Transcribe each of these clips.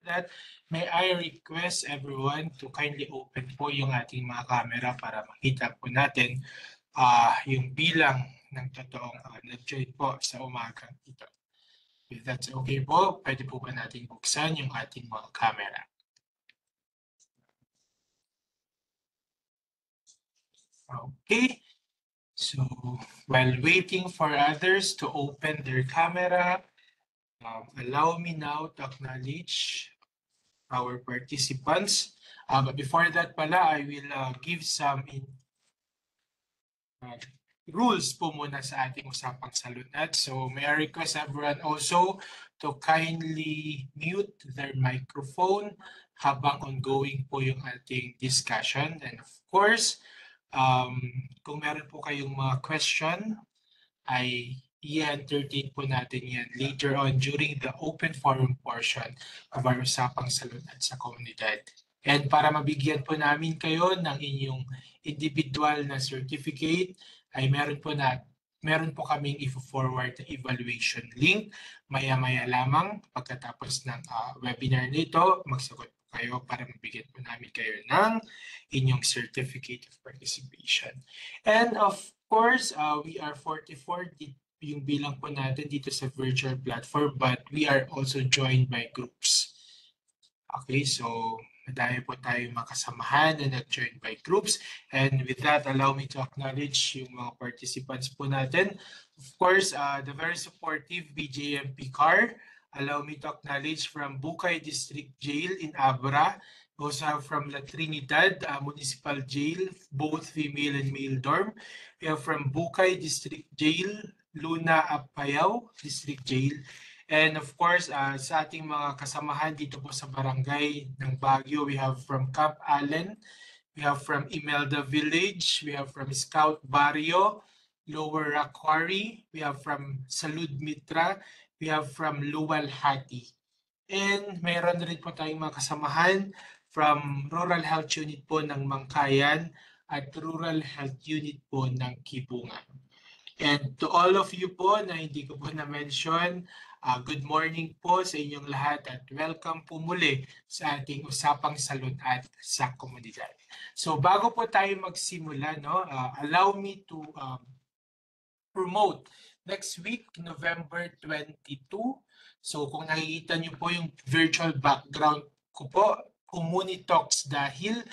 that, may I request everyone to kindly open po yung ating mga camera para makita po natin yung bilang ng totoong nag-join po sa umagang ito. If that's okay po, pwede po ba natin buksan yung ating mga camera? Okay. So, while waiting for others to open their camera, allow me now to acknowledge our participants. But before that pala, I will give some rules po muna sa ating usapang salunat. So may I request everyone also to kindly mute their microphone habang ongoing po yung ating discussion. And of course, kung meron po kayong mga question, ay i-entertain po natin yan later on during the open forum portion of our usapang salunat sa komunidad. And para mabigyan po namin kayo ng inyong individual na certificate, ay meron po kaming i-forward na evaluation link. Maya-maya lamang pagkatapos ng webinar nito, magsagot po kayo para mabigyan po namin kayo ng inyong certificate of participation. And of course, we are 44 yung bilang po natin dito sa virtual platform, but we are also joined by groups. Okay, so madami po tayo makasamahan na nag-join by groups. And with that, allow me to acknowledge yung mga participants po natin. Of course, the very supportive BJMP CAR. Allow me to acknowledge from Bucay District Jail in Abra. Also from La Trinidad Municipal Jail, both female and male dorm. We have from Bucay District Jail, Luna Apayao District Jail. And of course, sa ating mga kasamahan dito po sa barangay ng Baguio, we have from Camp Allen, we have from Imelda Village, we have from Scout Barrio, Lower Rock Quarry, we have from Salud Mitra, we have from Luwal Hati. And mayroon rin po tayong mga kasamahan from Rural Health Unit po ng Mangkayan at Rural Health Unit po ng Kibungan. And to all of you po na hindi ko po na-mention, good morning po sa inyong lahat at welcome po muli sa ating usapang salunat sa komunidad. So bago po tayo magsimula, allow me to promote next week, November 22. So kung nakikita niyo po yung virtual background ko po, Community Talks dahil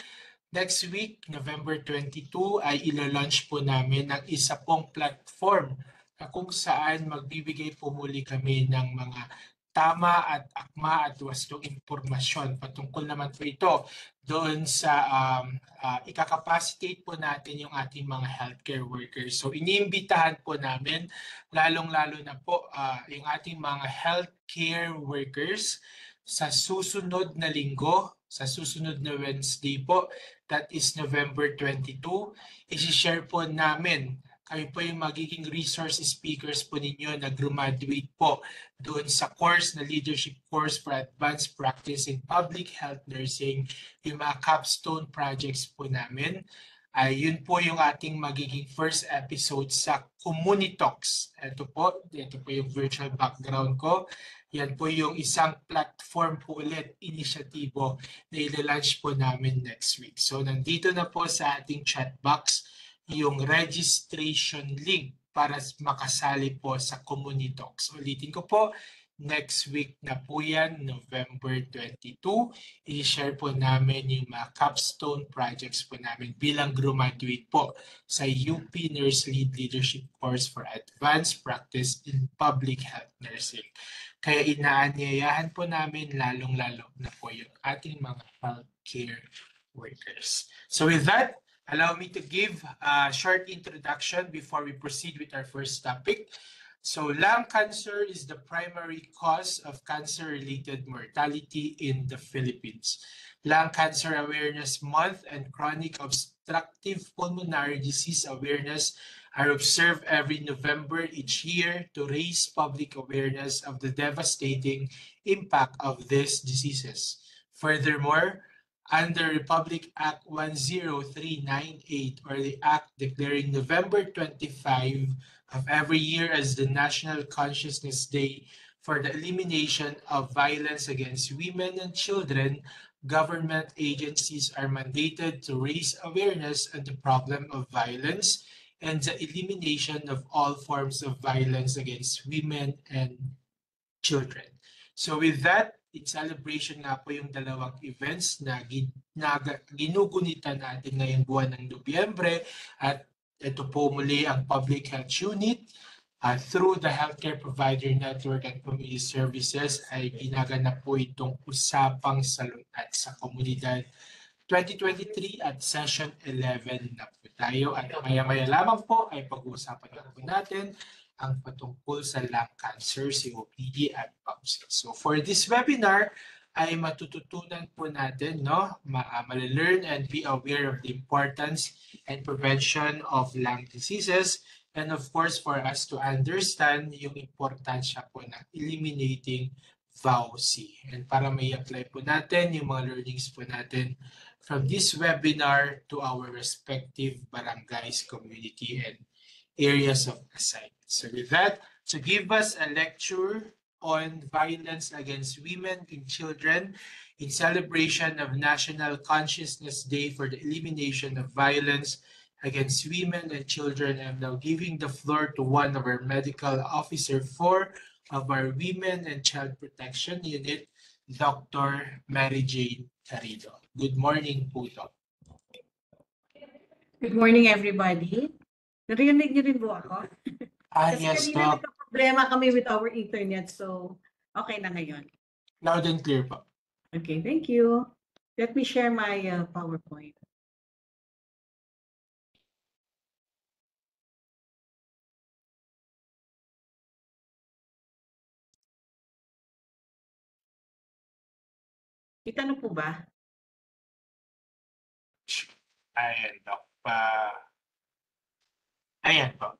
next week, November 22, ay ilo-launch po namin ng isa pong platform na kung saan magbibigay po muli kami ng mga tama at akma at wastong impormasyon patungkol naman po ito doon sa ikakapacitate po natin yung ating mga healthcare workers. So iniimbitahan po namin lalong-lalo na po yung ating mga healthcare workers sa susunod na linggo, sa susunod na Wednesday po, that is November 22, isi-share po namin. Kami po yung magiging resource speakers po ninyo na graduate po doon sa course na leadership course for advanced practice in public health nursing, yung mga capstone projects po namin. Yun po yung ating magiging first episode sa Community Talks. Ito po yung virtual background ko. Yan po yung isang platform po ulit, inisyatibo na ila-launch po namin next week. So nandito na po sa ating chat box yung registration link para makasali po sa Community Talks. Ulitin ko po, next week na po yan, November 22. I-share po namin yung mga capstone projects po namin bilang graduate po sa UP Nurse Lead Leadership Course for Advanced Practice in Public Health Nursing. Kaya inaanyayahan po namin lalong-lalo na po yung ating mga healthcare workers. So with that, allow me to give a short introduction before we proceed with our first topic. So lung cancer is the primary cause of cancer-related mortality in the Philippines. Lung Cancer Awareness Month and Chronic Obstructive Pulmonary Disease Awareness are observed every November each year to raise public awareness of the devastating impact of these diseases. Furthermore, under Republic Act 10398, or the act declaring November 25 of every year as the National Consciousness Day for the elimination of violence against women and children, government agencies are mandated to raise awareness on the problem of violence and the elimination of all forms of violence against women and children. So with that, in celebration nga po yung dalawang events na ginugunitan natin ngayong buwan ng Nobyembre, at ito po muli ang Public Health Unit through the Healthcare Provider Network and Community Services ay ginaganap po itong Usapang Salunat sa Komunidad 2023 at Session 11 na po tayo. At maya-maya lamang po ay pag-uusapan na po natin ang patungkol sa lung cancer, COPD at PAPS. So for this webinar, ay matututunan po natin, no, ma-learn and be aware of the importance and prevention of lung diseases, and of course for us to understand yung importansya po ng eliminating VOC. And para may apply po natin yung mga learnings po natin from this webinar to our respective barangays, community, and areas of assignment. So with that, to give us a lecture on violence against women and children in celebration of National Consciousness Day for the elimination of violence against women and children, I'm now giving the floor to one of our medical officer for of our Women and Child Protection Unit, Dr. Mary Jane Carrido. Good morning po, Doc. Good morning, everybody. Narinig niyo rin po ako? Kasi Yes, kanina Doc. nagka-problema kami with our internet, so okay na ngayon. Loud and clear po. Okay, thank you. Let me share my PowerPoint. Kita na po ba? Ayan, Doc. Ayan po.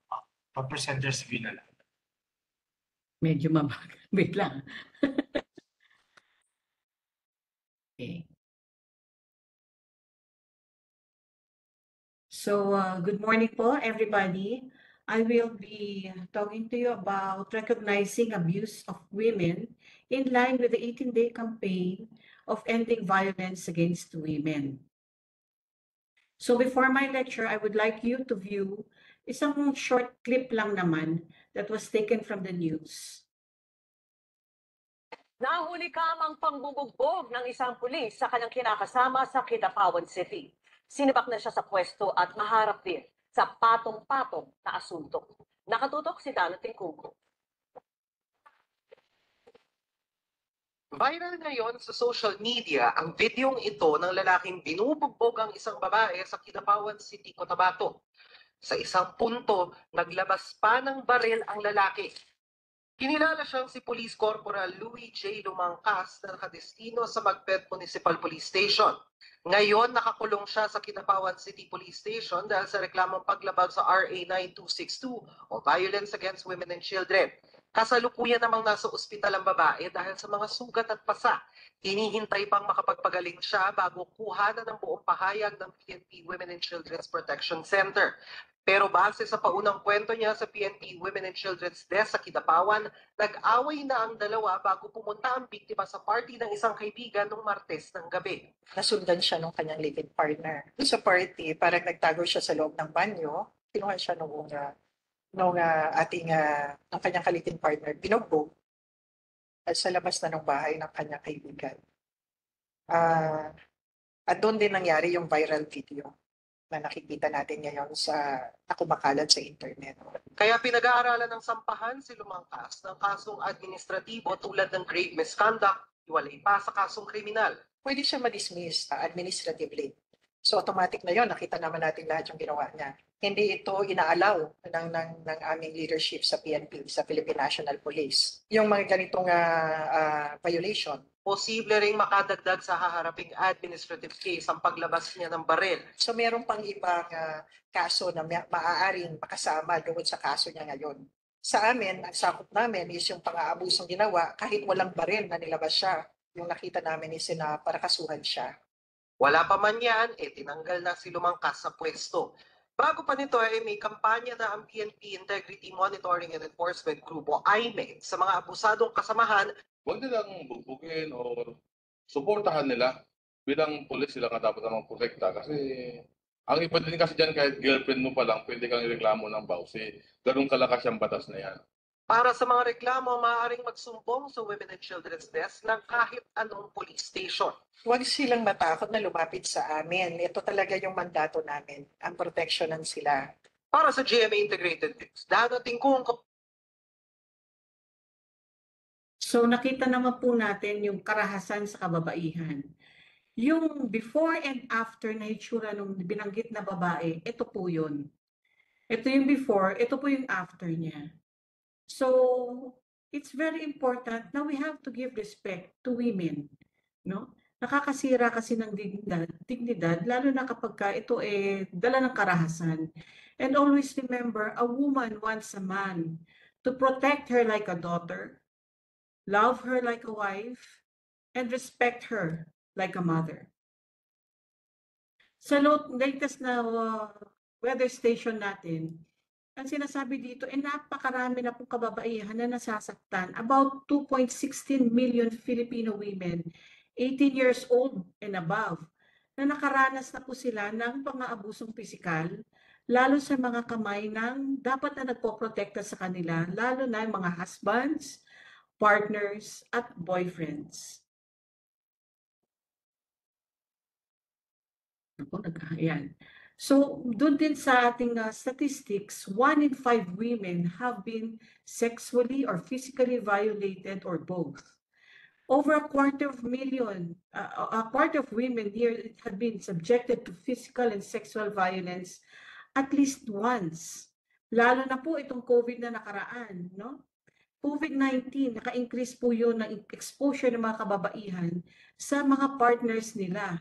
Pa-presenters view na lang. Medyo mabagal. Wait lang. Okay. So, good morning po, everybody. I will be talking to you about recognizing abuse of women in line with the 18-day campaign of ending violence against women. So before my lecture, I would like you to view isang short clip lang naman that was taken from the news. Nahuli kamang pangbubugbog ng isang pulis sa kanyang kinakasama sa Kidapawan City. Sinibak na siya sa pwesto at maharap din sa patong-patong na asunto. Nakatutok si Dano Tingkugo. Viral ngayon sa social media ang videong ito ng lalaking binubugbog ang isang babae sa Kidapawan City, Cotabato. Sa isang punto, naglabas pa ng baril ang lalaki. Kinilala siyang si Police Corporal Louis J. Lumangkas na nakadestino sa Macbeth Municipal Police Station. Ngayon, nakakulong siya sa Kidapawan City Police Station dahil sa reklamong paglabag sa RA 9262 o Violence Against Women and Children. Kasalukuyan namang nasa ospital ang babae dahil sa mga sugat at pasa. Hinihintay pang makapagpagaling siya bago kuhanan ng buong pahayag ng PNP Women and Children's Protection Center. Pero base sa paunang kwento niya sa PNP Women and Children's Desk sa Kidapawan, nag-away na ang dalawa bago pumunta ang biktima sa party ng isang kaibigan noong Martes ng gabi. Nasundan siya ng kanyang live-in partner. Sa party, parang nagtago siya sa loob ng banyo. Kinuha siya nung kanyang kalipin partner, binugbog at sa labas na ng bahay ng kanyang kaibigan. At doon din nangyari yung viral video na nakikita natin ngayon sa nakumakalat sa internet. Kaya pinag-aaralan ng sampahan si Lumangkas ng kasong administratibo tulad ng grave misconduct, iwalay pa sa kasong kriminal. Pwede siya ma-dismiss administratively. So automatic na yon, nakita naman natin lahat yung ginawa niya. Hindi ito inaalaw ng aming leadership sa PNP, sa Philippine National Police. Yung mga ganitong violation. Posible ring makadagdag sa haharaping administrative case ang paglabas niya ng baril. So meron pang ibang kaso na maaaring makasama doon sa kaso niya ngayon. Sa amin, ang sakop namin is yung pang-aabusong ginawa kahit walang baril na nilabas siya. Yung nakita namin is na para kasuhan siya. Wala pa man yan, tinanggal na si Lumangkas sa pwesto. Bago pa nito ay may kampanya na ang PNP Integrity Monitoring and Enforcement Group o IME sa mga abusadong kasamahan. Huwag nilang bugbugin o suportahan nila. Bilang pulis sila nga dapat namang protekta kasi ang iba din kasi dyan kahit girlfriend mo pa lang pwede kang ireklamo ng bawsi. Ganun kalakas yung batas na yan. Para sa mga reklamo, maaaring magsumbong sa Women and Children's Desk ng kahit anong police station. Huwag silang matakot na lumapit sa amin. Ito talaga yung mandato namin, ang proteksyonan sila. Para sa GMA Integrated News, dadating kung So nakita naman po natin yung karahasan sa kababaihan. Yung before and after na itsura nung binanggit na babae, ito po yun. Ito yung before, ito po yung after niya. So, it's very important na we have to give respect to women. No? Nakakasira kasi ng dignidad, lalo na kapag ka ito dala ng karahasan. And always remember, a woman wants a man to protect her like a daughter, love her like a wife, and respect her like a mother. Sa latest na weather station natin, ang sinasabi dito, napakarami na pong kababaihan na nasasaktan. About 2.16 million Filipino women, 18 years old and above, na nakaranas na po sila ng pang-aabusong pisikal, lalo sa mga kamay ng dapat na nagpoprotekta sa kanila, lalo na yung mga husbands, partners, at boyfriends. Ayan. So, doon din sa ating statistics, 1 in 5 women have been sexually or physically violated or both. Over a quarter of women here have been subjected to physical and sexual violence at least once. Lalo na po itong COVID na nakaraan, no? COVID-19, naka-increase po yun ng exposure ng mga kababaihan sa mga partners nila.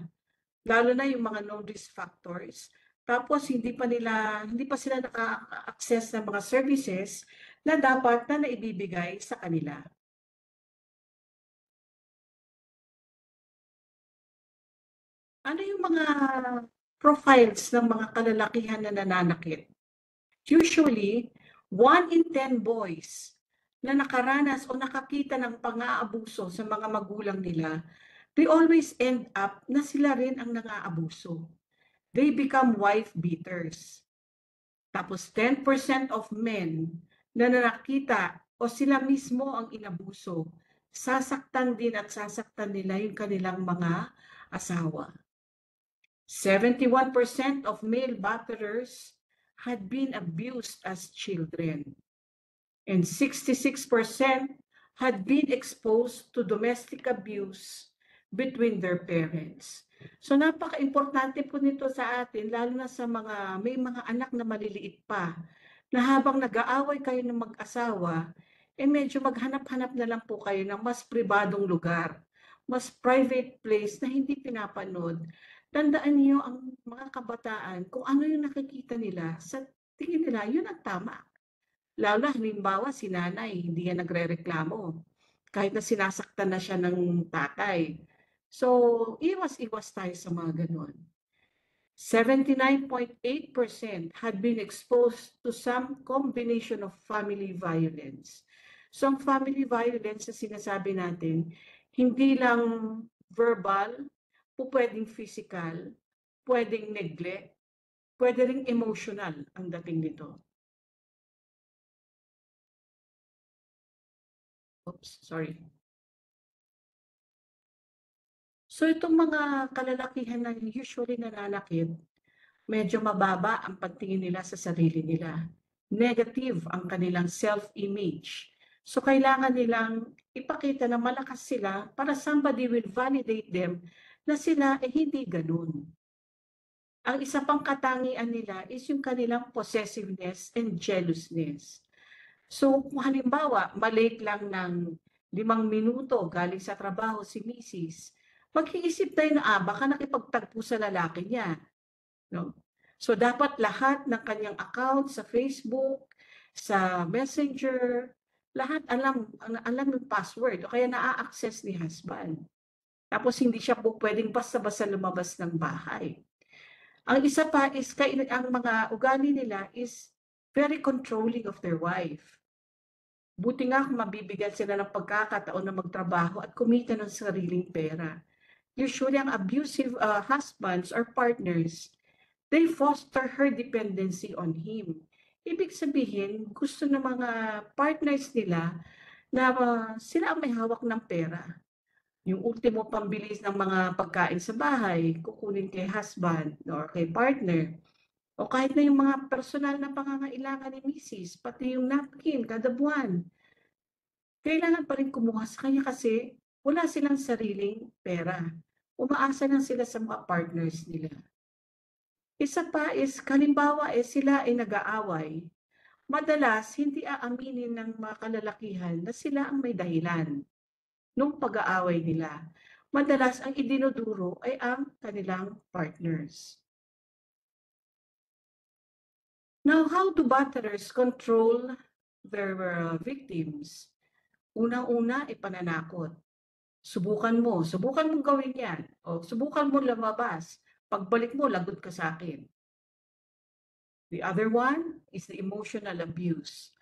Lalo na yung mga known risk factors. Tapos hindi pa sila naka-access ng mga services na dapat na naibibigay sa kanila. Ano yung mga profiles ng mga kalalakihan na nananakit? Usually, 1 in 10 boys na nakaranas o nakakita ng pang-aabuso sa mga magulang nila, they always end up na sila rin ang nang-aabuso. They become wife beaters. Tapos 10% of men na nakita o sila mismo ang inabuso, sasaktan din at sasaktan nila yung kanilang mga asawa. 71% of male batterers had been abused as children. And 66% had been exposed to domestic abuse between their parents. So napaka-importante po nito sa atin, lalo na sa may mga anak na maliliit pa, na habang nag-aaway kayo ng mag-asawa, medyo maghanap-hanap na lang po kayo ng mas pribadong lugar, mas private place na hindi pinapanood. Tandaan niyo ang mga kabataan, kung ano yung nakikita nila, sa tingin nila, yun ang tama. Lalo na, halimbawa, si nanay, hindi yan nagre-reklamo. Kahit na sinasaktan na siya ng tatay. So, iwas-iwas tayo sa mga ganun. 79.8% had been exposed to some combination of family violence. So, ang family violence na sinasabi natin, hindi lang verbal, pwedeng physical, pwedeng neglect, pwede ring emotional ang dating nito. Oops, sorry. So itong mga kalalakihan na usually nananakit, medyo mababa ang pagtingin nila sa sarili nila. Negative ang kanilang self-image. So kailangan nilang ipakita na malakas sila para somebody will validate them na sila hindi ganun. Ang isa pang katangian nila is yung kanilang possessiveness and jealousness. So kung halimbawa, malate lang ng 5 minuto galing sa trabaho si Mrs., mag-iisip tayo na baka nakipagtagpo sa lalaki niya. No? So dapat lahat ng kanyang account sa Facebook, sa Messenger, lahat alam yung password o kaya na-access ni husband. Tapos hindi siya po pwedeng basta-basta lumabas ng bahay. Ang isa pa is ang mga ugali nila is very controlling of their wife. Buti nga kung mabibigyan sila ng pagkakataon na magtrabaho at kumita ng sariling pera. Usually, ang abusive husbands or partners, they foster her dependency on him. Ibig sabihin, gusto ng mga partners nila na sila ang may hawak ng pera. Yung ultimo pambilis ng mga pagkain sa bahay, kukunin kay husband or kay partner. O kahit na yung mga personal na pangangailangan ni misis, pati yung napkin kada buwan. Kailangan pa rin kumuha sa kanya kasi wala silang sariling pera. Umaasa lang sila sa mga partners nila. Isa pa is, kalimbawa sila ay nag-aaway. Madalas, hindi aaminin ng mga kalalakihan na sila ang may dahilan nung pag-aaway nila. Madalas, ang idinuduro ay ang kanilang partners. Now, how do batterers control their victims? Unang-una, pananakot. Subukan mong gawin yan. O subukan mo lumabas. Pagbalik mo, lagot ka sa akin. The other one is the emotional abuse.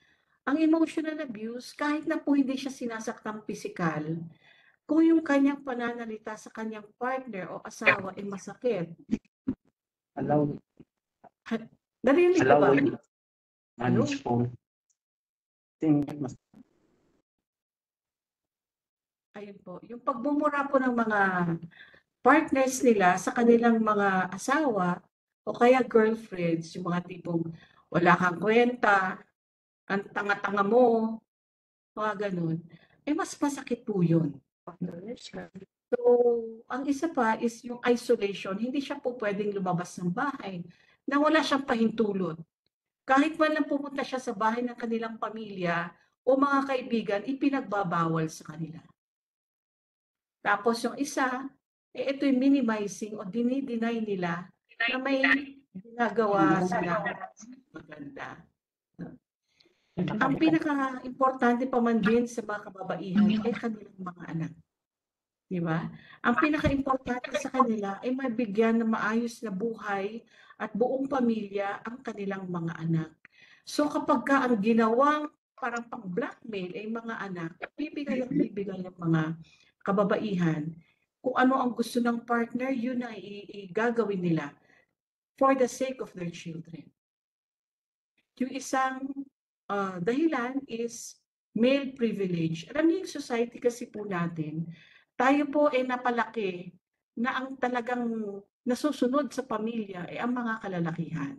Ang emotional abuse, kahit na po hindi siya sinasaktang pisikal, kung yung kanyang pananalita sa kanyang partner o asawa ay masakit. Narinig ko ba? Manage phone. Ayun po, yung pagbumura po ng mga partners nila sa kanilang mga asawa o kaya girlfriends, yung mga tipong wala kang kwenta, ang tanga-tanga mo, mga ganun, mas masakit po yun. So, ang isa pa is yung isolation. Hindi siya po pwedeng lumabas ng bahay na wala siyang pahintulot. Kahit man lang pumunta siya sa bahay ng kanilang pamilya o mga kaibigan, ipinagbabawal sa kanila. Tapos yung isa, ito'y minimizing o dinideny nila na may ginagawa sila maganda. Ang pinaka-importante pa man din sa mga kababaihan ay kanilang mga anak. Di ba? Ang pinaka-importante sa kanila ay mabigyan ng maayos na buhay at buong pamilya ang kanilang mga anak. So kapag ang ginawang parang pang-blackmail ay mga anak, bibigay ang mga kababaihan. Kung ano ang gusto ng partner, yun na gagawin nila for the sake of their children. Yung isang dahilan is male privilege. Alam niyo yung society kasi po natin, tayo po ay napalaki na ang talagang nasusunod sa pamilya ay ang mga kalalakihan.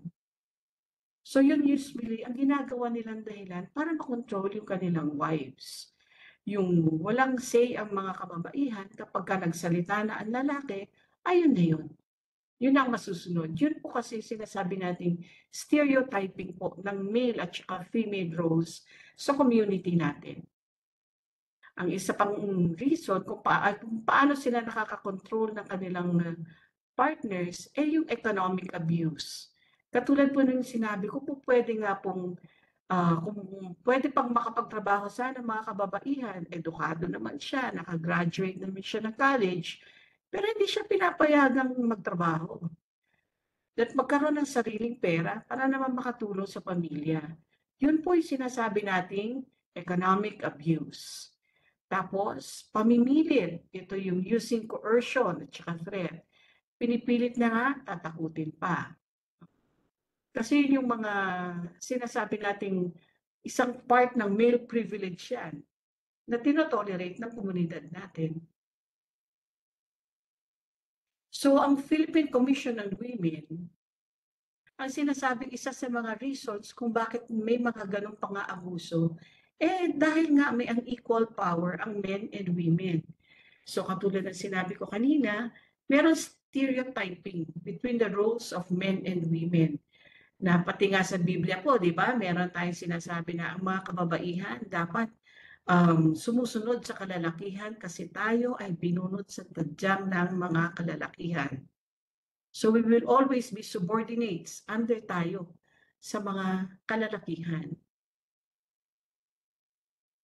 So yun usually, ang ginagawa nilang dahilan para makontrol yung kanilang wives. Yung walang say ang mga kababaihan kapag ka nagsalita na ang lalaki, ayun na yun. Yun ang masusunod. Yun po kasi sinasabi natin stereotyping po ng male at saka female roles sa community natin. Ang isa pang reason kung paano sila nakakakontrol ng kanilang partners ay yung economic abuse. Katulad po ng sinabi ko, po pwede nga pong kung pwede pang makapagtrabaho sana mga kababaihan, edukado naman siya, nakagraduate naman siya ng college, pero hindi siya pinapayagang magtrabaho. At magkaroon ng sariling pera para naman makatulong sa pamilya. Yun po yung sinasabi nating economic abuse. Tapos, pamimilit. Ito yung using coercion at saka threat. Pinipilit na nga, tatakutin pa. Kasi yun yung mga sinasabi nating isang part ng male privilege yan na tinotolerate ng komunidad natin. So, ang Philippine Commission on Women, ang sinasabing isa sa mga reasons kung bakit may mga ganong pang-aabuso, dahil nga may ang equal power ang men and women. So, katulad ng sinabi ko kanina, meron stereotyping between the roles of men and women. Na pati nga sa Biblia po, di ba, meron tayong sinasabi na ang mga kababaihan dapat sumusunod sa kalalakihan kasi tayo ay binunot sa tadyang ng mga kalalakihan. So we will always be subordinates under tayo sa mga kalalakihan.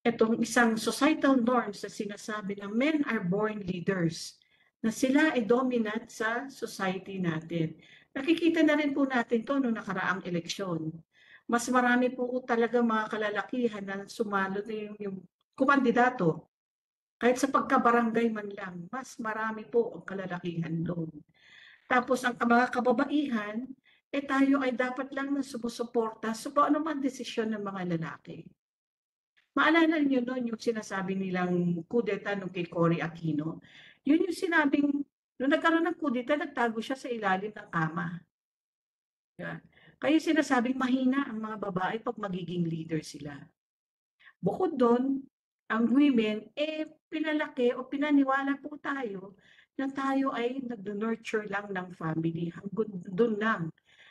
Itong isang societal norms na sinasabi na men are born leaders, na sila ay dominant sa society natin. Nakikita na rin po natin to noong nakaraang eleksyon. Mas marami po talaga mga kalalakihan na sumalo na yung kumandidato. Kahit sa pagkabarangay man lang, mas marami po ang kalalakihan doon. Tapos ang mga kababaihan, tayo ay dapat lang na sumusuporta sa kung ano man desisyon ng mga lalaki. Maalala niyo noon yung sinasabi nilang kudeta nung kay Cory Aquino. Yun yung sinabing, nung nagkaroon ng kudeta, nagtago siya sa ilalim ng kama. Yan. Kaya sinasabing mahina ang mga babae pag magiging leader sila. Bukod doon, ang women, pinalaki o pinaniwala po tayo na tayo ay nag-nurture lang ng family. Hanggang doon lang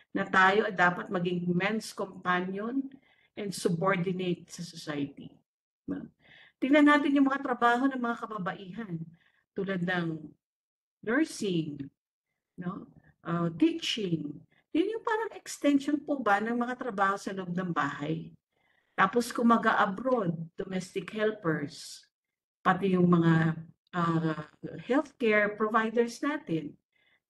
na tayo ay dapat maging men's companion and subordinate sa society. Tingnan natin yung mga trabaho ng mga kababaihan tulad ng nursing, no? Teaching. Yun yung parang extension po ba ng mga trabaho sa loob ng bahay. Tapos kung mag-abroad, domestic helpers, pati yung mga healthcare providers natin,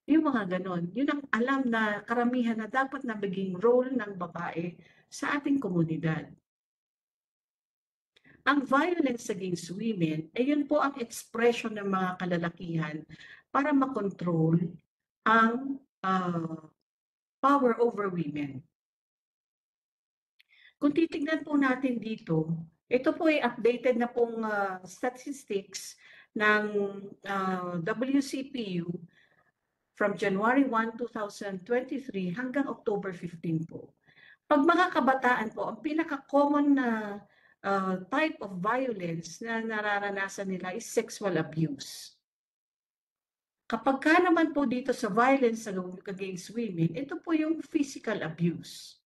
yung mga ganon. Yun ang alam na karamihan na dapat nabiging role ng babae sa ating komunidad. Ang violence against women, yun po ang expression ng mga kalalakihan para makontrol ang power over women. Kung titignan po natin dito, ito po ay updated na pong statistics ng WCPU from January 1, 2023 hanggang October 15 po. Pag mga kabataan po, ang pinaka-common na type of violence na nararanasan nila is sexual abuse. Kapag ka naman po dito sa violence against women, ito po yung physical abuse.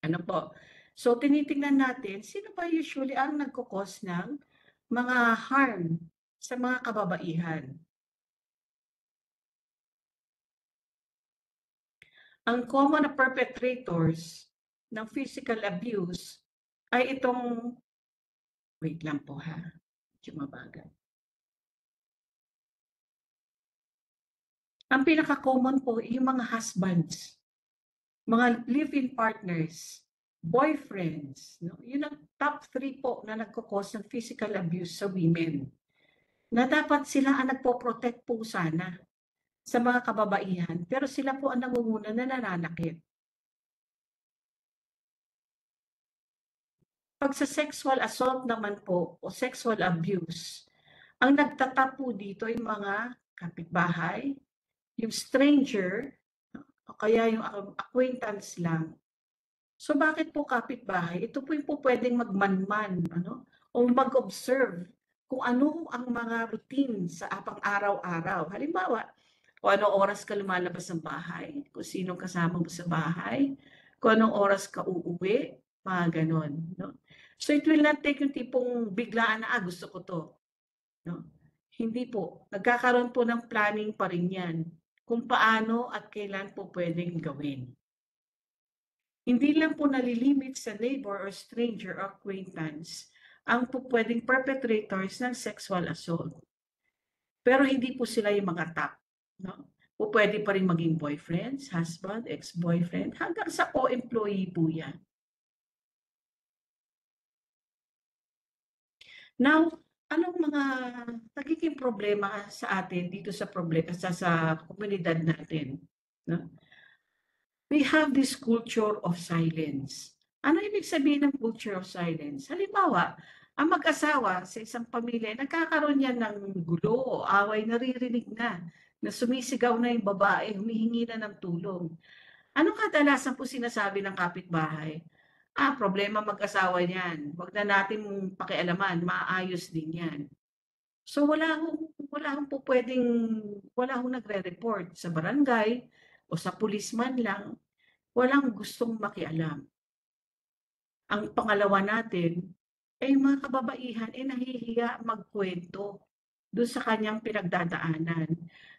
Ano po? So, tinitingnan natin, sino ba usually ang nagkukos ng mga harm sa mga kababaihan? Ang common na perpetrators ng physical abuse ay itong, wait lang po ha, medyo mabagal. Ang pinaka-common po yung mga husbands, mga live-in partners, boyfriends. No? Yun ang top 3 po na nagkukos ng physical abuse sa women. Na dapat sila ang nagpo-protect po sana sa mga kababaihan, pero sila po ang nangunguna na nananakit. Pag sa sexual assault naman po o sexual abuse, ang nagtatap po dito ay mga kapitbahay, yung stranger, o kaya yung acquaintance lang. So bakit po kapitbahay? Ito po yung po pwedeng magmanman, ano? O mag-observe kung ano ang mga routine sa pang-araw-araw. Halimbawa, kung anong oras ka lumalabas ng bahay, kung sinong kasama mo sa bahay, kung anong oras ka uuwi, mga ganon. No? So it will not take yung tipong biglaan na, gusto ko to. No? Hindi po. Nagkakaroon po ng planning pa rin yan kung paano at kailan po pwedeng gawin. Hindi lang po nalilimit sa neighbor or stranger or acquaintance ang po pwedeng perpetrators ng sexual assault. Pero hindi po sila yung mga top. No? O pwede pa rin maging boyfriends, husband, ex-boyfriend, hanggang sa co-employee po yan. Now, anong mga nagiging problema sa atin dito sa komunidad natin? No? We have this culture of silence. Ano ibig sabihin ng culture of silence? Halimbawa, ang mag-asawa sa isang pamilya, nagkakaroon yan ng gulo o away, naririnig na sumisigaw na yung babae, humihingi na ng tulong. Anong kadalasan po sinasabi ng kapitbahay? Problema mag-asawa niyan. Huwag na natin pakialaman, maayos din yan. So wala hong nagre-report sa barangay o sa pulis man lang. Walang gustong makialam. Ang pangalawa natin, ay mga kababaihan nahihiya magkwento doon sa kanyang pinagdadaanan.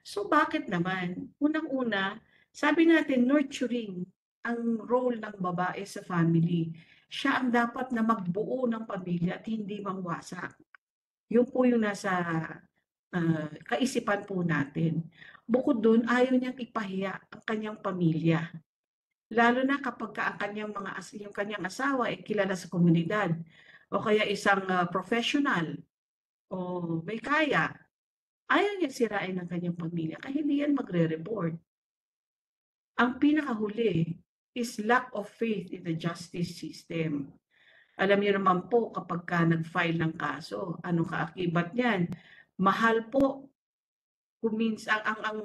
So bakit naman? Unang-una, sabi natin nurturing ang role ng babae sa family. Siya ang dapat na magbuo ng pamilya at hindi mangwasak. Yun po yung nasa kaisipan po natin. Bukod dun, ayaw niyang ipahiya ang kanyang pamilya. Lalo na kapag ang kanyang yung kanyang asawa ay kilala sa komunidad o kaya isang professional o may kaya. Ayaw niya sirain ang kanyang pamilya kaya hindi yan magre-report. Ang pinakahuli is lack of faith in the justice system. Alam niyo naman po kapag ka nag-file ng kaso, anong kaakibat niyan? Mahal po kung minsan ang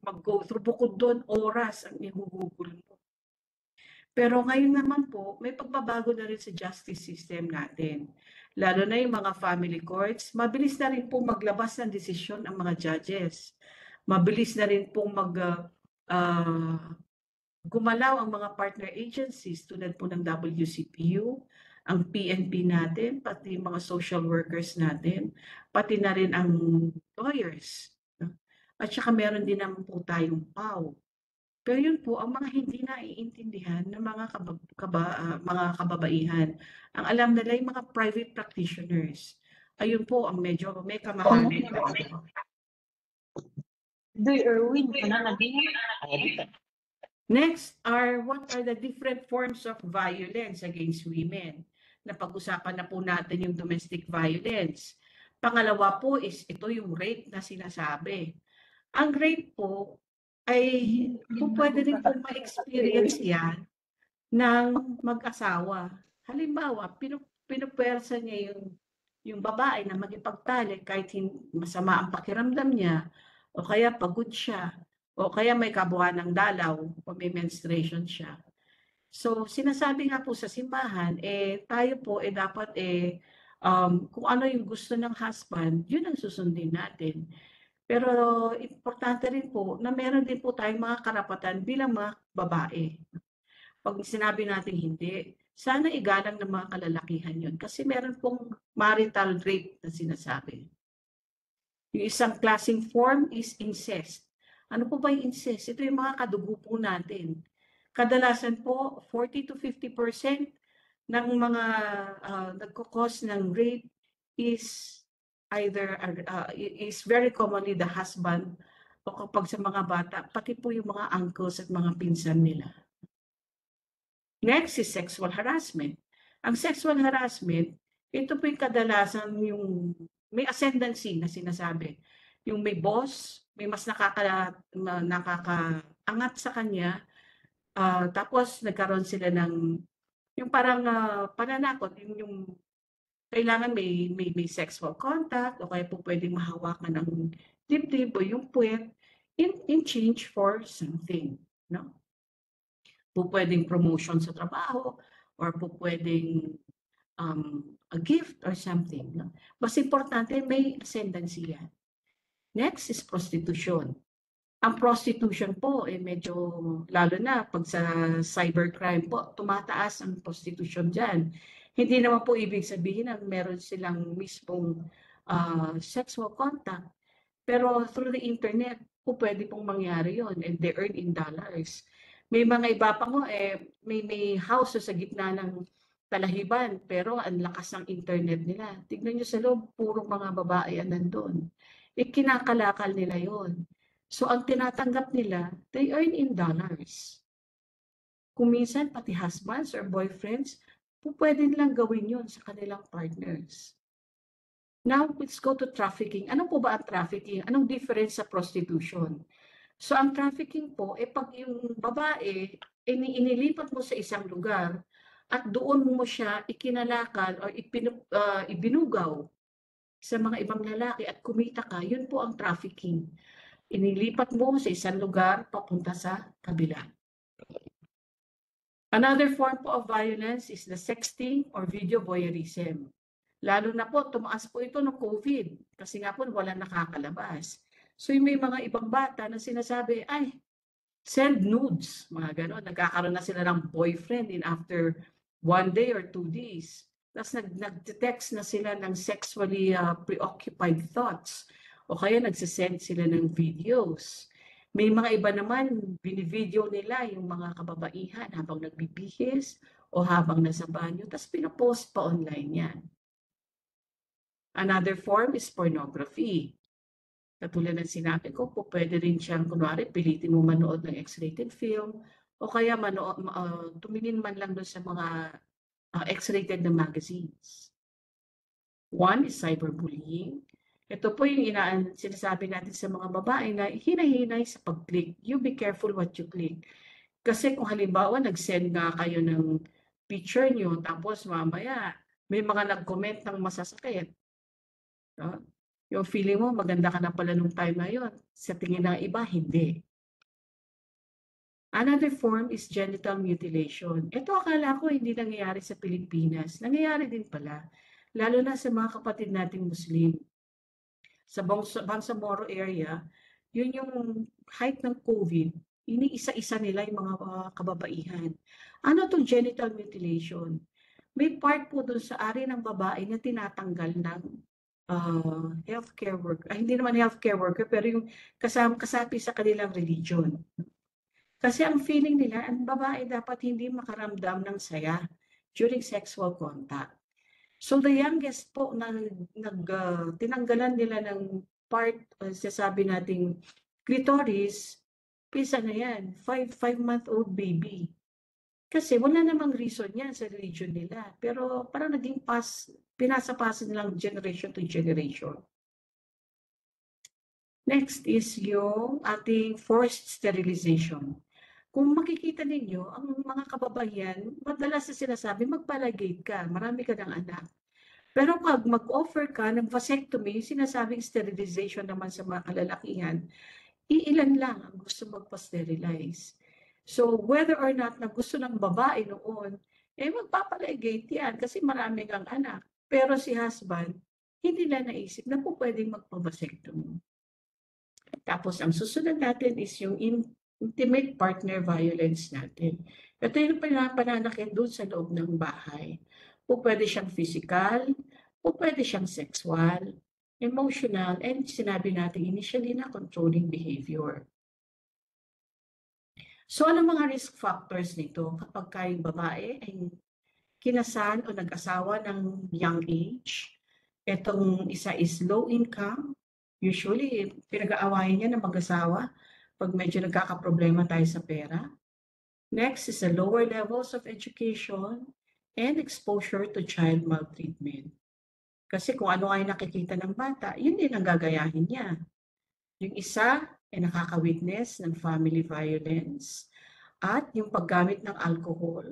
mag-go through, bukod doon oras ang ihugugol mo. Pero ngayon naman po, may pagbabago na rin sa justice system natin. Lalo na yung mga family courts, mabilis na rin po maglabas ng desisyon ang mga judges. Mabilis na rin po gumalaw ang mga partner agencies tulad po ng WCPU, ang PNP natin, pati mga social workers natin, pati na rin ang lawyers. At saka meron din naman po tayong PAW. Pero yun po, ang mga hindi naiintindihan ng mga mga kababaihan. Ang alam nila yung mga private practitioners. Ayun po ang medyo may kamahalan. Next are what are the different forms of violence against women. Napag-usapan na po natin yung domestic violence. Pangalawa po is ito yung rape na sinasabi. Ang rape po ay pwede rin po ma-experience yan ng mag-asawa. Halimbawa, pinupwersa niya yung babae na magipagtalik kahit masama ang pakiramdam niya o kaya pagod siya o kaya may kabuuan ng dalaw o may menstruation siya. So, sinasabi nga po sa simbahan, tayo po dapat kung ano yung gusto ng husband, yun ang susundin natin. Pero importante rin po na meron din po tayong mga karapatan bilang mga babae. Pag sinabi natin hindi, sana igalang ng mga kalalakihan yun. Kasi meron pong marital rape na sinasabi. Yung isang klaseng form is incest. Ano po ba yung incest? Ito yung mga kadugo po natin. Kadalasan po, 40 to 50% ng mga nagkukos ng rape is either is very commonly the husband o kapag sa mga bata, pati po yung mga uncles at mga pinsan nila. Next is sexual harassment. Ang sexual harassment, ito po yung kadalasan yung may ascendancy na sinasabi. Yung may boss, may mas nakakaangat sa kanya, tapos nagkaroon sila ng yung parang pananakot, yung kailangan may sexual contact o kaya po pwedeng mahawakan ng dibdib o yung puwet in change for something, no? Po pwedeng promotion sa trabaho or po pwedeng a gift or something, no? Mas importante may ascendancy yan. Next is prostitution. Ang prostitution po medyo lalo na pag sa cybercrime po, tumataas ang prostitution dyan. Hindi naman po ibig sabihin na meron silang mismong sexual contact. Pero through the internet po pwede pong mangyari yon and they earn in dollars. May mga iba pa mo, may house sa gitna ng talahiban pero ang lakas ng internet nila. Tignan nyo sa loob, puro mga babae ang nandun. Kinakalakal nila yon. So ang tinatanggap nila, they earn in dollars. Kung minsan pati husbands or boyfriends, pwede nilang gawin yun sa kanilang partners. Now, let's go to trafficking. Ano po ba ang trafficking? Anong difference sa prostitution? So ang trafficking po, pag yung babae, inilipat mo sa isang lugar at doon mo siya ikinalakal o ibinugaw sa mga ibang lalaki at kumita ka, yun po ang trafficking. Inilipat mo sa isang lugar papunta sa kabila. Another form po of violence is the sexting or video voyeurism. Lalo na po, tumaas po ito ng COVID kasi nga po wala nakakalabas. So may mga ibang bata na sinasabi, ay, send nudes, mga gano'n. Nagkakaroon na sila ng boyfriend in after 1 day or 2 days. Tapos nag-text na sila ng sexually preoccupied thoughts. O kaya nagsisend sila ng videos. May mga iba naman, binivideo nila yung mga kababaihan habang nagbibihis o habang nasa banyo, tapos pinapost pa online yan. Another form is pornography. Katulad ng sinabi ko, po pwede rin siyang, kunwari, pilitin mo manood ng X-rated film, o kaya tumingin man lang doon sa mga X-rated na magazines. One is cyberbullying. Ito po yung sinasabi natin sa mga babae na hinahinay sa pag-click. You be careful what you click. Kasi kung halimbawa nag-send nga kayo ng picture nyo, tapos mamaya may mga nag-comment ng masasakit. No? Yung feeling mo, maganda ka na pala nung time na yun. Sa tingin ng iba, hindi. Another form is genital mutilation. Ito akala ko hindi nangyayari sa Pilipinas. Nangyayari din pala. Lalo na sa mga kapatid nating Muslim. Sa Bangsamoro area, yun yung height ng COVID, iniisa-isa nila yung mga kababaihan. Ano itong genital mutilation? May part po doon sa ari ng babae na tinatanggal ng healthcare worker. Hindi naman healthcare worker, pero yung kasapi sa kanilang religion. Kasi ang feeling nila, ang babae dapat hindi makaramdam ng saya during sexual contact. So the youngest po na tinanggalan nila ng part, sasabi nating clitoris, pisa na yan, 5-month-old baby. Kasi wala namang reason yan sa religion nila. Pero parang naging pinasa-pasa nilang generation to generation. Next is yung ating forced sterilization. Kung makikita ninyo, ang mga kababaihan, madalas na sinasabi, magpalagate ka, marami ka ng anak. Pero pag mag-offer ka ng vasectomy, sinasabing sterilization naman sa mga kalalakihan, iilan lang ang gusto magpa-sterilize. So whether or not na gusto ng babae noon, magpapalagate yan kasi marami kang anak. Pero si husband, hindi na naisip na po pwedeng magpa-vasectomy. Tapos ang susunod natin is yung intimate partner violence natin. Ito yung pananakit doon sa loob ng bahay. O pwede siyang physical, o pwede siyang sexual, emotional, and sinabi natin initially na controlling behavior. So ano mga risk factors nito kapag kayong babae ay kinasal o nag-asawa ng young age? Itong isa is low income. Usually, pinag-aawayan niya ng mag-asawa pag medyo nagkakaproblema tayo sa pera. Next is the lower levels of education and exposure to child maltreatment. Kasi kung ano ay nakikita ng bata, yun din ang gagayahin niya. Yung isa ay nakaka-witness ng family violence at yung paggamit ng alcohol.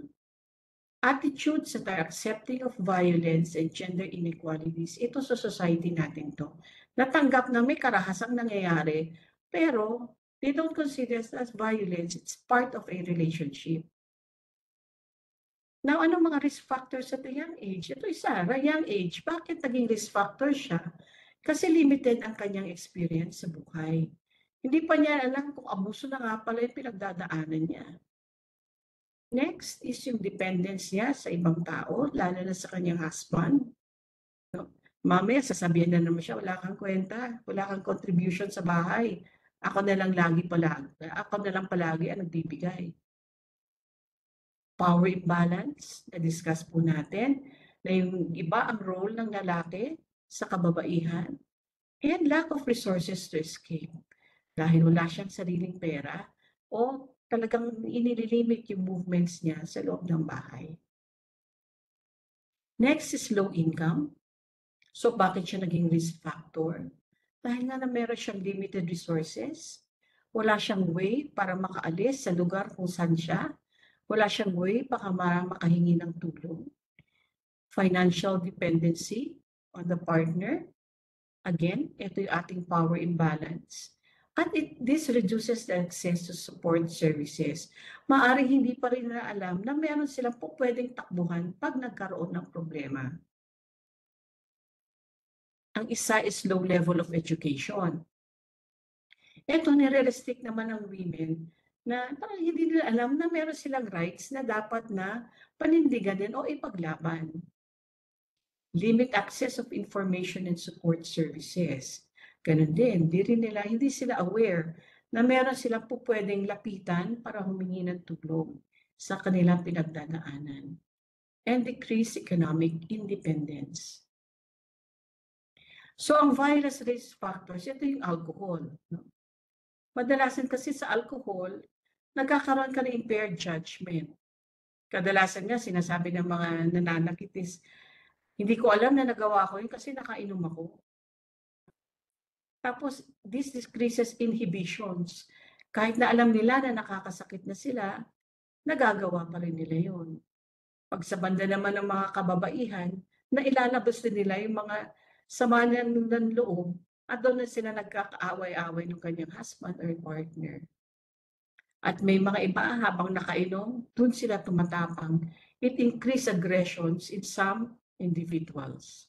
Attitudes that are accepting of violence and gender inequalities, ito sa society natin to. Natanggap na may karahasang nangyayari, pero they don't consider it as violence. It's part of a relationship. Now, anong mga risk factors at the young age? Ito isa, young age. Bakit naging risk factor siya? Kasi limited ang kanyang experience sa buhay. Hindi pa niya alam kung abuso na nga pala yung pinagdadaanan niya. Next is yung dependence niya sa ibang tao, lalo na sa kanyang husband. Mamaya, sasabihin na naman siya, wala kang kwenta, wala kang contribution sa bahay. Ako na lang palagi ang nagbibigay. Power imbalance, na-discuss po natin, na yung iba ang role ng lalaki sa kababaihan, and lack of resources to escape. Dahil wala siyang sariling pera, o talagang inilimit yung movements niya sa loob ng bahay. Next is low income. So bakit siya naging risk factor? Dahil nga na meron siyang limited resources, wala siyang way para makaalis sa lugar kung saan siya, wala siyang way para makahingi ng tulong. Financial dependency on the partner. Again, ito yung ating power imbalance. At this reduces the access to support services. Maaring hindi pa rin na alam na meron silang po pwedeng takbuhan pag nagkaroon ng problema. Ang isa is low level of education. Ito, nire-restrict naman ng women na parang hindi nila alam na meron silang rights na dapat na panindiganin o ipaglaban. Limit access of information and support services. Ganun din, hindi sila aware na meron silang po pwedeng lapitan para humingi ng tulong sa kanilang pinagdadaanan. And decrease economic independence. So ang virus risk factors, ito yung alcohol. No? Madalasan kasi sa alcohol, nagkakaroon ka ng impaired judgment. Kadalasan nga sinasabi ng mga nananakit is, hindi ko alam na nagawa ko yun kasi nakainom ako. Tapos, this decreases inhibitions. Kahit na alam nila na nakakasakit na sila, nagagawa pa rin nila yun. Pag sa banda naman ng mga kababaihan, na ilalabas din nila yung mga sama ng loob at doon na sila nagkakaaway-away ng kanyang husband or partner. At may mga iba habang nakainom, doon sila tumatapang. It increases aggressions in some individuals.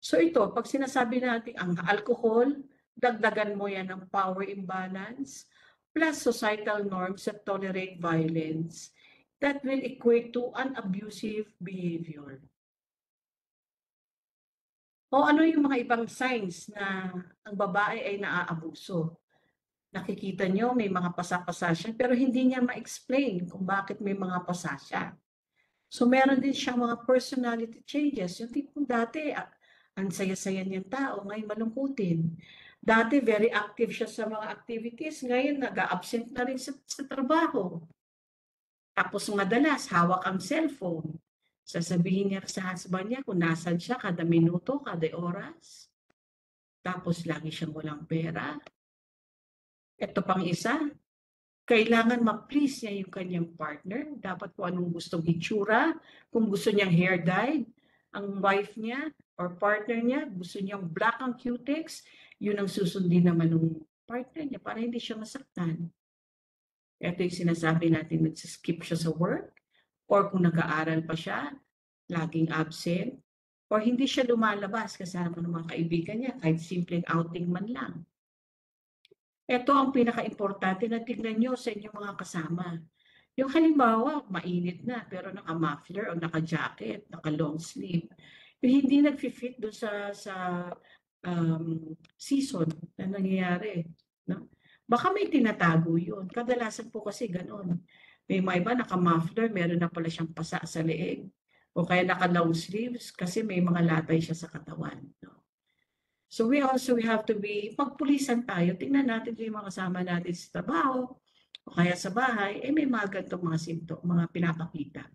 So ito, pag sinasabi natin ang alcohol, dagdagan mo yan ng power imbalance, plus societal norms that tolerate violence, that will equate to an abusive behavior. O ano yung mga ibang signs na ang babae ay naaabuso? Nakikita nyo, may mga pasa-pasa siya, pero hindi niya ma-explain kung bakit may mga pasa siya. So meron din siyang mga personality changes. Yung tipong dati, ang saya-saya niyang tao, ngayon malungkutin. Dati, very active siya sa mga activities, ngayon nag-absent na rin sa trabaho. Tapos madalas, hawak ang cellphone. Sasabihin niya sa husband niya kung nasan siya kada minuto, kada oras. Tapos lagi siyang walang pera. Ito pang isa, kailangan ma-please niya yung kanyang partner. Dapat kung anong gustong hitsura, kung gusto niyang hair dye, ang wife niya or partner niya, gusto niyang black ang cutex, yun ang susundin naman ng partner niya para hindi siya masaktan. Ito yung sinasabi natin, nagsiskip siya sa work, or kung nag-aaral pa siya, laging absent, or hindi siya lumalabas kasama ng mga kaibigan niya, kahit simpleng outing man lang. Ito ang pinaka-importante na tignan nyo sa inyong mga kasama. Yung halimbawa, mainit na, pero naka-muffler o naka-jacket, naka-long sleeve. Yung hindi nag-fit doon sa season na nangyayari. No? Baka may tinatago yun. Kadalasan po kasi ganoon. May mga iba naka-muffler, meron na pala siyang pasa sa leeg. O kaya naka-long sleeves kasi may mga latay siya sa katawan. No? So we have to be, pagpulisan tayo, tingnan natin yung mga kasama natin sa trabaho, o kaya sa bahay, may mga ganitong mga symptoms, mga pinapakita.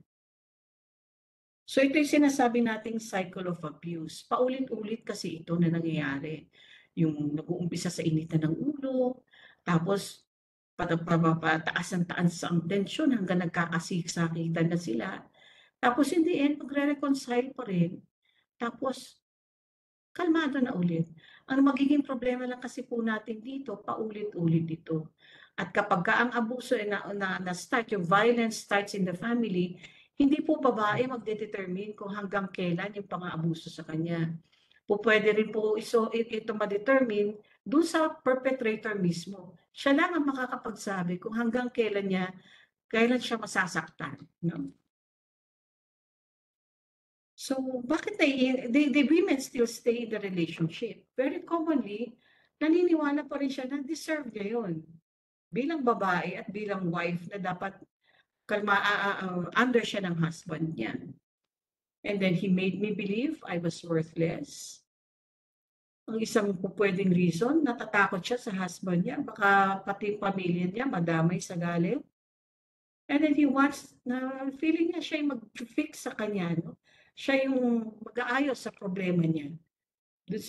So ito yung sinasabi nating cycle of abuse. Paulit-ulit kasi ito na nangyayari. Yung nag-uumpisa sa initan ng ulo, tapos pataas ang tensyon hanggang nagkakasisakitan na sila. Tapos in the end, magre-reconcile pa rin. Tapos, kalmado na ulit. Ang magiging problema lang kasi po natin dito, paulit-ulit ito. At kapag ang abuso na-start, yung violence starts in the family, hindi po babae magdedetermine kung hanggang kailan yung pang-aabuso sa kanya. Pwede rin po ito ma-determine doon sa perpetrator mismo. Siya lang ang makakapagsabi kung hanggang kailan siya masasaktan. No? So, bakit the women still stay in the relationship? Very commonly, naniniwala pa rin siya na deserve niya yun. Bilang babae at bilang wife na dapat under siya ng husband niya. And then he made me believe I was worthless. Ang isang pwedeng reason, natatakot siya sa husband niya, baka pati pamilya niya madamay sa galit. And then he wants, na feeling niya siya yung mag-fix sa kanya, no? Siya yung mag-aayos sa problema niya. Doon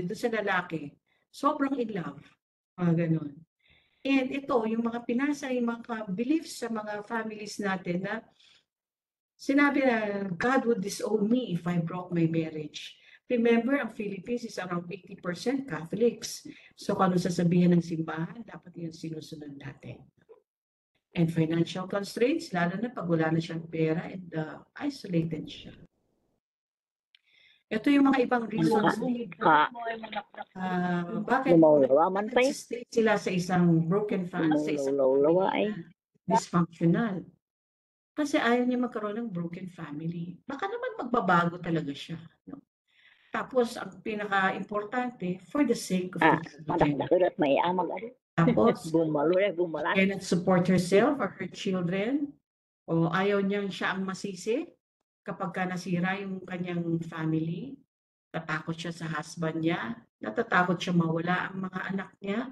sa lalaki. Sobrang in love. Ganon. And ito, yung mga pinasa, yung mga beliefs sa mga families natin na sinabi na God would disown me if I broke my marriage. Remember, ang Philippines is around 80% Catholics. So kung ano sasabihin ng simbahan, dapat yung sinusunod natin. And financial constraints, lalo na pag wala na siyang pera and isolated siya. Ito yung mga ibang reasons bakit nagsistay sila sa isang broken family, sa isang dysfunctional. Kasi ayaw niya magkaroon ng broken family. Baka naman magbabago talaga siya. No? Tapos, ang pinaka-importante, for the sake of the children. Tapos, cannot support herself or her children. O ayaw niyang siya ang masisi kapag ka nasira yung kanyang family. Natatakot siya sa husband niya, natatakot siya mawala ang mga anak niya,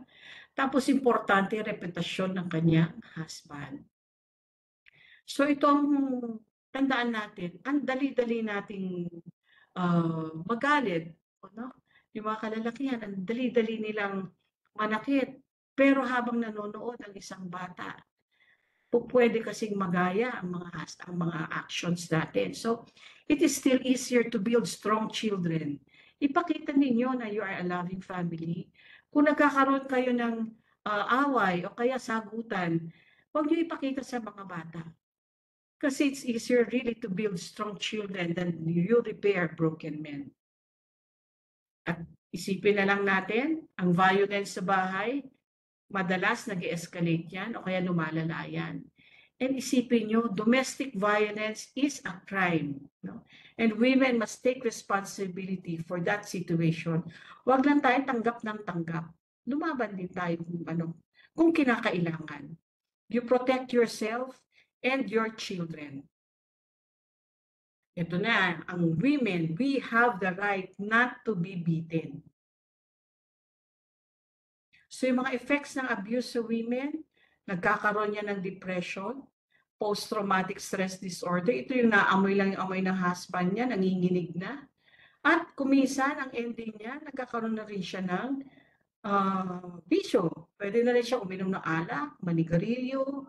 tapos importante reputasyon ng kanyang husband. So ito ang tandaan natin, ang dali-dali nating magalit, no? Yung mga kalalakihan, ang dali-dali nilang manakit. Pero habang nanonood ang isang bata, pwede kasing magaya ang mga actions natin. So, it is still easier to build strong children. Ipakita ninyo na you are a loving family. Kung nagkakaroon kayo ng away o kaya sagutan, huwag niyo ipakita sa mga bata. Kasi it's easier really to build strong children than you repair broken men. At isipin na lang natin, ang violence sa bahay, madalas nag-escalate yan o kaya lumalala yan. And isipin nyo, domestic violence is a crime. No? And women must take responsibility for that situation. Huwag lang tayo tanggap ng tanggap. Lumaban din tayo kung kinakailangan. You protect yourself and your children. Ito na, ang women, we have the right not to be beaten. So yung mga effects ng abuse sa women, nagkakaroon niya ng depression, post-traumatic stress disorder. Ito yung naamoy lang yung amoy ng husband niya, nanginginig na. At kuminsan, ang ending niya, nagkakaroon na rin siya ng bisyo. Pwede na rin siya uminom ng alak, manigarilyo,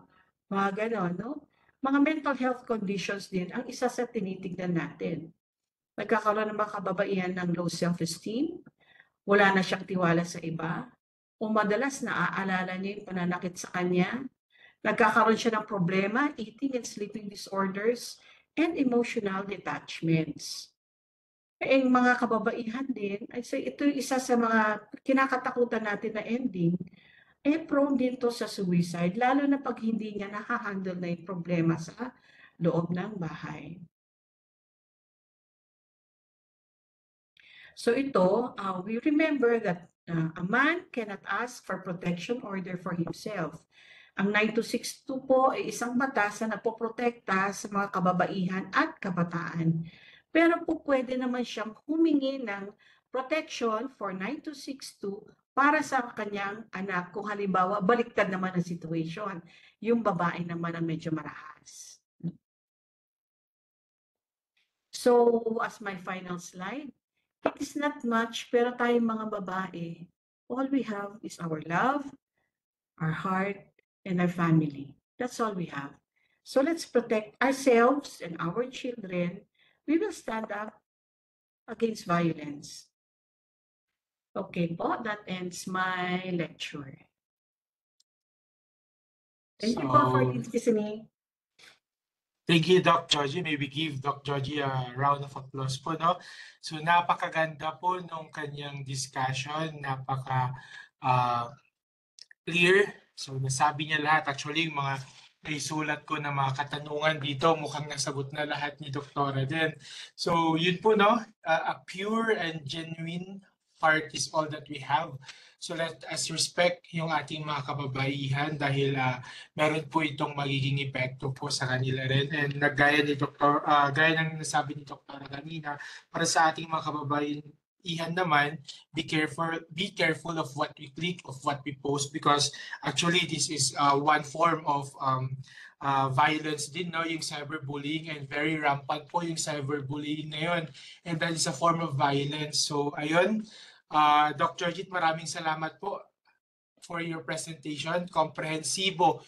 mga ganon, no? Mga mental health conditions din, ang isa sa tinitignan natin. Nagkakaroon ng mga kababaihan ng low self-esteem, wala na siyang tiwala sa iba, o madalas naaalala niya yung pananakit sa kanya, nagkakaroon siya ng problema, eating and sleeping disorders, and emotional detachments. Eh, mga kababaihan din, ay ito yung isa sa mga kinakatakutan natin na ending, prone din to sa suicide, lalo na pag hindi niya nakahandle na yung problema sa loob ng bahay. So ito, we remember that a man cannot ask for protection order for himself. Ang 9262 po ay isang batas na nagpoprotekta sa mga kababaihan at kabataan. Pero po pwede naman siyang humingi ng protection for 9262 para sa kanyang anak kung halimbawa baliktad naman ang situation. Yung babae naman ang medyo marahas. So, as my final slide, it is not much, pero tayong mga babae, all we have is our love, our heart, and our family. That's all we have. So let's protect ourselves and our children. We will stand up against violence. Okay po, that ends my lecture. Thank you po for listening. Thank you, Doc Georgie. Maybe give Doc Georgie a round of applause po, no? So napakaganda po nung kanyang discussion, napaka-clear. So nasabi niya lahat. Actually, yung mga naisulat ko na mga katanungan dito, mukhang nasagot na lahat ni Doktora din. So yun po, no? A pure and genuine heart is all that we have. So let us respect yung ating mga kababaihan dahil meron po itong magiging epekto po sa kanila rin. And gaya ng nasabi ni Doktora kanina, para sa ating mga kababaihan naman, be careful of what we click, of what we post, because actually this is one form of violence din, no? Yung cyberbullying, and very rampant po yung cyberbullying ngayon, and that is a form of violence. So ayun, Dr. Jit, maraming salamat po for your presentation. Komprehensibo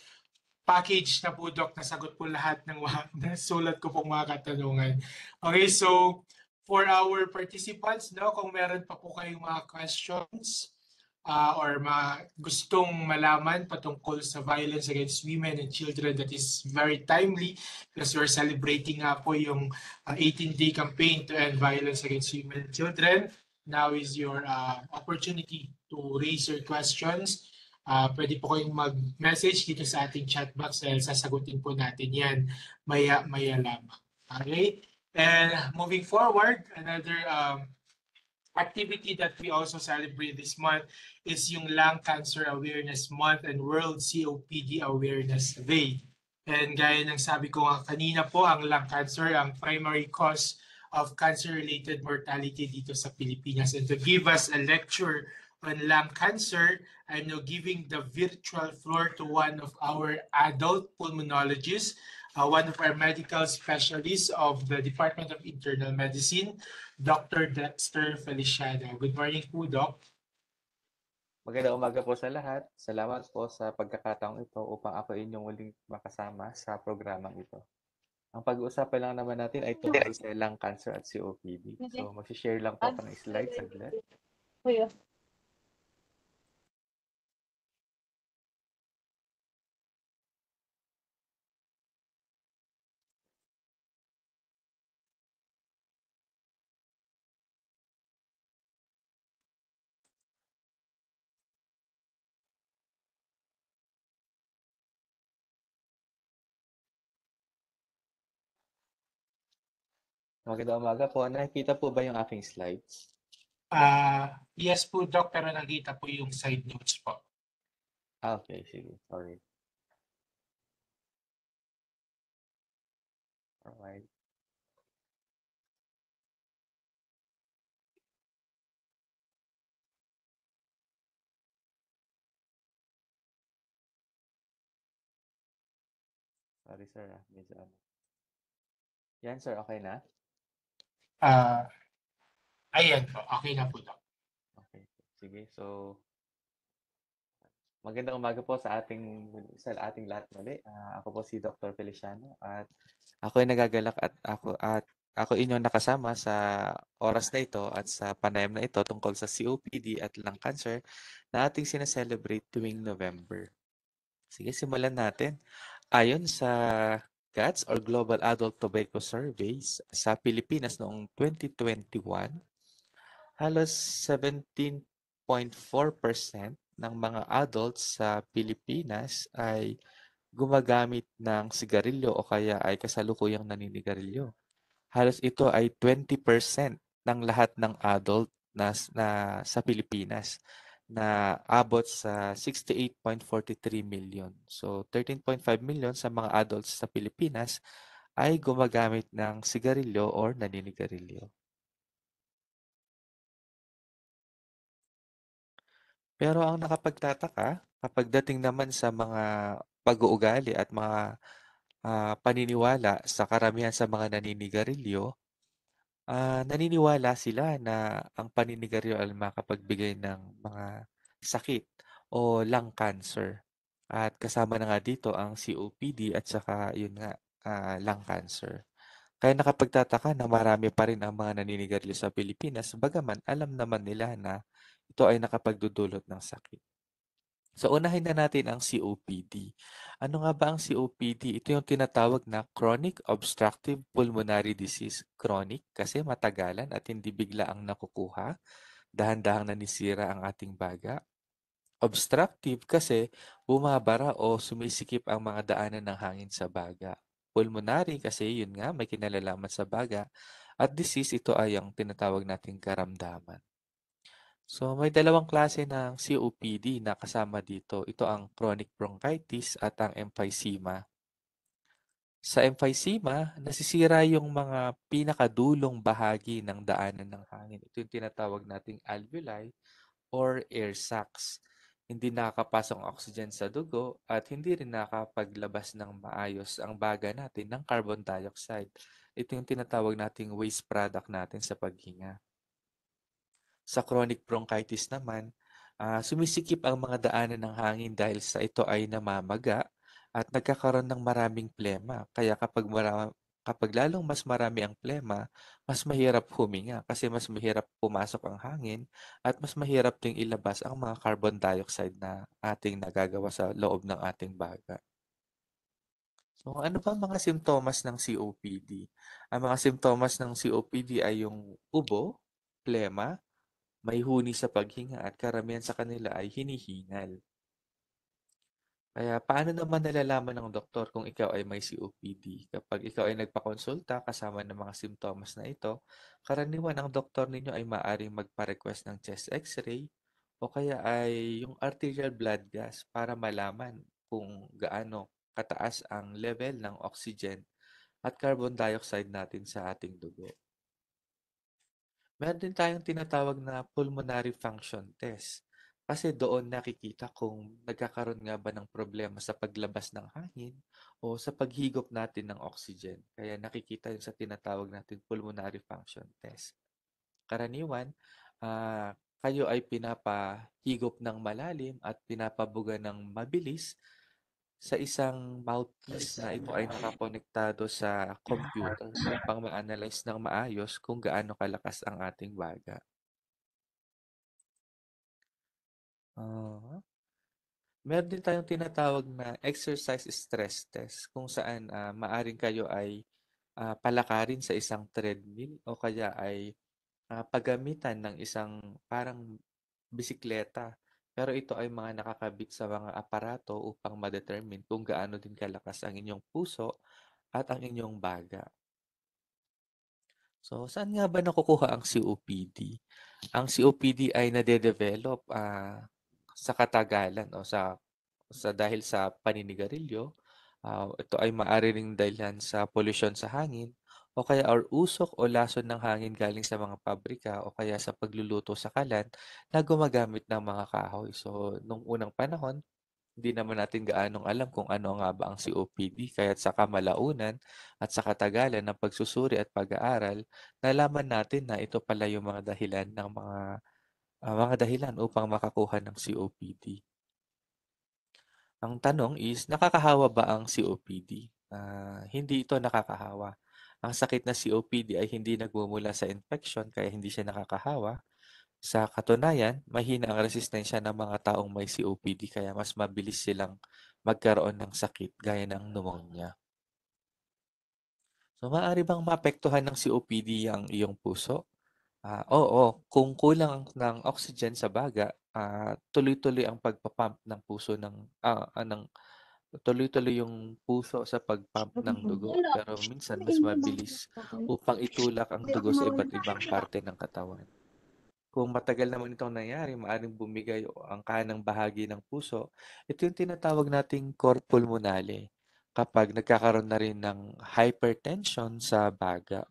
package na po, Doc. Nasagot po lahat ng nasulat ko pong mga katanungan. Okay, so for our participants, no, kung meron pa po kayong mga questions or gustong malaman patungkol sa violence against women and children, that is very timely because we're celebrating po yung 18-day campaign to end violence against women and children. Now is your opportunity to raise your questions. Pwede po kayong mag-message dito sa ating chat box dahil sasagutin po natin yan maya lamang. Okay? And moving forward, another activity that we also celebrate this month is yung Lung Cancer Awareness Month and World COPD Awareness Day. And gaya ng sabi ko kanina po, ang lung cancer, ang primary cause of cancer-related mortality dito sa Pilipinas. And to give us a lecture on lung cancer, I'm now giving the virtual floor to one of our adult pulmonologists, one of our medical specialists of the Department of Internal Medicine, Dr. Dexter Feliciano. Good morning po, Doc. Magandang umaga po sa lahat. Salamat po sa pagkakataong ito upang ako inyong muling makasama sa programang ito. Ang pag-uusapan lang naman natin ay tungkol sa lung cancer at COPD. So, mag-share lang po ako ng slides saglit. Magandang umaga po. Nakikita po ba yung aking slides? Yes po, Doc, pero nakita po yung side notes po. Okay, sige. Sorry. Alright. Sorry, sir. Medyo ano. Yan, sir. Okay na? Ayan po, okay na po, Doc. Okay. Sige. So, magandang umaga po sa ating lahat muli. Ako po si Dr. Feliciano at ako ay nagagalak at ako inyong nakasama sa oras na ito at sa panayam na ito tungkol sa COPD at lung cancer na ating sineselebrate tuwing November. Sige, simulan natin. Ayon sa GATS or Global Adult Tobacco Surveys sa Pilipinas noong 2021, halos 17.4% ng mga adults sa Pilipinas ay gumagamit ng sigarilyo o kaya ay kasalukuyang naninigarilyo. Halos ito ay 20% ng lahat ng adult na sa Pilipinas na abot sa 68.43 million. So 13.5 million sa mga adults sa Pilipinas ay gumagamit ng sigarilyo or naninigarilyo. Pero ang nakapagtataka, kapag dating naman sa mga pag-uugali at mga paniniwala sa karamihan sa mga naninigarilyo, naniniwala sila na ang paninigarilyo ay makapagbigay ng mga sakit o lung cancer. At kasama na nga dito ang COPD at saka yun nga, lung cancer. Kaya nakapagtataka na marami pa rin ang mga naninigarilyo sa Pilipinas, bagaman alam naman nila na ito ay nakapagdudulot ng sakit. So unahin na natin ang COPD. Ano nga ba ang COPD? Ito yung tinatawag na Chronic Obstructive Pulmonary Disease. Chronic kasi matagalan at hindi bigla ang nakukuha. Dahan-dahang nanisira ang ating baga. Obstructive kasi bumabara o sumisikip ang mga daanan ng hangin sa baga. Pulmonary kasi yun nga may kinalalaman sa baga. At disease ito ay ang tinatawag nating karamdaman. So may dalawang klase ng COPD na kasama dito. Ito ang chronic bronchitis at ang emphysema. Sa emphysema, nasisira yung mga pinakadulong bahagi ng daanan ng hangin. Ito yung tinatawag nating alveoli or air sacs. Hindi nakakapasok ang oxygen sa dugo at hindi rin nakapaglabas ng maayos ang baga natin ng carbon dioxide. Ito yung tinatawag nating waste product natin sa paghinga. Sa chronic bronchitis naman, sumisikip ang mga daanan ng hangin dahil sa ito ay namamaga at nagkakaroon ng maraming plema. Kaya kapag lalong mas marami ang plema, mas mahirap huminga kasi mas mahirap pumasok ang hangin at mas mahirap ding ilabas ang mga carbon dioxide na ating nagagawa sa loob ng ating baga. So, ano ba mga simptomas ng COPD? Ang mga simptomas ng COPD ay yung ubo, plema, may huni sa paghinga at karamihan sa kanila ay hinihingal. Kaya paano naman nalalaman ng doktor kung ikaw ay may COPD? Kapag ikaw ay nagpakonsulta kasama ng mga simptomas na ito, karaniwan ang doktor ninyo ay maaaring magpa-request ng chest x-ray o kaya ay yung arterial blood gas para malaman kung gaano kataas ang level ng oxygen at carbon dioxide natin sa ating dugo. Meron din tayong tinatawag na pulmonary function test. Kasi doon nakikita kung nagkakaroon nga ba ng problema sa paglabas ng hangin o sa paghigop natin ng oxygen. Kaya nakikita yun sa tinatawag natin pulmonary function test. Karaniwan, kayo ay pinapahigop ng malalim at pinapabuga ng mabilis sa isang mouthpiece na ito ay nakakonektado sa computer upang ma-analyze ng maayos kung gaano kalakas ang ating baga. Ah, meron din tayong tinatawag na exercise stress test kung saan maaring kayo ay palakarin sa isang treadmill o kaya ay paggamitan ng isang parang bisikleta. Pero ito ay mga nakakabit sa mga aparato upang ma-determine kung gaano din kalakas ang inyong puso at ang inyong baga. So, saan nga ba nakukuha ang COPD? Ang COPD ay nade-develop sa katagalan o sa dahil sa paninigarilyo. Ito ay maaari ring dahilan sa polusyon sa hangin o kaya or usok o lason ng hangin galing sa mga pabrika o kaya sa pagluluto sa kalan na gumagamit ng mga kahoy. So, nung unang panahon, hindi naman natin gaanong alam kung ano nga ba ang COPD, kaya't sa kamalaunan at sa katagalan ng pagsusuri at pag-aaral, nalaman natin na ito pala yung mga dahilan ng mga dahilan upang makakuha ng COPD. Ang tanong is, nakakahawa ba ang COPD? Hindi ito nakakahawa. Ang sakit na COPD ay hindi nagmumula sa infection kaya hindi siya nakakahawa. Sa katunayan, mahina ang resistensya ng mga taong may COPD kaya mas mabilis silang magkaroon ng sakit gaya ng pneumonia. So, maaari bang maapektuhan ng COPD ang iyong puso? Oo, kung kulang ng oxygen sa baga, tuloy-tuloy ang pagpapump ng puso tuloy-tuloy yung puso sa pagpump ng dugo, pero minsan mas mabilis upang itulak ang dugo sa iba't ibang parte ng katawan. Kung matagal naman itong nangyari, maaaring bumigay ang kanang bahagi ng puso. Ito yung tinatawag nating cor pulmonale kapag nagkakaroon na rin ng hypertension sa baga.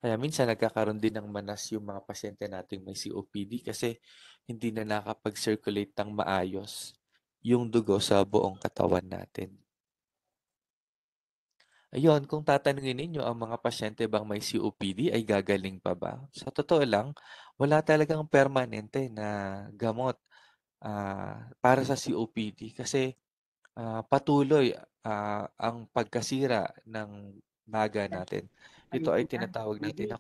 Kaya minsan nagkakaroon din ng manas yung mga pasyente nating may COPD kasi hindi na nakapag-circulate ng maayos yung dugo sa buong katawan natin. Ayun, kung tatanungin ninyo ang mga pasyente bang may COPD ay gagaling pa ba? Sa totoo lang, wala talagang permanente na gamot para sa COPD kasi patuloy ang pagkasira ng baga natin. Ito ay tinatawag natin na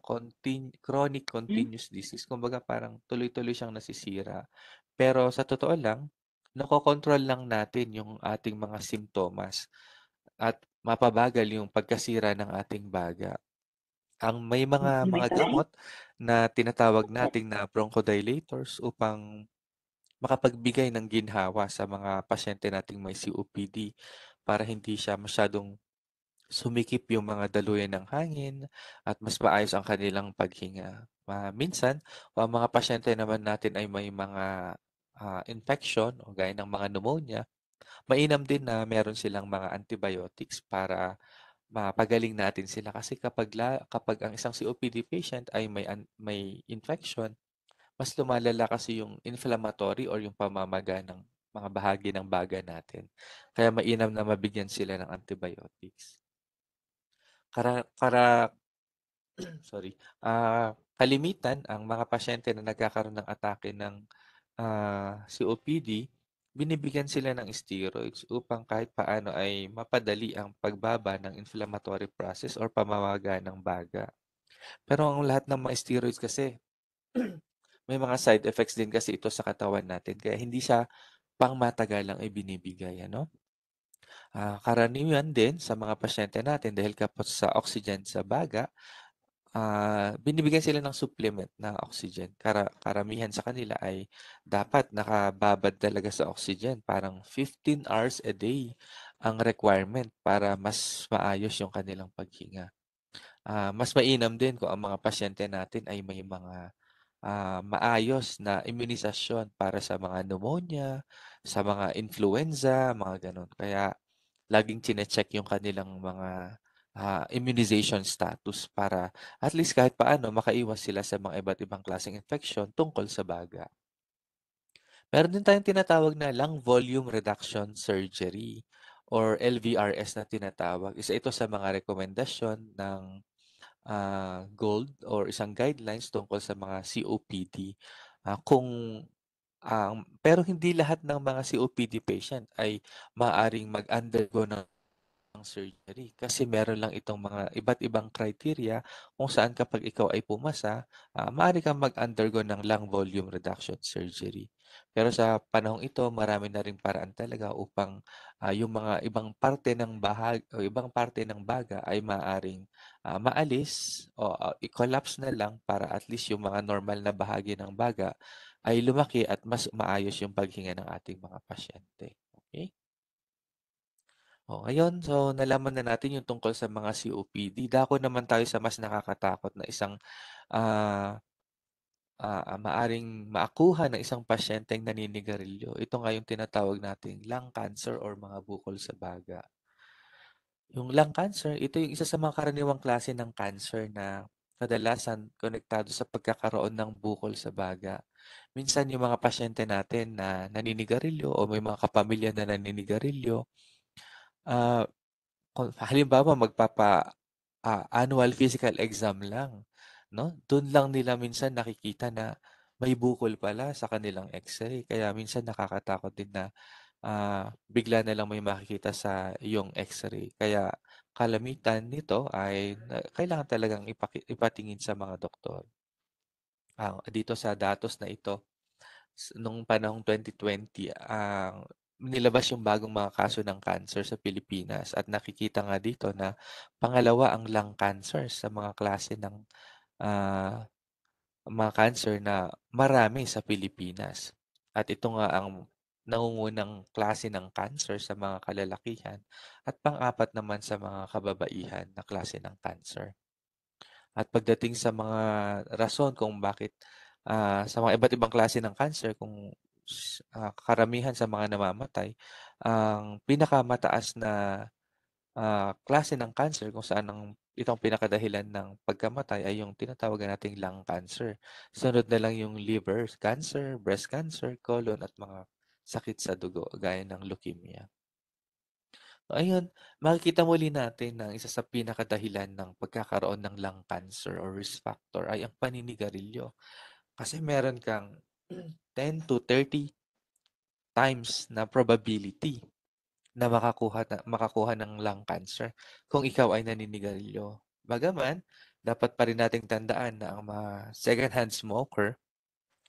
chronic continuous disease. Kumbaga parang tuloy-tuloy siyang nasisira. Pero sa totoo lang, nakokontrol lang natin yung ating mga simptomas at mapabagal yung pagkasira ng ating baga. May mga gamot na tinatawag nating na bronchodilators upang makapagbigay ng ginhawa sa mga pasyente nating may COPD para hindi siya masyadong sumikip yung mga daluyan ng hangin at mas maayos ang kanilang paghinga. Minsan, o ang mga pasyente naman natin ay may mga infection o gaya ng mga pneumonia, mainam din na meron silang mga antibiotics para mapagaling natin sila kasi kapag ang isang COPD patient ay may infection, mas lumalala kasi yung inflammatory or yung pamamaga ng mga bahagi ng baga natin. Kaya mainam na mabigyan sila ng antibiotics. Kara, kara, sorry. Kalimitan, ang mga pasyente na nagkakaroon ng atake ng COPD, binibigyan sila ng steroids upang kahit paano ay mapadali ang pagbaba ng inflammatory process or pamamaga ng baga. Pero ang lahat ng mga steroids kasi, may mga side effects din kasi ito sa katawan natin. Kaya hindi siya pangmatagalang ibinibigay. Ano? Karaniwan din sa mga pasyente natin dahil kapos sa oxygen sa baga, binibigyan sila ng supplement na oxygen. Karamihan sa kanila ay dapat nakababad talaga sa oxygen. Parang 15 hours a day ang requirement para mas maayos yung kanilang paghinga. Mas mainam din kung ang mga pasyente natin ay may mga maayos na immunisasyon para sa mga pneumonia, sa mga influenza, mga ganun. Kaya laging chine-check yung kanilang mga immunization status para at least kahit paano makaiwas sila sa mga iba't ibang klaseng infection tungkol sa baga. Meron din tayong tinatawag na lung volume reduction surgery or LVRS na tinatawag. Isa ito sa mga rekomendasyon ng GOLD or isang guidelines tungkol sa mga COPD. Pero hindi lahat ng mga COPD patient ay maaaring mag-undergo ng surgery kasi meron lang itong mga iba't ibang criteria kung saan kapag ikaw ay pumasa, maaari kang mag-undergo ng lung volume reduction surgery. Pero sa panahong ito, marami na ring paraan talaga upang yung mga ibang parte ng o ibang parte ng baga ay maaaring maalis o i-collapse na lang para at least yung mga normal na bahagi ng baga ay lumaki at mas maayos yung paghinga ng ating mga pasyente. Okay? Ngayon, so nalaman na natin yung tungkol sa mga COPD. Dako naman tayo sa mas nakakatakot na isang ah, maaring maakuha ng isang pasyenteng naninigarilyo. Ito nga yung tinatawag nating lung cancer or mga bukol sa baga. Yung lung cancer, ito yung isa sa mga karaniwang klase ng cancer na kadalasan konektado sa pagkakaroon ng bukol sa baga. Minsan yung mga pasyente natin na naninigarilyo o may mga kapamilya na naninigarilyo, ah, kung halimbawa annual physical exam lang, no? Doon lang nila minsan nakikita na may bukol pala sa kanilang X-ray. Kaya minsan nakakatakot din na bigla na lang may makikita sa iyong X-ray. Kaya kalamitan nito ay kailangan talagang ipatingin sa mga doktor. Dito sa datos na ito, nung panahong 2020, nilabas yung bagong mga kaso ng cancer sa Pilipinas at nakikita nga dito na pangalawa ang lung cancer sa mga klase ng ah, mga cancer na marami sa Pilipinas. At ito nga ang nangungunang klase ng cancer sa mga kalalakihan at pang-apat naman sa mga kababaihan na klase ng cancer. At pagdating sa mga rason kung bakit sa mga iba't ibang klase ng cancer, kung karamihan sa mga namamatay, ang pinakamataas na klase ng cancer kung saan itong pinakadahilan ng pagkamatay ay yung tinatawag nating lung cancer. Sunod na lang yung liver cancer, breast cancer, colon at mga sakit sa dugo gaya ng leukemia. Ayun, makikita muli natin na isa sa pinakadahilan ng pagkakaroon ng lung cancer or risk factor ay ang paninigarilyo. Kasi meron kang 10 to 30 times na probability na makakuha ng lung cancer kung ikaw ay naninigarilyo. Bagaman, dapat pa rin nating tandaan na ang mga second-hand smoker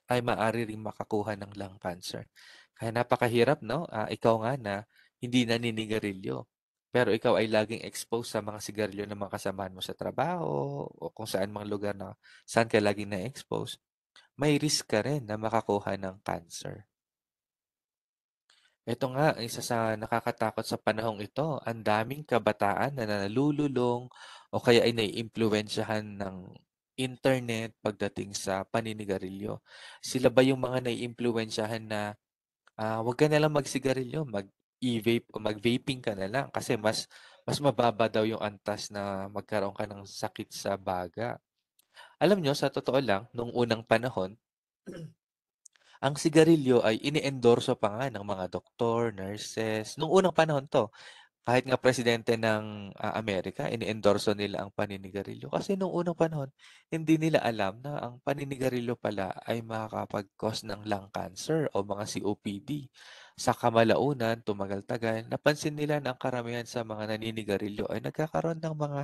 ay maaari ring makakuha ng lung cancer. Kaya napakahirap, no? Ikaw nga na hindi naninigarilyo. Pero ikaw ay laging exposed sa mga sigarilyo ng mga kasamahan mo sa trabaho o kung saan mga lugar na saan ka laging na-expose, may risk ka rin na makakuha ng cancer. Ito nga, isa sa nakakatakot sa panahong ito, ang daming kabataan na nalululong o kaya ay naiimpluwensyahan ng internet pagdating sa paninigarilyo. Sila ba yung mga naiimpluwensyahan na wag ka na lang magsigarilyo, mag-e-vape o mag-vaping ka na lang kasi mas mababa daw yung antas na magkaroon ka ng sakit sa baga. Alam nyo, sa totoo lang, nung unang panahon, ang sigarilyo ay ini-endorso pa nga ng mga doktor, nurses. Nung unang panahon 'to, kahit nga presidente ng Amerika, ini-endorso nila ang paninigarilyo. Kasi nung unang panahon, hindi nila alam na ang paninigarilyo pala ay makakapag-cause ng lung cancer o mga COPD. Sa kamalaunan, tumagal-tagal, napansin nila na ang karamihan sa mga naninigarilyo ay nagkakaroon ng mga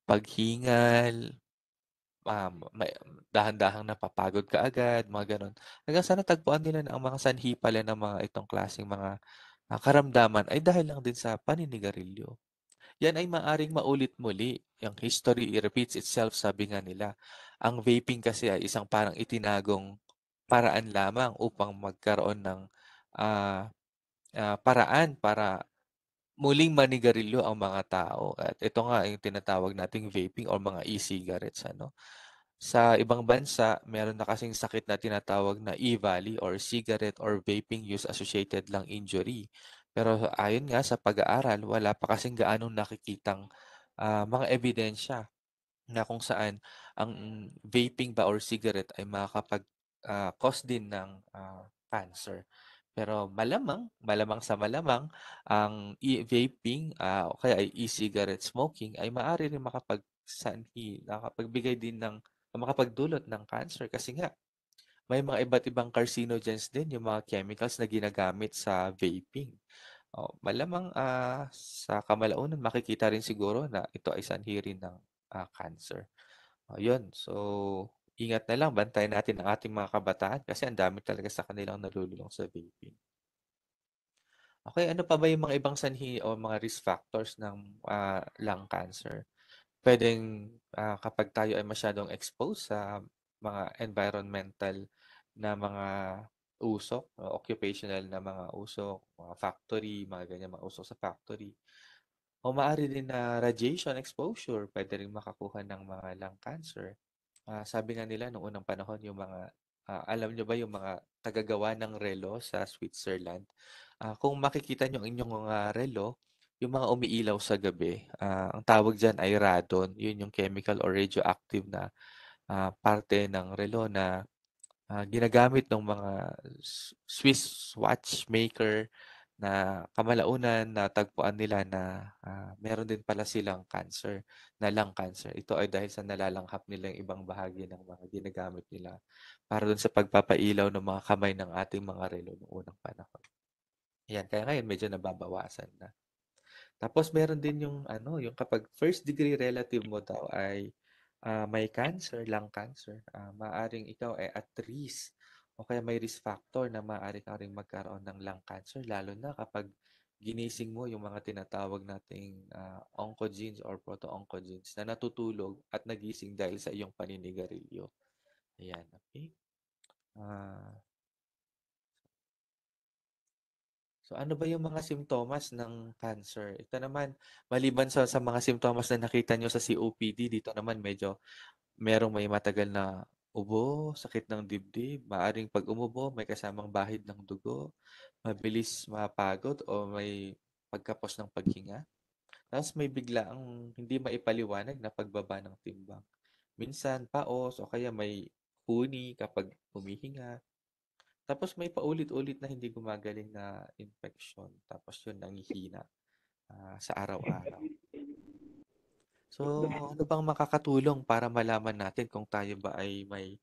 paghingal, may dahan-dahang napapagod ka agad, mga gano'n. Hanggang sa natagpuan nila na ang mga sanhi pala ng mga itong klaseng mga karamdaman ay dahil lang din sa paninigarilyo. Yan ay maaring maulit muli. Yung history repeats itself, sabi nga nila. Ang vaping kasi ay isang parang itinagong paraan lamang upang magkaroon ng ah, paraan para muling manigarilyo ang mga tao. At ito nga yung tinatawag nating vaping or mga e-cigarettes. Ano? Sa ibang bansa, meron na kasing sakit na tinatawag na E-Valley or Cigarette or Vaping Use Associated Lung Injury. Pero ayon nga sa pag-aaral, wala pa kasing gaanong nakikitang mga ebidensya na kung saan ang vaping ba or cigarette ay makakapag-cause din ng cancer. Pero malamang sa malamang, ang vaping o kaya ay e-cigarette smoking ay maaari rin makapagbigay din ng makapagdulot ng cancer kasi nga may mga iba't ibang carcinogens din yung mga chemicals na ginagamit sa vaping. Malamang sa kamalaunan makikita rin siguro na ito ay sanhi rin ng cancer. Yun. So, ingat na lang, bantayan natin ang ating mga kabataan kasi ang dami talaga sa kanilang nalululong sa vaping. Okay, ano pa ba yung mga ibang sanhi o mga risk factors ng lung cancer? Puwedeng kapag tayo ay masyadong exposed sa mga environmental na mga usok, occupational na mga usok, mga factory, mga ganyan, mga usok sa factory. O maaari din na radiation exposure, puwede ring makakuha ng mga lung cancer. Sabi nga nila nung unang panahon yung mga alam niyo ba yung mga tagagawa ng relo sa Switzerland? Kung makikita niyo ang inyong mga relo, yung mga umiilaw sa gabi, ang tawag diyan ay radon. Yun yung chemical or radioactive na parte ng relo na ginagamit ng mga Swiss watchmaker na kamalaunan natagpuan nila na meron din pala silang cancer, na lung cancer. Ito ay dahil sa nalalanghap nila yung ibang bahagi ng mga ginagamit nila para dun sa pagpapailaw ng mga kamay ng ating mga relo noong unang panahon. Ayan, kaya ngayon medyo nababawasan na. Tapos meron din yung ano, yung kapag first degree relative mo daw ay may cancer, lung cancer, maaring ikaw ay at risk o kaya may risk factor na maaari kang ring magkaroon ng lung cancer lalo na kapag ginising mo yung mga tinatawag nating oncogenes or proto-oncogenes na natutulog at nagising dahil sa iyong paninigarilyo. Ayan, okay? Ah, So ano ba yung mga simptomas ng cancer? Ito naman, maliban sa mga simptomas na nakita nyo sa COPD, dito naman medyo merong may matagal na ubo, sakit ng dibdib, maaring pag umubo, may kasamang bahid ng dugo, mabilis mapagod o may pagkapos ng paghinga. Tapos may biglaang hindi maipaliwanag na pagbaba ng timbang. Minsan paos o kaya may huni kapag humihinga. Tapos may paulit-ulit na hindi gumagaling na infeksyon. Tapos yun nanghihina sa araw-araw. So, ano bang makakatulong para malaman natin kung tayo ba ay may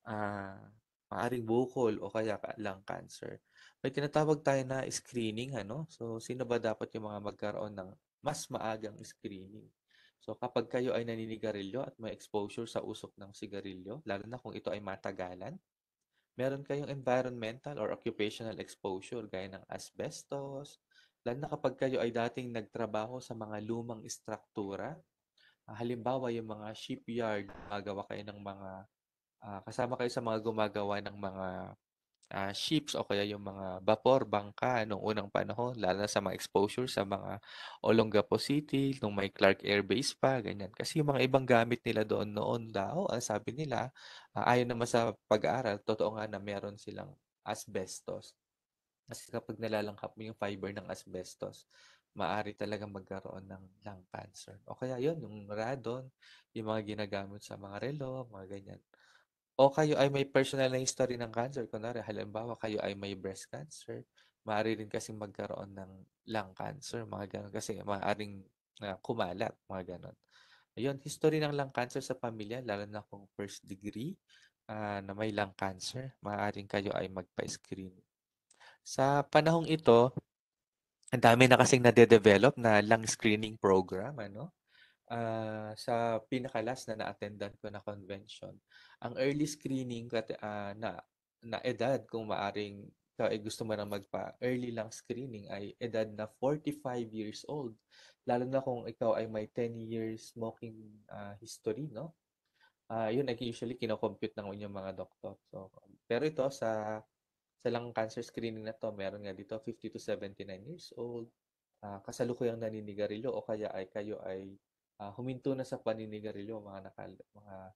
ah, maaring bukol o kaya lung cancer? May tinatawag tayo na screening, ano? So, sino ba dapat yung mga magkaroon ng mas maagang screening? So, kapag kayo ay naninigarilyo at may exposure sa usok ng sigarilyo, lalo na kung ito ay matagalan, meron kayong environmental or occupational exposure gaya ng asbestos, lalo na kapag kayo ay dating nagtrabaho sa mga lumang istruktura. Halimbawa, yung mga shipyard, gumagawa kayo ng mga, kasama kayo sa mga gumagawa ng mga ships o kaya yung mga vapor, bangka noong unang panahon, lalo na sa mga exposure sa mga Olongapo City, nung may Clark Air Base pa, ganyan. Kasi yung mga ibang gamit nila doon noon daw, ang sabi nila, ayon naman sa pag-aaral, totoo nga na meron silang asbestos. Kasi kapag nalalanghap mo yung fiber ng asbestos, maaari talagang magkaroon ng lung cancer. O kaya yun, yung radon, yung mga ginagamit sa mga relo, mga ganyan. O kayo ay may personal na history ng cancer. Kunwari, halimbawa, kayo ay may breast cancer. Maaari rin kasing magkaroon ng lung cancer. Mga ganon. Kasi maaaring kumalat. Mga ganon. Ayun, history ng lung cancer sa pamilya, lalo na kung first degree na may lung cancer, maaaring kayo ay magpa-screen. Sa panahong ito, ang dami na kasing nade-develop na lung screening program, ano? Sa pinakalas na na-attendan ko na convention, ang early screening na edad kung maaring ikaw ay gusto mo na magpa-early lung screening ay edad na 45 years old. Lalo na kung ikaw ay may 10 years smoking history, no? Yun ay usually kino-compute ng inyong mga doktor. So, pero ito sa lung cancer screening na to, meron nga dito 50 to 79 years old, kasalukuyang naninigarilyo o kaya ay kayo ay huminto na sa paninigarilyo mga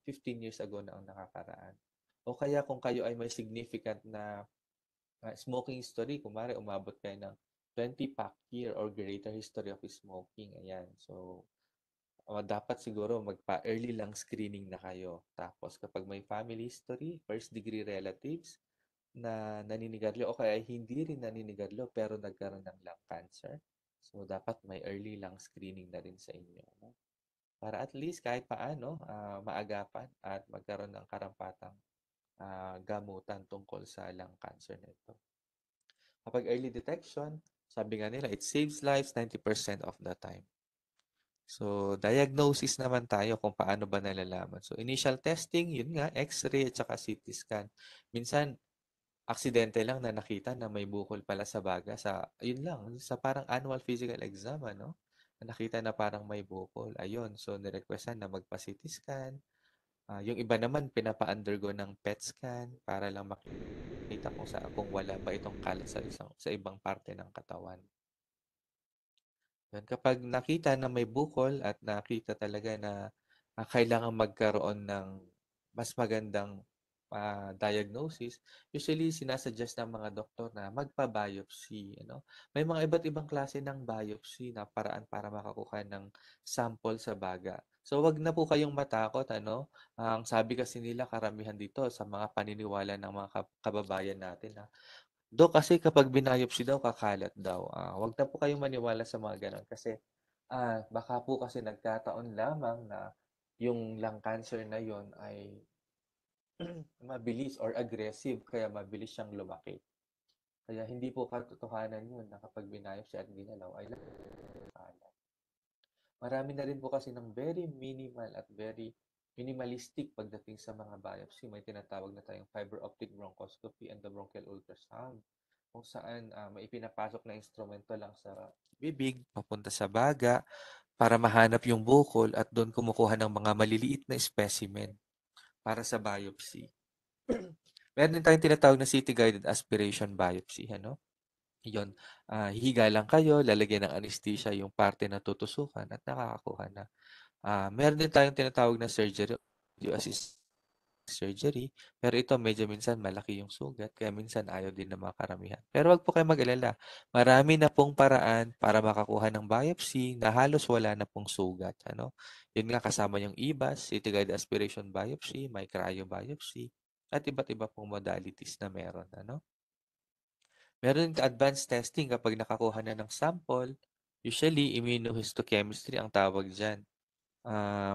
15 years ago na ang nakakaraan. O kaya kung kayo ay may significant na smoking history, kumare umabot kayo ng 20 pack year or greater history of smoking. Ayan. So, dapat siguro magpa-early lang screening na kayo. Tapos kapag may family history, first degree relatives na naninigarilyo o kaya hindi rin naninigarilyo pero nagkaroon ng lung cancer. So dapat may early lung screening na rin sa inyo, no? Para at least kahit paano maagapan at magkaroon ng karampatang gamutan tungkol sa lung cancer nito. Kapag early detection, sabi nga nila, it saves lives 90% of the time. So, diagnosis naman tayo kung paano ba nalalaman. So, initial testing, yun nga, X-ray at saka CT scan. Minsan, aksidente lang na nakita na may bukol pala sa baga yun lang, sa parang annual physical exam, ano? Nakita na parang may bukol. Ayun, so nirequestan na magpa-CT scan. Yung iba naman, pinapa-undergo ng PET scan para lang makita kung wala ba itong kalat sa ibang parte ng katawan. Yun, kapag nakita na may bukol at nakita talaga na kailangan magkaroon ng mas magandang diagnosis, usually sinasuggest ng mga doktor na magpa-biopsy. Ano? May mga iba't ibang klase ng biopsy na paraan para makakuha ng sample sa baga. So wag na po kayong matakot. Ano? Ang sabi kasi nila karamihan dito sa mga paniniwala ng mga kababayan natin. Kasi kapag binayopsy daw, kakalat daw. Wag na po kayong maniwala sa mga ganon kasi baka po kasi nagkataon lamang na yung lung cancer na yon ay mabilis or aggressive kaya mabilis siyang lumaki. Kaya hindi po katotohanan yun na kapag binayopsy at ginalaw ay kakalat. Marami na rin po kasi ng very minimal at very minimalistic pagdating sa mga biopsy. May tinatawag na tayong fiber optic bronchoscopy and the bronchial ultrasound kung saan may ipinapasok na instrumento lang sa bibig, papunta sa baga, para mahanap yung bukol at doon kumukuha ng mga maliliit na specimen para sa biopsy. Meron din tayong tinatawag na CT-guided aspiration biopsy. Ano? Yun, hihiga lang kayo, lalagyan ng anesthesia yung parte na tutusukan at nakakakuha na. Meron din tayong tinatawag na surgery, assist surgery, pero ito medyo minsan malaki yung sugat, kaya minsan ayaw din ng mga karamihan. Pero wag po kayo mag-alala. Marami na pong paraan para makakuha ng biopsy na halos wala na pong sugat. Ano? Yun nga kasama yung EBAS, CT-guided aspiration biopsy, may cryobiopsy, at iba't iba pong modalities na meron. Ano? Meron din advanced testing kapag nakakuha na ng sample. Usually, immunohistochemistry ang tawag dyan.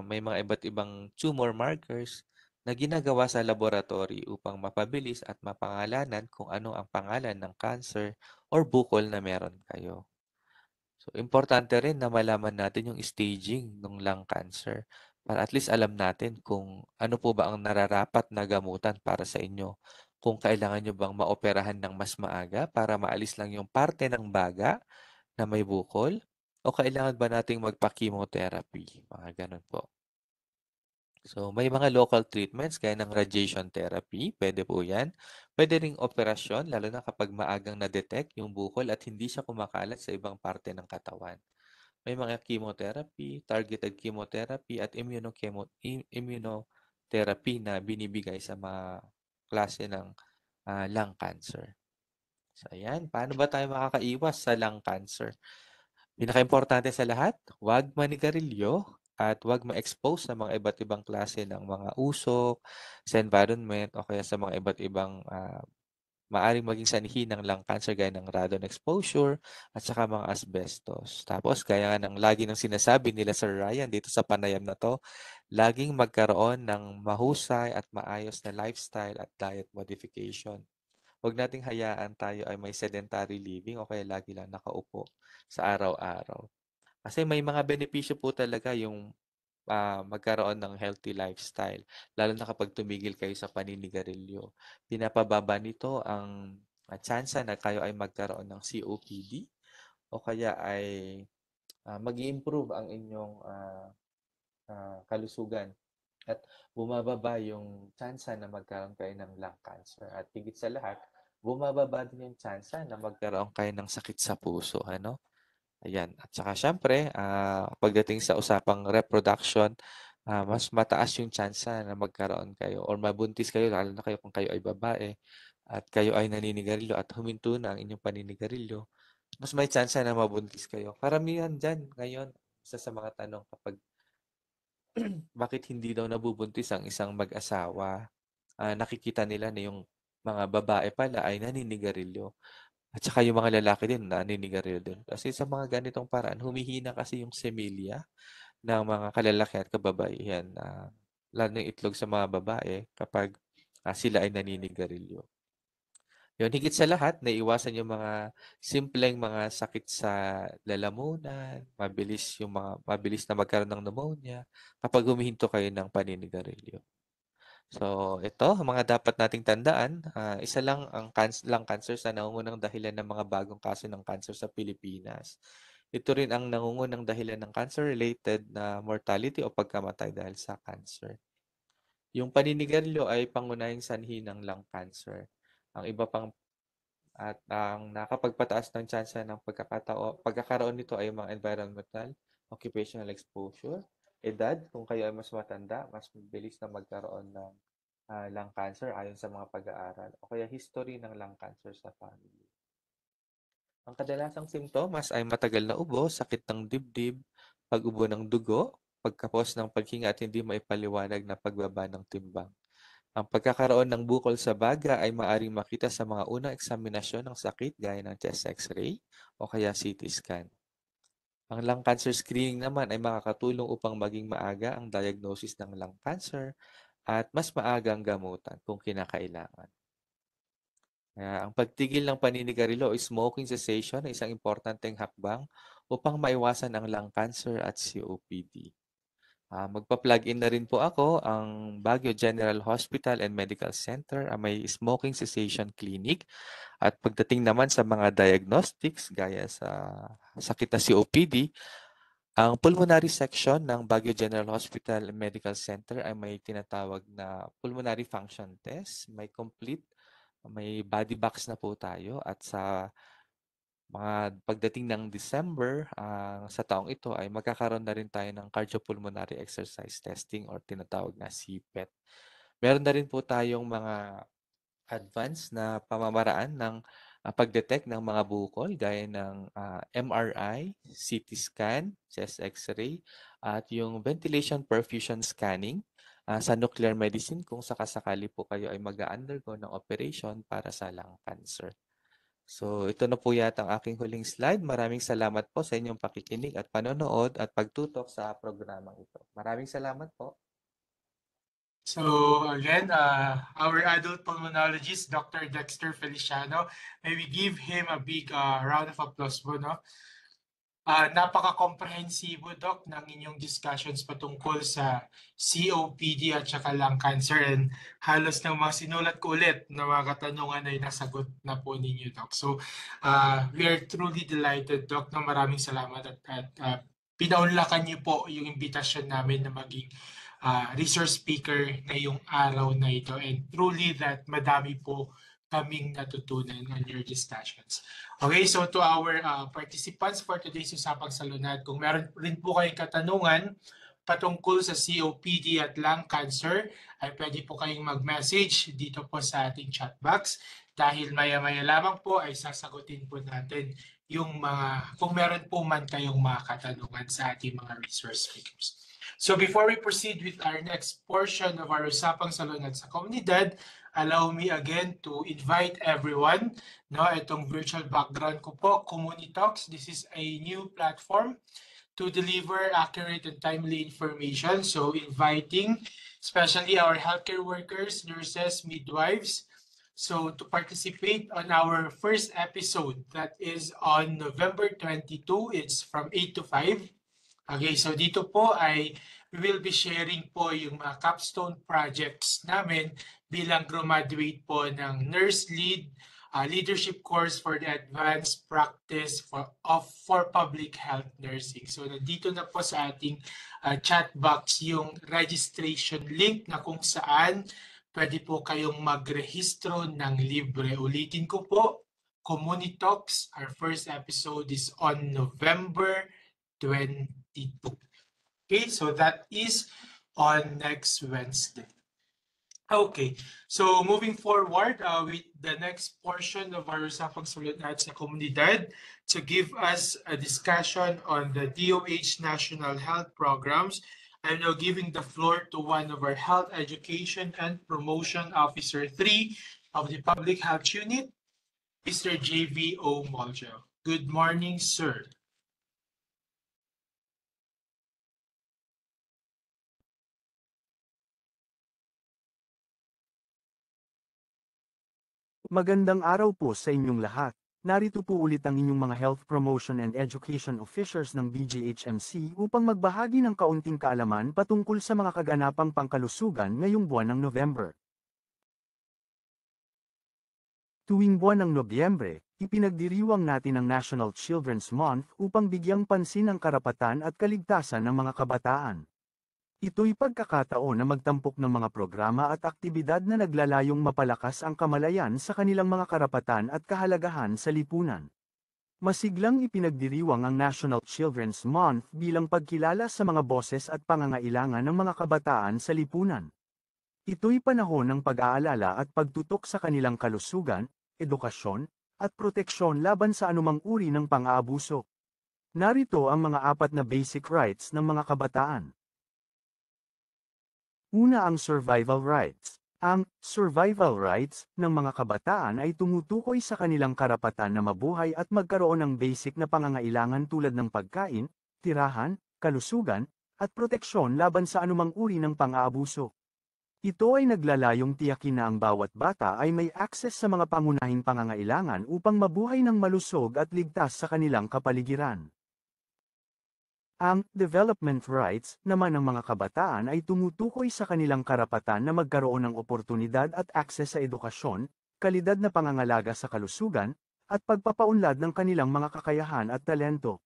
May mga iba't ibang tumor markers na ginagawa sa laboratory upang mapabilis at mapangalanan kung ano ang pangalan ng cancer or bukol na meron kayo. So, importante rin na malaman natin yung staging ng lung cancer para at least alam natin kung ano po ba ang nararapat na gamutan para sa inyo. Kung kailangan nyo bang maoperahan ng mas maaga para maalis lang yung parte ng baga na may bukol o kailangan ba nating magpa-chemotherapy? Mga ganun po. So, may mga local treatments gaya ng radiation therapy, pwede po yan. Pwede ring operasyon, lalo na kapag maagang na-detect yung bukol at hindi siya kumakalat sa ibang parte ng katawan. May mga chemotherapy, targeted chemotherapy at immunotherapy na binibigay sa mga klase ng lung cancer. So, ayan. Paano ba tayo makakaiwas sa lung cancer? Pinaka-importante sa lahat, huwag manigarilyo at huwag ma-expose sa mga iba't ibang klase ng mga usok sa environment o kaya sa mga iba't ibang maaring maging sanhi ng lung cancer gaya ng radon exposure at saka mga asbestos. Tapos, gaya nga ng lagi ng sinasabi nila Sir Ryan dito sa panayam na to, laging magkaroon ng mahusay at maayos na lifestyle at diet modification. Huwag nating hayaan tayo ay may sedentary living o kaya lagi lang nakaupo sa araw-araw. Kasi may mga benepisyo po talaga yung magkaroon ng healthy lifestyle. Lalo na kapag tumigil kayo sa paninigarilyo. Pinapababa nito ang tsansa na kayo ay magkaroon ng COPD o kaya ay mag-improve ang inyong kalusugan. At bumababa yung tsansa na magkaroon kayo ng lung cancer. At higit sa lahat, bumababa din yung tsansa na magkaroon kayo ng sakit sa puso. Ano? Ayan. At saka syempre, pagdating sa usapang reproduction, mas mataas yung tsansa na magkaroon kayo or mabuntis kayo, lalo na kayo kung kayo ay babae at kayo ay naninigarilyo at huminto na ang inyong paninigarilyo, mas may tsansa na mabuntis kayo. Karamihan dyan ngayon, isa sa mga tanong kapag bakit hindi daw nabubuntis ang isang mag-asawa. Nakikita nila na yung mga babae pala ay naninigarilyo. At saka yung mga lalaki din naninigarilyo din. Kasi sa mga ganitong paraan, humihina kasi yung semilya ng mga kalalaki at kababaihan. Lalo yung itlog sa mga babae kapag sila ay naninigarilyo. Yun, higit sa lahat, naiwasan yung mga simpleng mga sakit sa lalamunan, mabilis na magkaroon ng pneumonia kapag humihinto kayo ng paninigarilyo. So, ito, ang mga dapat nating tandaan, isa lang ang lung cancer sa nangungunang dahilan ng mga bagong kaso ng cancer sa Pilipinas. Ito rin ang nangungunang dahilan ng cancer-related na mortality o pagkamatay dahil sa cancer. Yung paninigarilyo ay pangunahing sanhi ng lung cancer. Ang iba pang at ang nakapagpataas ng tsansa ng pagkakaroon nito ay mga environmental, occupational exposure, edad, kung kayo ay mas matanda, mas mabilis na magkaroon ng lung cancer ayon sa mga pag-aaral, o kaya history ng lung cancer sa family. Ang kadalasang simptomas ay matagal na ubo, sakit ng dibdib, pag-ubo ng dugo, pagkapos ng paghinga at hindi maipaliwanag na pagbaba ng timbang. Ang pagkakaroon ng bukol sa baga ay maaaring makita sa mga unang eksaminasyon ng sakit gaya ng chest x-ray o kaya CT scan. Ang lung cancer screening naman ay makakatulong upang maging maaga ang diagnosis ng lung cancer at mas maagang gamutan kung kinakailangan. Ang pagtigil ng paninigarilyo o smoking cessation ay isang importanteng hakbang upang maiwasan ang lung cancer at COPD. Magpa-plug-in na rin po ako. Ang Baguio General Hospital and Medical Center may smoking cessation clinic. At pagdating naman sa mga diagnostics gaya sa sakit na COPD, ang pulmonary section ng Baguio General Hospital and Medical Center ay may tinatawag na pulmonary function test. May body box na po tayo at sa pagdating ng December sa taong ito ay magkakaroon na rin tayo ng cardiopulmonary exercise testing or tinatawag na CPET. Meron na rin po tayong mga advanced na pamamaraan ng pag-detect ng mga bukol gaya ng MRI, CT scan, chest x-ray, at yung ventilation perfusion scanning sa nuclear medicine kung sakasakali po kayo ay mag-undergo ng operation para sa lung cancer. So, ito na po yata ang aking huling slide. Maraming salamat po sa inyong pakikinig at panonood at pagtutok sa programang ito. Maraming salamat po. So again, our adult pulmonologist, Dr. Dexter Feliciano, may we give him a big round of applause po, no? Napaka-komprehensibo, Doc, ng inyong discussions patungkol sa COPD at saka lung cancer, and halos ng mga sinulat ko ulit na mga katanungan ay nasagot na po ninyo, Doc. So we are truly delighted, Doc, na maraming salamat at pinaunlakan niyo po yung imbitasyon namin na maging resource speaker ngayong araw na ito, and truly that madami po kaming natutunan on your discussions. Okay, so to our participants for today's Usapang Salunat, kung meron rin po kayong katanungan patungkol sa COPD at lung cancer, ay pwede po kayong mag-message dito po sa ating chat box. Dahil maya-maya lamang po ay sasagutin po natin yung kung meron po man kayong mga katanungan sa ating mga resource speakers. So before we proceed with our next portion of our Usapang Salunat sa Komunidad, allow me again to invite everyone. No, itong virtual background ko po, Communitalks. This is a new platform to deliver accurate and timely information. So inviting especially our healthcare workers, nurses, midwives, so to participate on our first episode that is on November 22. It's from 8 to 5. Okay, so dito po ay we will be sharing po yung mga capstone projects namin bilang graduate po ng Nurse Leadership Course for the Advanced Practice for Public Health Nursing. So nandito na po sa ating chat box yung registration link na kung saan pwede po kayong magrehistro ng libre. Ulitin ko po, Communitalks, our first episode is on November 22. Okay, so that is on next Wednesday. Okay, so moving forward with the next portion of our Usapang Salunat sa Komunidad to give us a discussion on the DOH National Health Programs, I'm now giving the floor to one of our Health Education and Promotion Officer 3 of the Public Health Unit, Mr. JVO Moljo. Good morning, sir. Magandang araw po sa inyong lahat. Narito po ulit ang inyong mga Health Promotion and Education Officers ng BGHMC upang magbahagi ng kaunting kaalaman patungkol sa mga kaganapang pangkalusugan ngayong buwan ng November. Tuwing buwan ng Nobyembre, ipinagdiriwang natin ang National Children's Month upang bigyang pansin ang karapatan at kaligtasan ng mga kabataan. Ito'y pagkakataon na magtampok ng mga programa at aktibidad na naglalayong mapalakas ang kamalayan sa kanilang mga karapatan at kahalagahan sa lipunan. Masiglang ipinagdiriwang ang National Children's Month bilang pagkilala sa mga boses at pangangailangan ng mga kabataan sa lipunan. Ito'y panahon ng pag-aalala at pagtutok sa kanilang kalusugan, edukasyon, at proteksyon laban sa anumang uri ng pang-aabuso. Narito ang mga 4 na basic rights ng mga kabataan. Una ang survival rights. Ang survival rights ng mga kabataan ay tumutukoy sa kanilang karapatan na mabuhay at magkaroon ng basic na pangangailangan tulad ng pagkain, tirahan, kalusugan, at proteksyon laban sa anumang uri ng pang-aabuso. Ito ay naglalayong tiyakin na ang bawat bata ay may access sa mga pangunahing pangangailangan upang mabuhay ng malusog at ligtas sa kanilang kapaligiran. Ang development rights naman ng mga kabataan ay tumutukoy sa kanilang karapatan na magkaroon ng oportunidad at akses sa edukasyon, kalidad na pangangalaga sa kalusugan, at pagpapaunlad ng kanilang mga kakayahan at talento.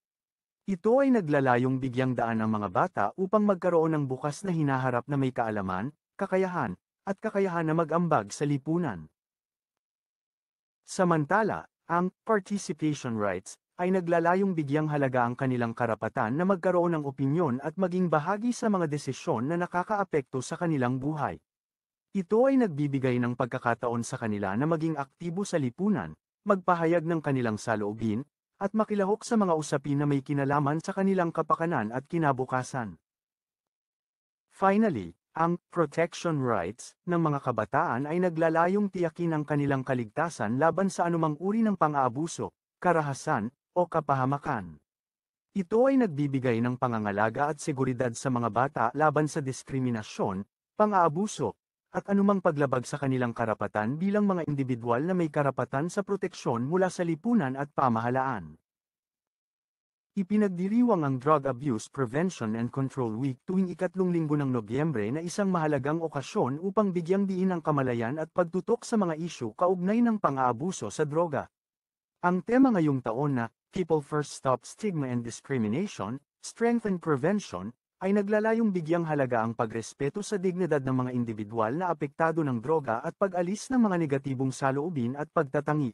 Ito ay naglalayong bigyang daan ang mga bata upang magkaroon ng bukas na hinaharap na may kaalaman, kakayahan, at kakayahan na mag-ambag sa lipunan. Samantala, ang participation rights ay naglalayong bigyang halaga ang kanilang karapatan na magkaroon ng opinyon at maging bahagi sa mga desisyon na nakakaapekto sa kanilang buhay. Ito ay nagbibigay ng pagkakataon sa kanila na maging aktibo sa lipunan, magpahayag ng kanilang saloobin, at makilahok sa mga usapin na may kinalaman sa kanilang kapakanan at kinabukasan. Finally, ang protection rights ng mga kabataan ay naglalayong tiyakin ang kanilang kaligtasan laban sa anumang uri ng pang-aabuso, karahasan, o kapahamakan. Ito ay nagbibigay ng pangangalaga at seguridad sa mga bata laban sa diskriminasyon, pang-aabuso, at anumang paglabag sa kanilang karapatan bilang mga individual na may karapatan sa proteksyon mula sa lipunan at pamahalaan. Ipinagdiriwang ang Drug Abuse Prevention and Control Week tuwing 3 linggo ng Nobyembre na isang mahalagang okasyon upang bigyang diin ang kamalayan at pagtutok sa mga isyu kaugnay ng pang-aabuso sa droga. Ang tema ngayong taon na People First Stop Stigma and Discrimination, Strengthen Prevention, ay naglalayong bigyang halaga ang pagrespeto sa dignidad ng mga individual na apektado ng droga at pag-alis ng mga negatibong saloobin at pagtatangi.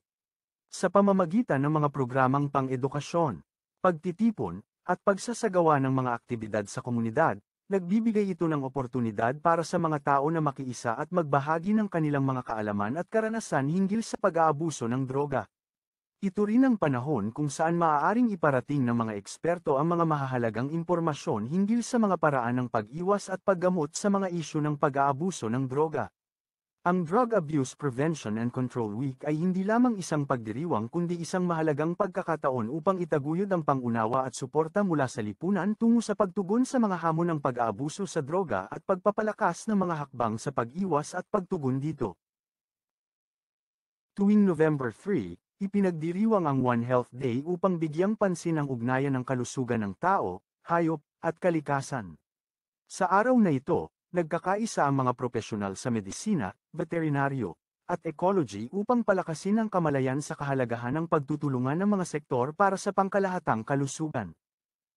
Sa pamamagitan ng mga programang pang-edukasyon, pagtitipon, at pagsasagawa ng mga aktibidad sa komunidad, nagbibigay ito ng oportunidad para sa mga tao na makiisa at magbahagi ng kanilang mga kaalaman at karanasan hinggil sa pag-aabuso ng droga. Ito rin ang panahon kung saan maaaring iparating ng mga eksperto ang mga mahahalagang impormasyon hinggil sa mga paraan ng pag-iwas at paggamot sa mga isyu ng pag-aabuso ng droga. Ang Drug Abuse Prevention and Control Week ay hindi lamang isang pagdiriwang kundi isang mahalagang pagkakataon upang itaguyod ang pangunawa at suporta mula sa lipunan tungo sa pagtugon sa mga hamon ng pag-aabuso sa droga at pagpapalakas ng mga hakbang sa pag-iwas at pagtugon dito. Tuwing November 3, ipinagdiriwang ang One Health Day upang bigyang pansin ang ugnayan ng kalusugan ng tao, hayop, at kalikasan. Sa araw na ito, nagkakaisa ang mga propesyonal sa medisina, veterinaryo, at ecology upang palakasin ang kamalayan sa kahalagahan ng pagtutulungan ng mga sektor para sa pangkalahatang kalusugan.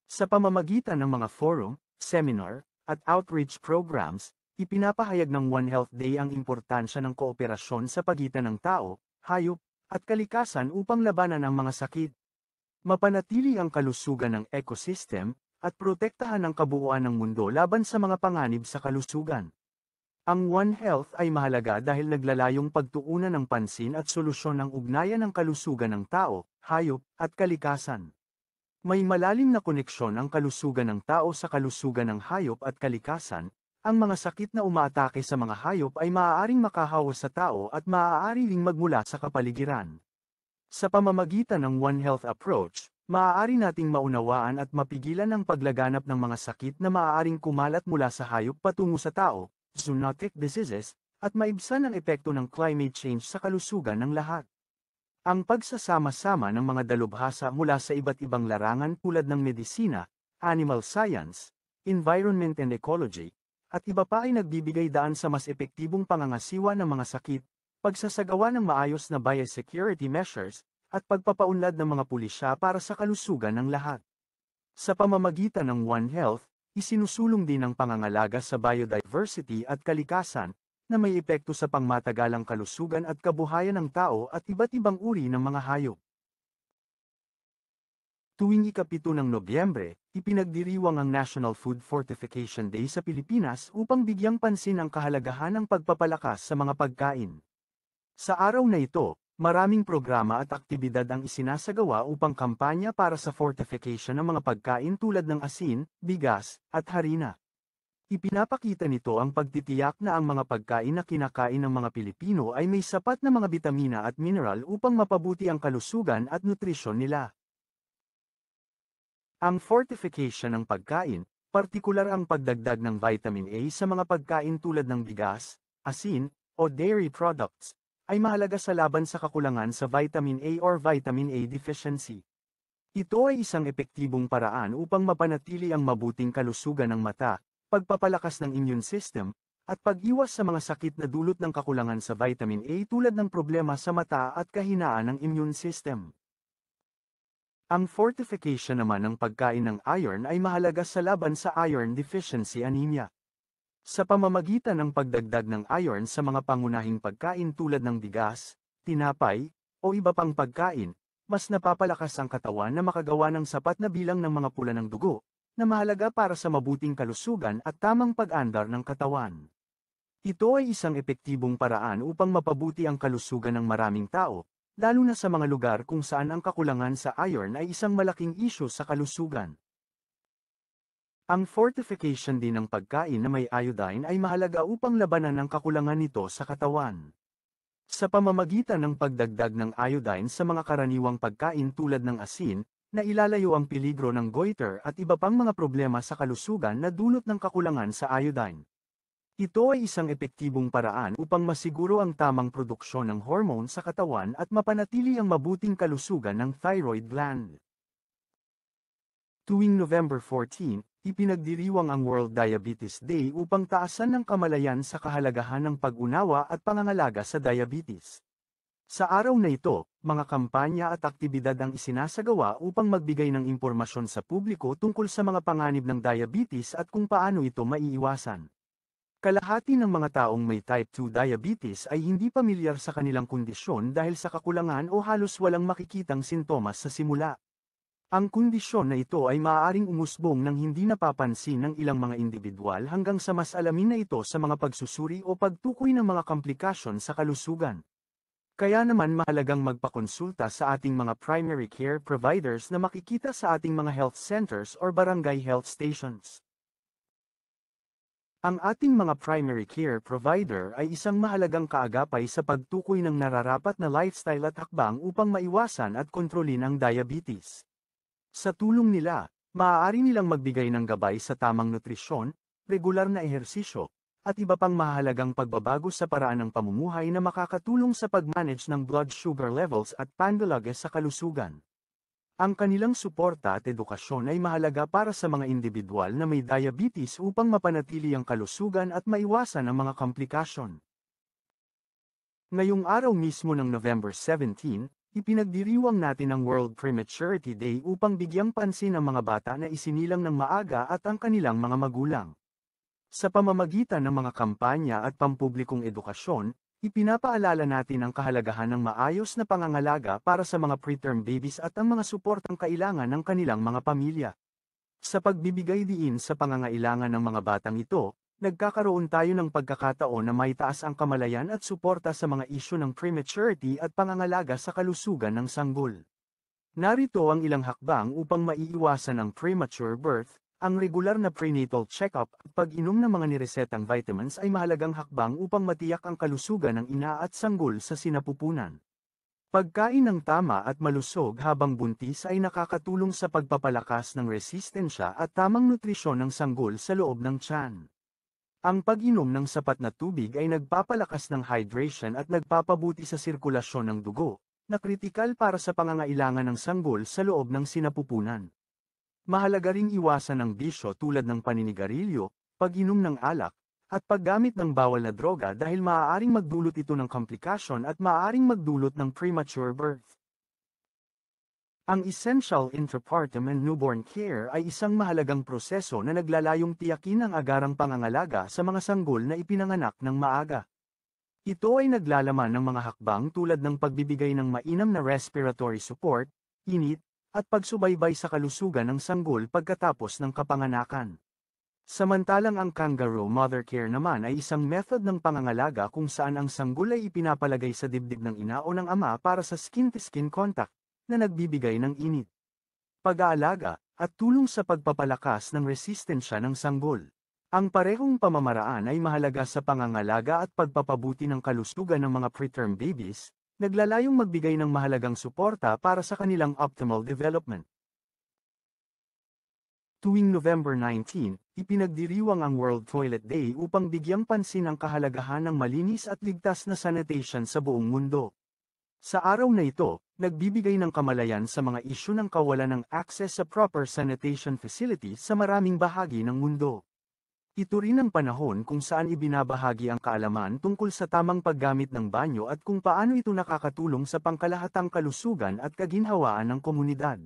Sa pamamagitan ng mga forum, seminar, at outreach programs, ipinapahayag ng One Health Day ang importansya ng kooperasyon sa pagitan ng tao, hayop, at kalikasan upang labanan ang mga sakit. Mapanatili ang kalusugan ng ecosystem, at protektahan ang kabuuan ng mundo laban sa mga panganib sa kalusugan. Ang One Health ay mahalaga dahil naglalayong pagtuunan ng pansin at solusyon ng ugnayan ng kalusugan ng tao, hayop, at kalikasan. May malalim na koneksyon ang kalusugan ng tao sa kalusugan ng hayop at kalikasan. Ang mga sakit na umaatake sa mga hayop ay maaaring makahawa sa tao at maaari ring magmula sa kapaligiran. Sa pamamagitan ng One Health approach, maaari nating maunawaan at mapigilan ang paglaganap ng mga sakit na maaaring kumalat mula sa hayop patungo sa tao, zoonotic diseases, at maibsan ang epekto ng climate change sa kalusugan ng lahat. Ang pagsasama-sama ng mga dalubhasa mula sa iba't ibang larangan tulad ng medisina, animal science, environment and ecology, at iba pa ay nagbibigay daan sa mas epektibong pangangasiwa ng mga sakit, pagsasagawa ng maayos na biosecurity measures, at pagpapaunlad ng mga pulisya para sa kalusugan ng lahat. Sa pamamagitan ng One Health, isinusulong din ang pangangalaga sa biodiversity at kalikasan, na may epekto sa pangmatagalang kalusugan at kabuhayan ng tao at iba't ibang uri ng mga hayop. Tuwing ika-7 ng Nobyembre, ipinagdiriwang ang National Food Fortification Day sa Pilipinas upang bigyang pansin ang kahalagahan ng pagpapalakas sa mga pagkain. Sa araw na ito, maraming programa at aktibidad ang isinasagawa upang kampanya para sa fortification ng mga pagkain tulad ng asin, bigas, at harina. Ipinapakita nito ang pagtitiyak na ang mga pagkain na kinakain ng mga Pilipino ay may sapat na mga bitamina at mineral upang mapabuti ang kalusugan at nutrisyon nila. Ang fortification ng pagkain, partikular ang pagdagdag ng vitamin A sa mga pagkain tulad ng bigas, asin, o dairy products, ay mahalaga sa laban sa kakulangan sa vitamin A or vitamin A deficiency. Ito ay isang epektibong paraan upang mapanatili ang mabuting kalusugan ng mata, pagpapalakas ng immune system, at pag-iwas sa mga sakit na dulot ng kakulangan sa vitamin A tulad ng problema sa mata at kahinaan ng immune system. Ang fortification naman ng pagkain ng iron ay mahalaga sa laban sa iron deficiency anemia. Sa pamamagitan ng pagdagdag ng iron sa mga pangunahing pagkain tulad ng bigas, tinapay, o iba pang pagkain, mas napapalakas ang katawan na makagawa ng sapat na bilang ng mga pula ng dugo, na mahalaga para sa mabuting kalusugan at tamang pag-andar ng katawan. Ito ay isang epektibong paraan upang mapabuti ang kalusugan ng maraming tao, lalo na sa mga lugar kung saan ang kakulangan sa iron ay isang malaking isyu sa kalusugan. Ang fortification din ng pagkain na may iodine ay mahalaga upang labanan ang kakulangan nito sa katawan. Sa pamamagitan ng pagdagdag ng iodine sa mga karaniwang pagkain tulad ng asin, na ilalayo ang peligro ng goiter at iba pang mga problema sa kalusugan na dulot ng kakulangan sa iodine. Ito ay isang epektibong paraan upang masiguro ang tamang produksyon ng hormone sa katawan at mapanatili ang mabuting kalusugan ng thyroid gland. Tuwing November 14, ipinagdiriwang ang World Diabetes Day upang taasan ng kamalayan sa kahalagahan ng pag-unawa at pangangalaga sa diabetes. Sa araw na ito, mga kampanya at aktibidad ang isinasagawa upang magbigay ng impormasyon sa publiko tungkol sa mga panganib ng diabetes at kung paano ito maiiwasan. Kalahati ng mga taong may type 2 diabetes ay hindi pamilyar sa kanilang kondisyon dahil sa kakulangan o halos walang makikitang sintomas sa simula. Ang kondisyon na ito ay maaaring umusbong ng hindi napapansin ng ilang mga individual hanggang sa mas alamin na ito sa mga pagsusuri o pagtukoy ng mga komplikasyon sa kalusugan. Kaya naman mahalagang magpakonsulta sa ating mga primary care providers na makikita sa ating mga health centers or barangay health stations. Ang ating mga primary care provider ay isang mahalagang kaagapay sa pagtukoy ng nararapat na lifestyle at hakbang upang maiwasan at kontrolin ang diabetes. Sa tulong nila, maaari nilang magbigay ng gabay sa tamang nutrisyon, regular na ehersisyo, at iba pang mahalagang pagbabago sa paraan ng pamumuhay na makakatulong sa pag-manage ng blood sugar levels at pandalaga sa kalusugan. Ang kanilang suporta at edukasyon ay mahalaga para sa mga individual na may diabetes upang mapanatili ang kalusugan at maiwasan ang mga komplikasyon. Ngayong araw mismo ng November 17, ipinagdiriwang natin ang World Prematurity Day upang bigyang pansin ang mga bata na isinilang ng maaga at ang kanilang mga magulang. Sa pamamagitan ng mga kampanya at pampublikong edukasyon, ipinapaalala natin ang kahalagahan ng maayos na pangangalaga para sa mga preterm babies at ang mga suportang kailangan ng kanilang mga pamilya. Sa pagbibigay diin sa pangangailangan ng mga batang ito, nagkakaroon tayo ng pagkakataon na maitaas ang kamalayan at suporta sa mga isyu ng prematurity at pangangalaga sa kalusugan ng sanggol. Narito ang ilang hakbang upang maiiwasan ang premature birth. Ang regular na prenatal check-up at pag-inom ng mga niresetang vitamins ay mahalagang hakbang upang matiyak ang kalusugan ng ina at sanggol sa sinapupunan. Pagkain ng tama at malusog habang buntis ay nakakatulong sa pagpapalakas ng resistensya at tamang nutrisyon ng sanggol sa loob ng tiyan. Ang pag-inom ng sapat na tubig ay nagpapalakas ng hydration at nagpapabuti sa sirkulasyon ng dugo, na kritikal para sa pangangailangan ng sanggol sa loob ng sinapupunan. Mahalaga ring iwasan ang bisyo tulad ng paninigarilyo, pag-inom ng alak, at paggamit ng bawal na droga dahil maaaring magdulot ito ng komplikasyon at maaaring magdulot ng premature birth. Ang Essential Intrapartum and Newborn Care ay isang mahalagang proseso na naglalayong tiyakin ang agarang pangangalaga sa mga sanggol na ipinanganak ng maaga. Ito ay naglalaman ng mga hakbang tulad ng pagbibigay ng mainam na respiratory support, init, at pagsubaybay sa kalusugan ng sanggol pagkatapos ng kapanganakan. Samantalang ang kangaroo mother care naman ay isang method ng pangangalaga kung saan ang sanggol ay ipinapalagay sa dibdib ng ina o ng ama para sa skin-to-skin contact, na nagbibigay ng init, pag-aalaga, at tulong sa pagpapalakas ng resistensya ng sanggol. Ang parehong pamamaraan ay mahalaga sa pangangalaga at pagpapabuti ng kalusugan ng mga preterm babies, naglalayong magbigay ng mahalagang suporta para sa kanilang optimal development. Tuwing November 19, ipinagdiriwang ang World Toilet Day upang bigyang pansin ang kahalagahan ng malinis at ligtas na sanitation sa buong mundo. Sa araw na ito, nagbibigay ng kamalayan sa mga isyu ng kawalan ng access sa proper sanitation facilities sa maraming bahagi ng mundo. Ito rin ang panahon kung saan ibinabahagi ang kaalaman tungkol sa tamang paggamit ng banyo at kung paano ito nakakatulong sa pangkalahatang kalusugan at kaginhawaan ng komunidad.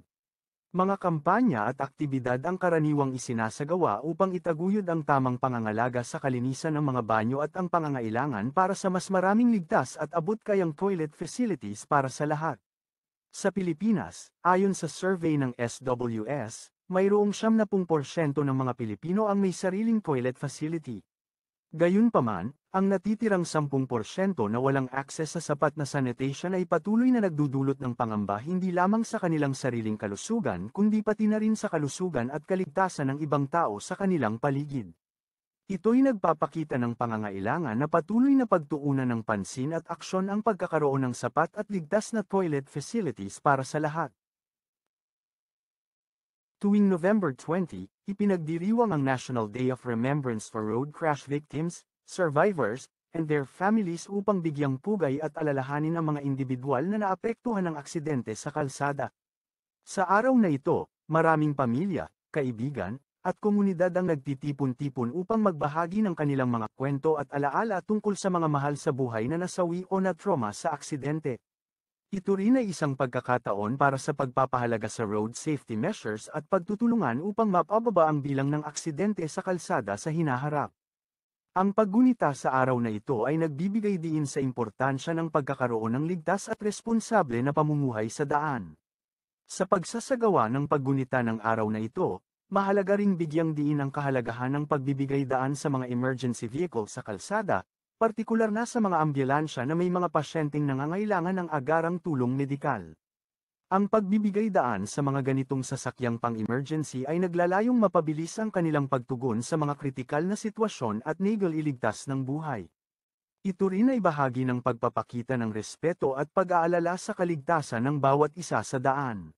Mga kampanya at aktibidad ang karaniwang isinasagawa upang itaguyod ang tamang pangangalaga sa kalinisan ng mga banyo at ang pangangailangan para sa mas maraming ligtas at abot-kayang toilet facilities para sa lahat. Sa Pilipinas, ayon sa survey ng SWS, mayroong 70% ng mga Pilipino ang may sariling toilet facility. Gayunpaman, ang natitirang 10% na walang access sa sapat na sanitation ay patuloy na nagdudulot ng pangamba hindi lamang sa kanilang sariling kalusugan kundi pati na rin sa kalusugan at kaligtasan ng ibang tao sa kanilang paligid. Ito'y nagpapakita ng pangangailangan na patuloy na pagtuunan ng pansin at aksyon ang pagkakaroon ng sapat at ligtas na toilet facilities para sa lahat. Tuwing November 20, ipinagdiriwang ang National Day of Remembrance for Road Crash Victims, Survivors, and their families upang bigyang pugay at alalahanin ang mga individual na naapektuhan ng aksidente sa kalsada. Sa araw na ito, maraming pamilya, kaibigan, at komunidad ang nagtitipon-tipon upang magbahagi ng kanilang mga kwento at alaala tungkol sa mga mahal sa buhay na nasawi o na-trauma sa aksidente. Ito rin ay isang pagkakataon para sa pagpapahalaga sa road safety measures at pagtutulungan upang mapababa ang bilang ng aksidente sa kalsada sa hinaharap. Ang paggunita sa araw na ito ay nagbibigay diin sa importansya ng pagkakaroon ng ligtas at responsable na pamumuhay sa daan. Sa pagsasagawa ng paggunita ng araw na ito, mahalaga ring bigyang diin ang kahalagahan ng pagbibigay daan sa mga emergency vehicle sa kalsada, partikular na sa mga ambulansya na may mga pasyenteng nangangailangan ng agarang tulong medikal. Ang pagbibigay daan sa mga ganitong sasakyang pang-emergency ay naglalayong mapabilis ang kanilang pagtugon sa mga kritikal na sitwasyon at iligtas ng buhay. Ito rin ay bahagi ng pagpapakita ng respeto at pag-aalala sa kaligtasan ng bawat isa sa daan.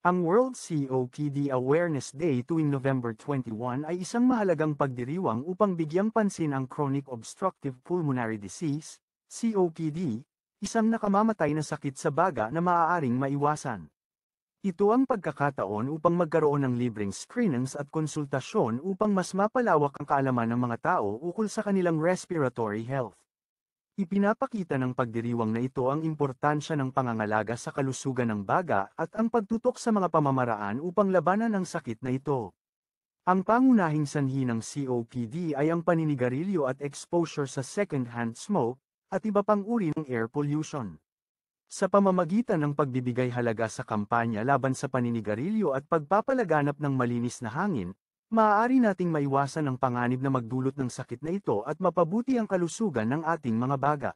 Ang World COPD Awareness Day tuwing November 21 ay isang mahalagang pagdiriwang upang bigyang pansin ang Chronic Obstructive Pulmonary Disease, COPD, isang nakamamatay na sakit sa baga na maaaring maiwasan. Ito ang pagkakataon upang magkaroon ng libreng screenings at konsultasyon upang mas mapalawak ang kaalaman ng mga tao ukol sa kanilang respiratory health. Ipinapakita ng pagdiriwang na ito ang importansya ng pangangalaga sa kalusugan ng baga at ang pagtutok sa mga pamamaraan upang labanan ang sakit na ito. Ang pangunahing sanhi ng COPD ay ang paninigarilyo at exposure sa second-hand smoke, at iba pang uri ng air pollution. Sa pamamagitan ng pagbibigay halaga sa kampanya laban sa paninigarilyo at pagpapalaganap ng malinis na hangin, maaari nating maiwasan ang panganib na magdulot ng sakit na ito at mapabuti ang kalusugan ng ating mga baga.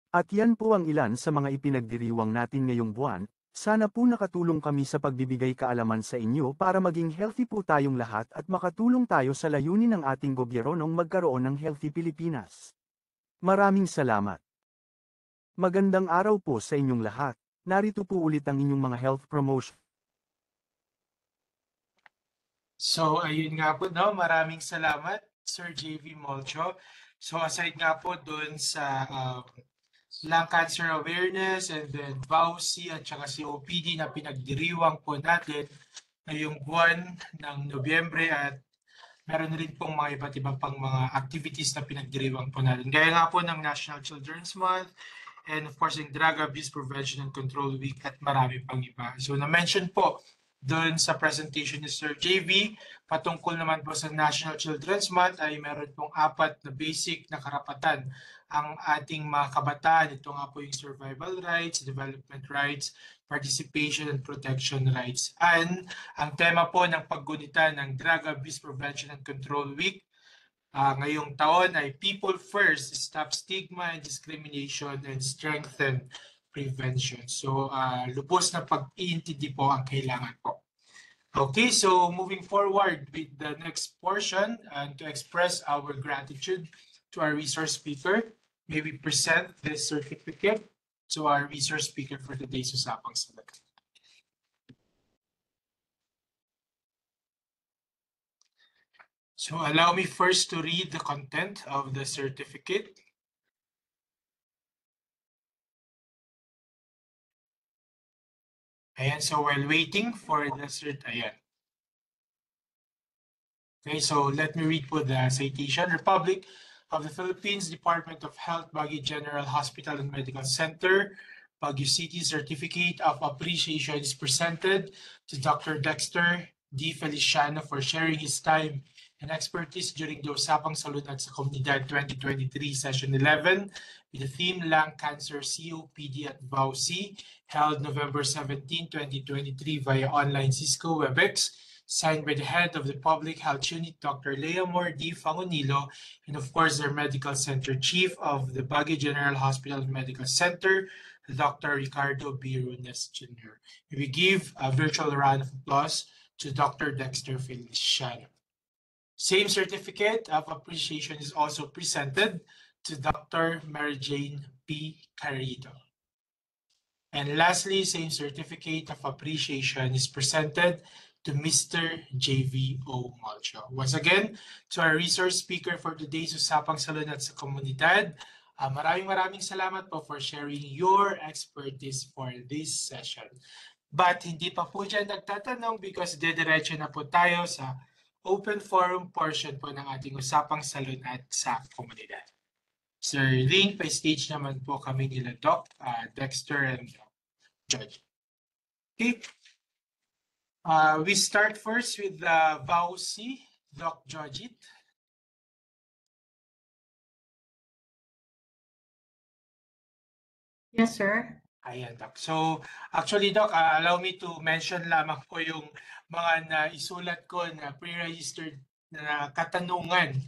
At yan po ang ilan sa mga ipinagdiriwang natin ngayong buwan. Sana po nakatulong kami sa pagbibigay kaalaman sa inyo para maging healthy po tayong lahat at makatulong tayo sa layunin ng ating gobyernong magkaroon ng healthy Pilipinas. Maraming salamat. Magandang araw po sa inyong lahat. Narito po ulit ang inyong mga health promotion. So, ayun nga po, no? Maraming salamat, Sir JV Molcho. So, aside nga po dun sa lung cancer awareness and then VAUSI at saka COPD na pinagdiriwang po natin ngayong buwan ng Nobyembre at meron rin pong mga iba't ibang pang mga activities na pinagdiriwang po natin. Gaya nga po ng National Children's Month and of course yung Drug Abuse Prevention and Control Week at marami pang iba. So, na-mention po doon sa presentation ni Sir JV, patungkol naman po sa National Children's Month ay meron pong 4 na basic na karapatan ang ating mga kabataan. Ito nga po yung survival rights, development rights, participation and protection rights. And ang tema po ng paggunita ng Drug Abuse Prevention and Control Week ngayong taon ay People First, Stop Stigma and Discrimination and Strengthen Prevention. So, lubos na pag-iintindi po ang kailangan po. Okay, so moving forward with the next portion and to express our gratitude to our resource speaker, may we present this certificate to our resource speaker for today's Usapang Salut. So allow me first to read the content of the certificate. Ayan, so while waiting for the cert, ayan. Okay, so let me read po the citation. Republic of the Philippines, Department of Health, Baguio General Hospital and Medical Center, Baguio City Certificate of Appreciation is presented to Dr. Dexter D. Feliciano for sharing his time and expertise during the Usapang Salut at sa Komunidad 2023 Session 11 with the theme Lung Cancer, COPD at VAUSI, held November 17, 2023 via online Cisco WebEx, signed by the head of the Public Health Unit, Dr. Leamor D. Fangonilo, and of course their Medical Center Chief of the Baguio General Hospital Medical Center, Dr. Ricardo B. Runes Jr. We give a virtual round of applause to Dr. Dexter Feliciano. Same certificate of appreciation is also presented to Dr. Mary Jane P. Carrito. And lastly, same certificate of appreciation is presented to Mr. JVO Malcho. Once again, to our resource speaker for today's Usapang Salut at sa Komunidad, maraming salamat po for sharing your expertise for this session. But hindi pa po dyan nagtatanong because dediretso na po tayo sa open forum portion po ng ating Usapang Salut at sa Komunidad. Sir Ring, pa-stage naman po kami nila Doc, Dexter and Judge. Okay. We start first with the VAUSI, Doc Jojit. Yes, sir. Ayan, Doc. So, actually, Doc, allow me to mention lamang po yung mga naisulat ko na pre-registered na katanungan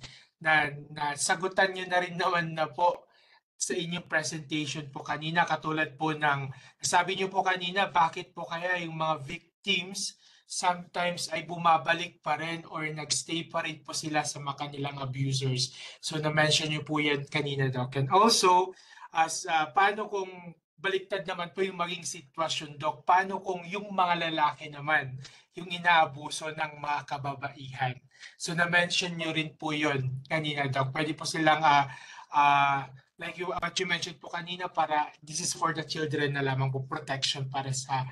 na nasagutan nyo na rin naman na po sa inyong presentation po kanina. Katulad po ng, sabi nyo po kanina, bakit po kaya yung mga victims sometimes ay bumabalik pa rin or nagstay pa rin po sila sa mga kanilang abusers. So, na-mention nyo po yan kanina, Doc. And also, as paano kung baliktad naman po yung maging sitwasyon, Doc, paano kung yung mga lalaki naman yung inaabuso ng mga kababaihan? So, na-mention nyo rin po yun kanina, Doc. Pwede po silang, like what you mentioned po kanina, para this is for the children na lamang po, protection para sa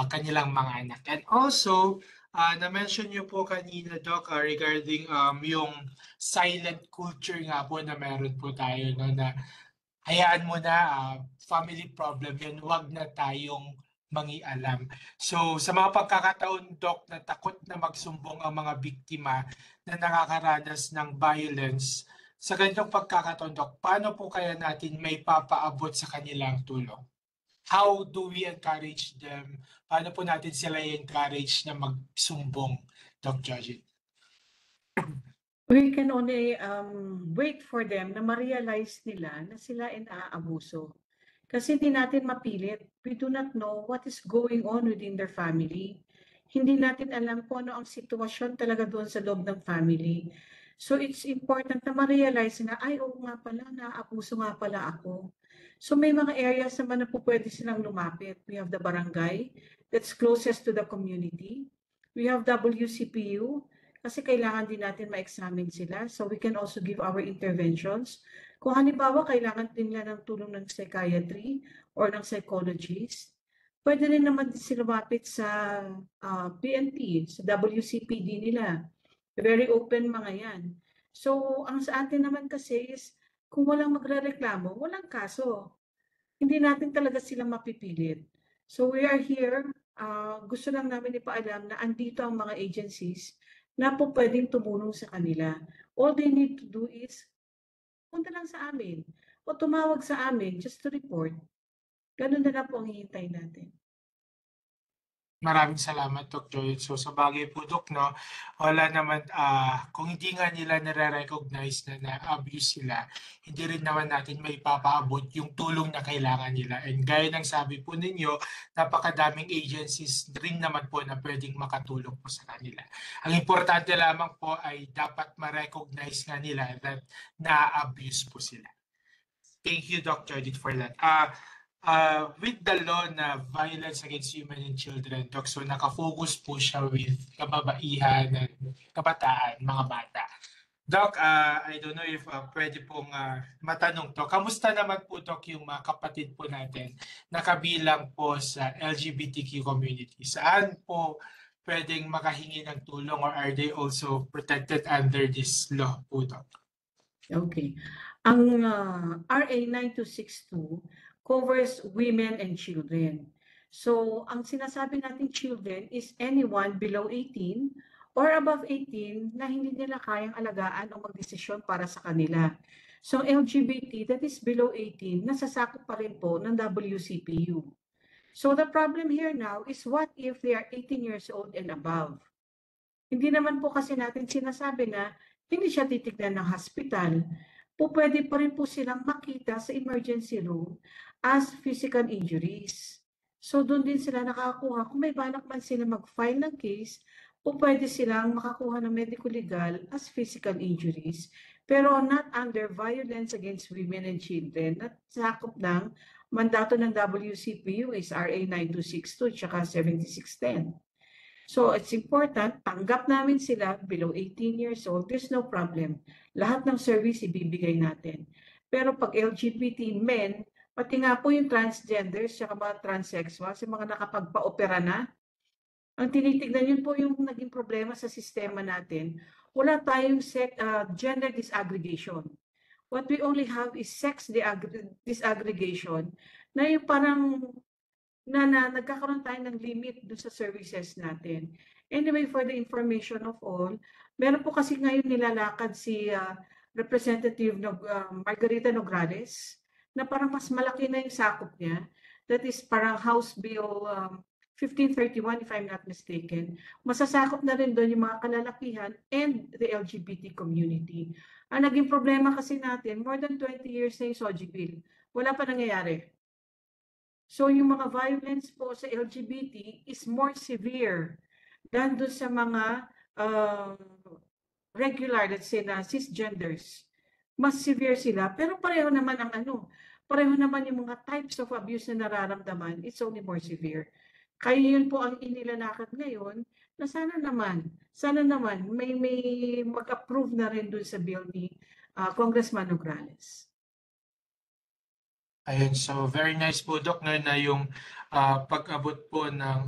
kanilang mga anak. And also, na-mention nyo po kanina, Doc, regarding yung silent culture nga po na meron po tayo, no, na hayaan mo na, family problem yun, wag na tayong mangialam. So sa mga pagkakataon, Doc, na takot na magsumbong ang mga biktima na nakakaranas ng violence, sa ganitong pagkakataon, Doc, paano po kaya natin may papaabot sa kanilang tulong? How do we encourage them? Paano po natin sila i-encourage na magsumbong, Doc Jojit? We can only wait for them na ma-realize nila na sila ay naaabuso. Kasi hindi natin mapilit. We do not know what is going on within their family. Hindi natin alam kung ano ang sitwasyon talaga doon sa loob ng family. So it's important na ma-realize na, ay, oo nga pala, naabuso nga pala ako. So may mga areas naman na po pwede silang lumapit. We have the barangay that's closest to the community. We have WCPU kasi kailangan din natin ma-examine sila. So we can also give our interventions. Kung halimbawa, kailangan din nila ng tulong ng psychiatry or ng psychologist, pwede rin naman din sila lumapit sa PNP, sa WCPD nila. Very open mga yan. So, ang sa atin naman kasi is, kung walang magrereklamo, walang kaso. Hindi natin talaga sila mapipilit. So, we are here. Gusto lang namin ipaalam na andito ang mga agencies na po pwedeng tumulong sa kanila. All they need to do is punta lang sa amin o tumawag sa amin just to report. Ganun na lang po ang hihintay natin. Maraming salamat, Doc Joy. So sa bagay po, Doc, no, wala naman, kung hindi nga nila nare-recognize na na-abuse sila, hindi rin naman natin may papaabot yung tulong na kailangan nila. And gaya ng sabi po ninyo, napakadaming agencies rin naman po na pwedeng makatulong po sa kanila. Ang importante lamang po ay dapat ma-recognize nga nila that na-abuse po sila. Thank you, Dr. Judith, for that. With the law na violence against women and children, Doc, so nakafocus po siya with kababaihan at kabataan, mga bata. Doc, I don't know if pwede pong matanong to. Kamusta naman po, Doc, yung mga kapatid po natin na kabilang po sa LGBTQ community? Saan po pwedeng makahingi ng tulong or are they also protected under this law po, Doc? Okay. Ang RA 9262 covers women and children. So, ang sinasabi nating children is anyone below 18 or above 18 na hindi nila kayang alagaan o magdesisyon para sa kanila. So, LGBT that is below 18, nasasakop pa rin po ng WCPU. So, the problem here now is what if they are 18 years old and above? Hindi naman po kasi natin sinasabi na hindi siya titignan ng hospital. Pwede pa rin po silang makita sa emergency room as physical injuries. So doon din sila nakakakuha. Kung may balak man sila mag-file ng case, pwede silang makakuha ng medical legal as physical injuries, pero not under violence against women and children at sakop ng mandato ng WCPU is RA 9262 at 7610. So it's important, tanggap namin sila below 18 years old, there's no problem. Lahat ng service ibibigay natin. Pero pag LGBT men, pati nga po yung transgenders, saka mga transsexual, sa mga nakapagpa-opera na, ang tinitignan yun po yung naging problema sa sistema natin. Wala tayong gender disaggregation. What we only have is sex disaggregation, na yung parang na nagkakaroon tayo ng limit doon sa services natin. Anyway, for the information of all, meron po kasi ngayon nilalakad si Representative Margarita Nograles na parang mas malaki na yung sakop niya. That is parang House Bill 1531, if I'm not mistaken. Masasakop na rin doon yung mga kalalakihan and the LGBT community. Ang naging problema kasi natin, more than 20 years na yung SOGI Bill. Wala pa nangyayari. So yung mga violence po sa LGBT is more severe than doon sa mga regular, let's say na cisgenders. Mas severe sila, pero pareho naman ang pareho naman yung mga types of abuse na nararamdaman, it's only more severe. Kaya yun po ang inilalakad ngayon na sana naman may mag-approve na rin doon sa bill ni Congressman Nograles. Ayun, so very nice po, Doc, na yung pag-abot po ng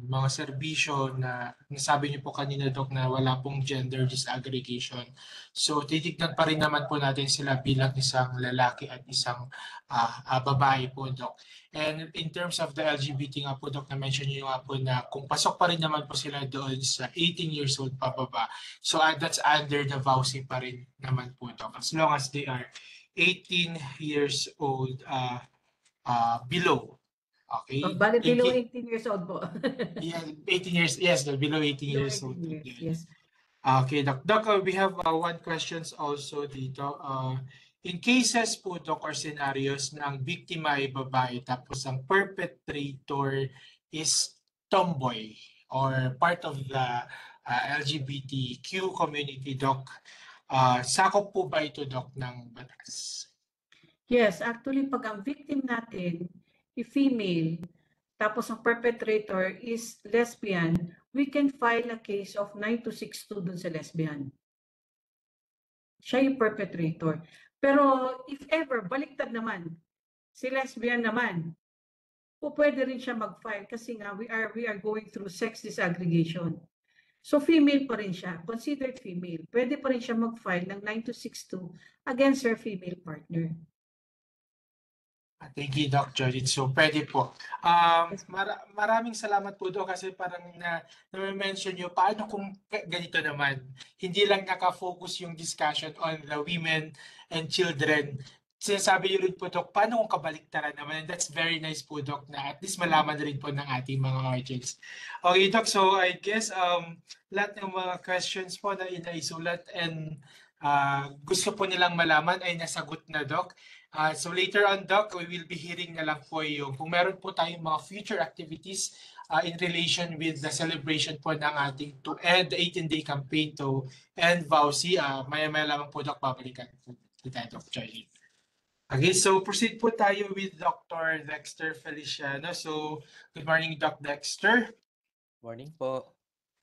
mga serbisyo na nasabi niyo po kanina, Doc, na wala pong gender disaggregation. So titignan pa rin naman po natin sila bilang isang lalaki at isang babae po, Doc. And in terms of the LGBT nga po, Doc, na-mention niyo nga po na kung pasok pa rin naman po sila doon sa 18 years old pababa. So that's under the VAUSI pa rin naman po, Doc, as long as they are 18 years old below. Okay? Bale, below 18 years old po. Yeah, 18 years, yes, below 18 years old. Yes. Okay, Doc. Doc, we have one questions also dito. In cases po, Doc, or scenarios na ang biktima ay babae tapos ang perpetrator is tomboy or part of the LGBTQ community, Doc, sakop po ba ito, Doc, ng batas? Yes, actually, pag ang victim natin, female, tapos ang perpetrator is lesbian, we can file a case of 9262 dun sa lesbian. Siya yung perpetrator. Pero if ever, baliktad naman, si lesbian naman, pwede rin siya mag-file kasi nga we are going through sex disaggregation. So female pa rin siya, considered female. Pwede pa rin siya mag-file ng 9262 against her female partner. Thank you, Doc Judith. So, pwede po. Maraming salamat po, Doc, kasi parang na-mention nyo, paano kung ganito naman, hindi lang nakafocus yung discussion on the women and children. Sinasabi nyo rin po, Doc, paano kung kabaliktaran naman? And that's very nice po, Doc, na at least malaman rin po ng ating mga audience. Okay, Doc, so I guess lahat ng mga questions po na inaisulat and gusto po nilang malaman ay nasagot na, Doc. So later on, Doc, we will be hearing na lang po yung kung meron po tayong mga future activities in relation with the celebration po ng ating to end the 18-day campaign to end VAUSI. Maya-maya lamang po, Doc, babalikan kita, Doc Charlie. Okay, so proceed po tayo with Dr. Dexter Feliciano. So, good morning, Doc Dexter. Morning po.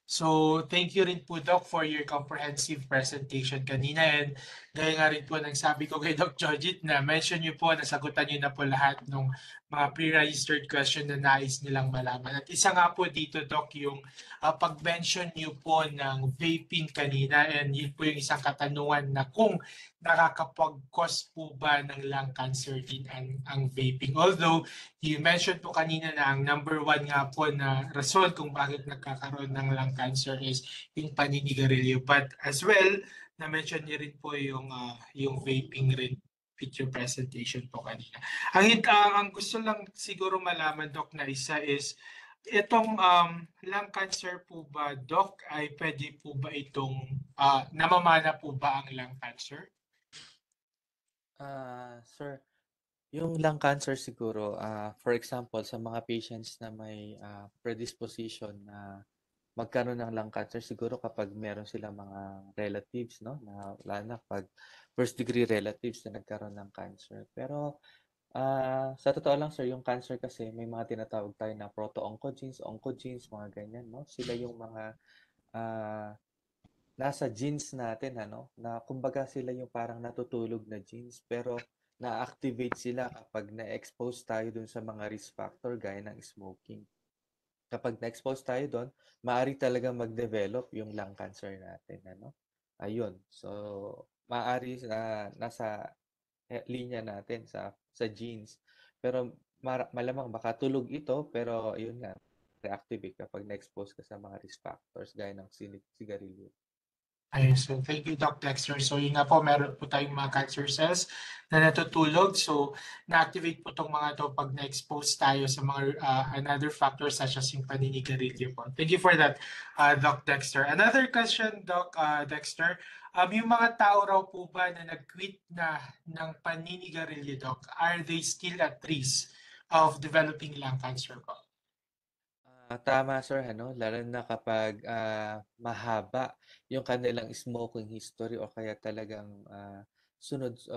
So, thank you rin po, Doc, for your comprehensive presentation kanina. And gaya nga rin po ng sabi ko kay Doc Jojit na mention niyo po, nasagutan niyo na po lahat ng mga pre-registered question na nais nilang malaman. At isa nga po dito, Doc, yung pag-mention niyo po ng vaping kanina. And yun po yung isang katanungan na kung nakakapag-cause po ba ng lung cancer din ang vaping. Although, you mentioned po kanina na ang number one nga po na rason kung bakit nagkakaroon ng lung cancer is yung paninigarilyo. But as well, na-mention niyo rin po yung vaping rin with your presentation po kanina. Ang gusto lang siguro malaman, Doc, na isa is, itong lung cancer po ba, Doc, ay pwede po ba itong, namamana po ba ang lung cancer? Sir, yung lung cancer siguro, for example, sa mga patients na may predisposition na magkaroon ng lung cancer, siguro kapag meron silang mga relatives, no? Lalo na pag first degree relatives na nagkaroon ng cancer. Pero sa totoo lang, sir, yung cancer kasi may mga tinatawag tayo na proto-oncogenes, oncogenes, mga ganyan, no? Sila yung mga nasa genes natin, ano? Na kumbaga sila yung parang natutulog na genes, pero na-activate sila kapag na-expose tayo dun sa mga risk factor gaya ng smoking. Kapag na-expose tayo doon, maaari talaga mag-develop yung lung cancer natin, ano? Ayun. So, maaari nasa linya natin sa genes. Pero malamang baka tulog ito, pero ayun nga, reactivate kapag na-expose ka sa mga risk factors gaya ng sigarilyo. Ayun, so thank you, Doc Dexter. So yun nga po, meron po tayong mga cancer cells na natutulog. So na-activate po itong mga to pag na-expose tayo sa mga another factor such as yung paninigarilyo po. Thank you for that, Doc Dexter. Another question, Doc Dexter. Yung mga tao raw po ba na nag-quit na ng paninigarilyo, Doc, are they still at risk of developing lung cancer po? Tama, sir, ano? Lalo na kapag mahaba yung kanilang smoking history o kaya talagang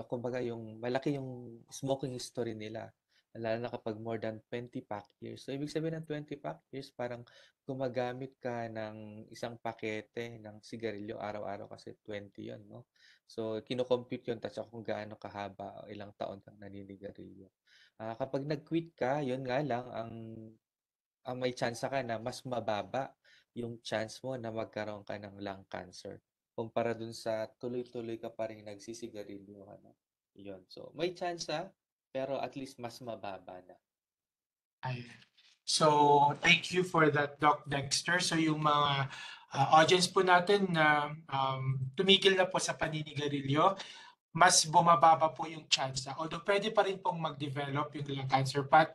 kumbaga yung malaki yung smoking history nila. Lalo na kapag more than 20 pack years. So, ibig sabihin ng 20 pack years, parang gumagamit ka ng isang pakete ng sigarilyo araw-araw kasi 20 yun, no? So, kino-compute yun tapos kung gaano kahaba o ilang taon kang naninigarilyo. Kapag nag-quit ka, yun nga lang, ang may chance ka na mas mababa yung chance mo na magkaroon ka ng lung cancer kumpara dun sa tuloy-tuloy ka pa rin nagsisigarilyo, ano? Yun. So, may chance pero at least mas mababa na. Ayun. So, thank you for that, Doc Dexter. So, yung mga audience po natin na tumigil na po sa paninigarilyo, mas bumababa po yung chance. Although pwede pa rin pong mag-develop yung lung cancer, but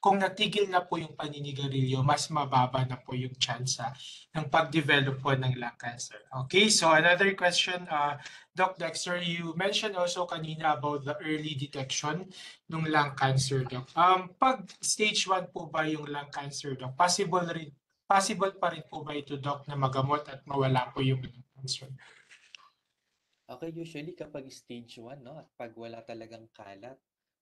kung natigil na po yung paninigarilyo, mas mababa na po yung tsansa ng pag-develop po ng lung cancer. Okay, so another question, Doc Dexter, you mentioned also kanina about the early detection ng lung cancer, Doc. Pag stage 1 po ba yung lung cancer, Doc, possible pa rin po ba ito, Doc, na magamot at mawala po yung lung cancer? Okay, usually kapag stage 1, no, at pag wala talagang kalat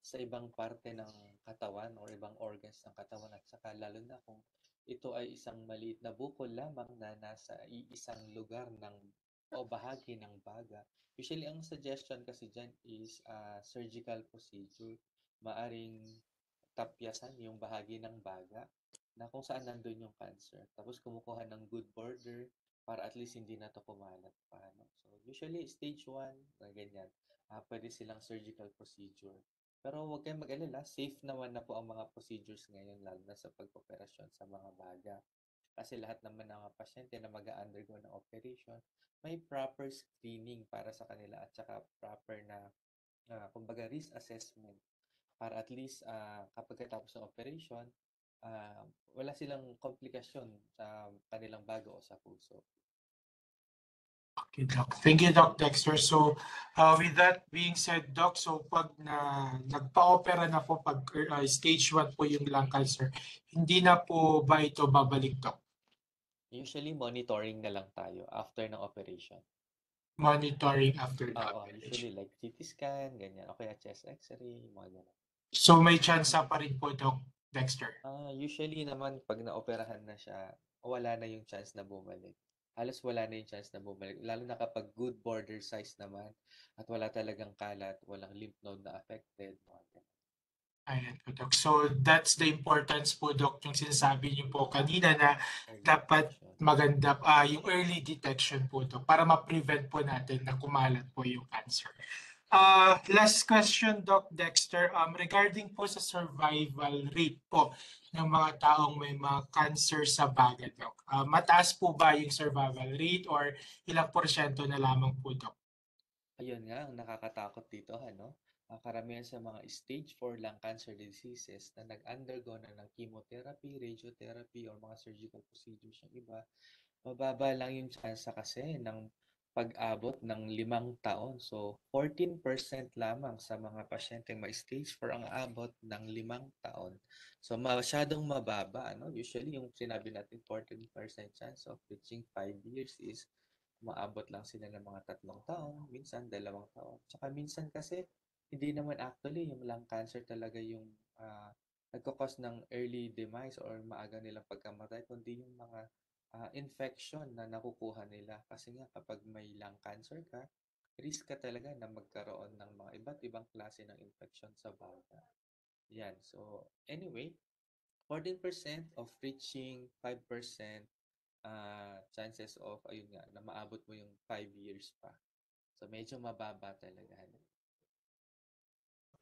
sa ibang parte ng katawan or ibang organs ng katawan at saka lalo na kung ito ay isang maliit na bukol lamang na nasa iisang lugar ng o bahagi ng baga. Usually ang suggestion kasi dyan is surgical procedure. Maaring tapyasan yung bahagi ng baga na kung saan nandun yung cancer. Tapos kumukuha ng good border para at least hindi na to kumalat pa. No? So usually stage 1, na ganyan, pwede silang surgical procedure. Pero huwag kayong mag-alala, safe naman na po ang mga procedures ngayon lalo na sa pag-operasyon sa mga baga. Kasi lahat naman ng mga pasyente na mag-undergo ng operation, may proper screening para sa kanila at saka proper na kumbaga risk assessment para at least kapag katapos ng operation, wala silang komplikasyon sa kanilang baga o sa puso. Okay, Doc. Thank you, Doc Dexter. So, with that being said, Doc, so pag nagpa-opera na po pag stage 1 po yung lung cancer, hindi na po ba ito babalik, Doc? Usually, monitoring na lang tayo after ng operation. Monitoring after the Oo, operation. usually like CT scan, ganyan. O kaya chest x-ray, mga ganyan. So, may chance pa rin po, Doc Dexter? Usually naman, pag naoperahan na siya, wala na yung chance na bumalik. Halos wala na yung chance na bumalik. Lalo na kapag good border size naman at wala talagang kalat, walang lymph node na affected. Ayan po, Doc. So, that's the importance po, Doc, yung sinasabi niyo po kanina na dapat maganda yung early detection po, Doc, para ma-prevent po natin na kumalat po yung cancer. Last question, Doc Dexter, regarding po sa survival rate po ng mga taong may mga cancer sa baga, Doc. Mataas po ba yung survival rate or ilang porsyento na lamang po, Doc? Ayun nga, ang nakakatakot dito, ano? Karamihan sa mga stage 4 lung cancer diseases na nag-undergo na ng chemotherapy, radiotherapy, or mga surgical procedures yung iba, mababa lang yung chance kasi ng pag-abot ng 5 taon. So, 14% lamang sa mga pasyenteng may stage 4 ang abot ng 5 taon. So, masyadong mababa. Ano? Usually, yung sinabi natin 14% chance of reaching 5 years is maabot lang sila ng mga 3 taon, minsan 2 taon. Tsaka minsan kasi, hindi naman actually yung lung cancer talaga yung nagkakos ng early demise or maaga nilang pagkamatay, kundi yung mga infection na nakukuha nila. Kasi nga kapag may lung cancer ka, risk ka talaga na magkaroon ng mga iba't ibang klase ng infection sa baga. Yan. So, anyway, 14% of reaching 5% chances of, ayun nga, na maabot mo yung 5 years pa. So, medyo mababa talaga.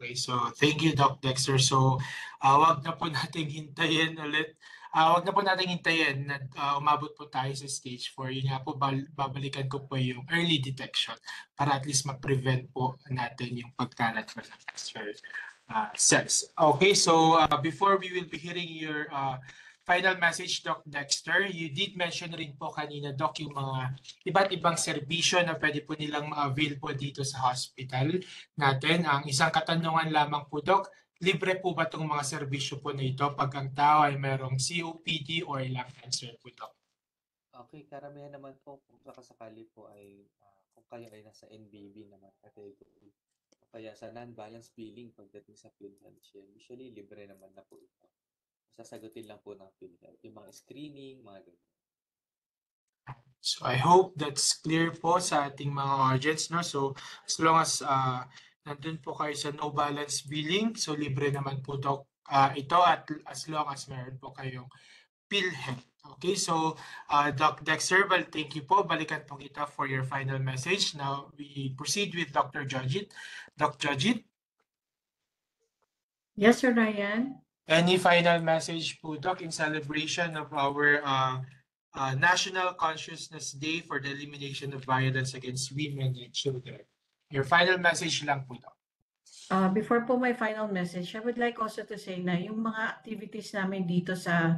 Okay, so thank you, Doc Dexter. So, wag na po nating hintayin ulit. Wag na po nating hintayin na umabot po tayo sa stage 4. Yun nga po, babalikan ko po yung early detection para at least ma-prevent po natin yung pagkalat ng cancer cells. Okay, so before we will be hearing your final message, Doc Dexter, you did mention rin po kanina, Doc, yung mga iba't ibang serbisyo na pwede po nilang ma-avail po dito sa hospital natin. Ang isang katanungan lamang po, Doc, libre po ba itong mga serbisyo po na ito pag ang tao ay merong COPD or lung cancer po, Doc? Okay, karamihan naman po kung sakasakali po ay kung kayo ay nasa NBB naman category o kaya sa non-balance billing pagdating sa PhilHealth share, usually libre naman na po ito. Sasagutin lang po ng PhilHealth, yung mga screening, mga ganyan. So I hope that's clear po sa ating mga audience, no? So as long as nandun po kayo sa no balance billing, so libre naman po ito at as long as meron po kayong PhilHealth. Okay, so Doc Dexter, thank you po. Balikan po kita for your final message. Now we proceed with Dr. Jojit. Dr. Jojit? Yes, Sir Ryan. Any final message po, Doc, in celebration of our National Consciousness Day for the Elimination of Violence Against Women and Children? Your final message lang po, Doc. Before po my final message, I would like also to say na yung mga activities namin dito sa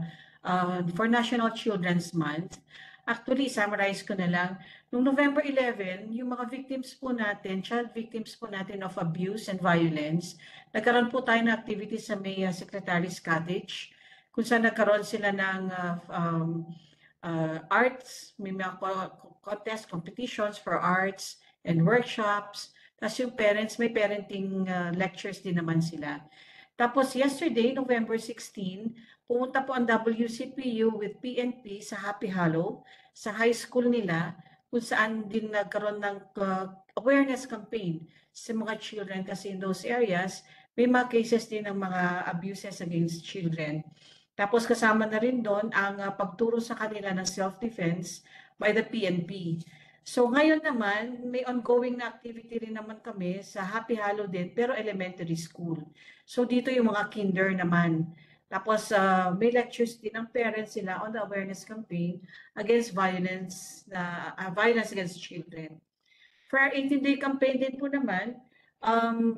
for National Children's Month, actually summarize ko na lang, noong November 11, yung mga victims po natin, child victims po natin of abuse and violence, nagkaroon po tayo ng activities sa may Secretary's Cottage, kung saan nagkaroon sila ng arts, may mga contest competitions for arts and workshops. Tapos yung parents, may parenting lectures din naman sila. Tapos yesterday, November 16, pumunta po ang WCPU with PNP sa Happy Hollow, sa high school nila, kung saan din nagkaroon ng awareness campaign sa mga children kasi in those areas, may mga cases din ng mga abuses against children. Tapos kasama na rin doon ang pagturo sa kanila ng self-defense by the PNP. So ngayon naman, may ongoing na activity rin naman kami sa Happy Hollow din, pero elementary school. So dito yung mga kinder naman. Tapos may lectures din ng parents sila on the awareness campaign against violence against children. For our 18-day campaign din po naman,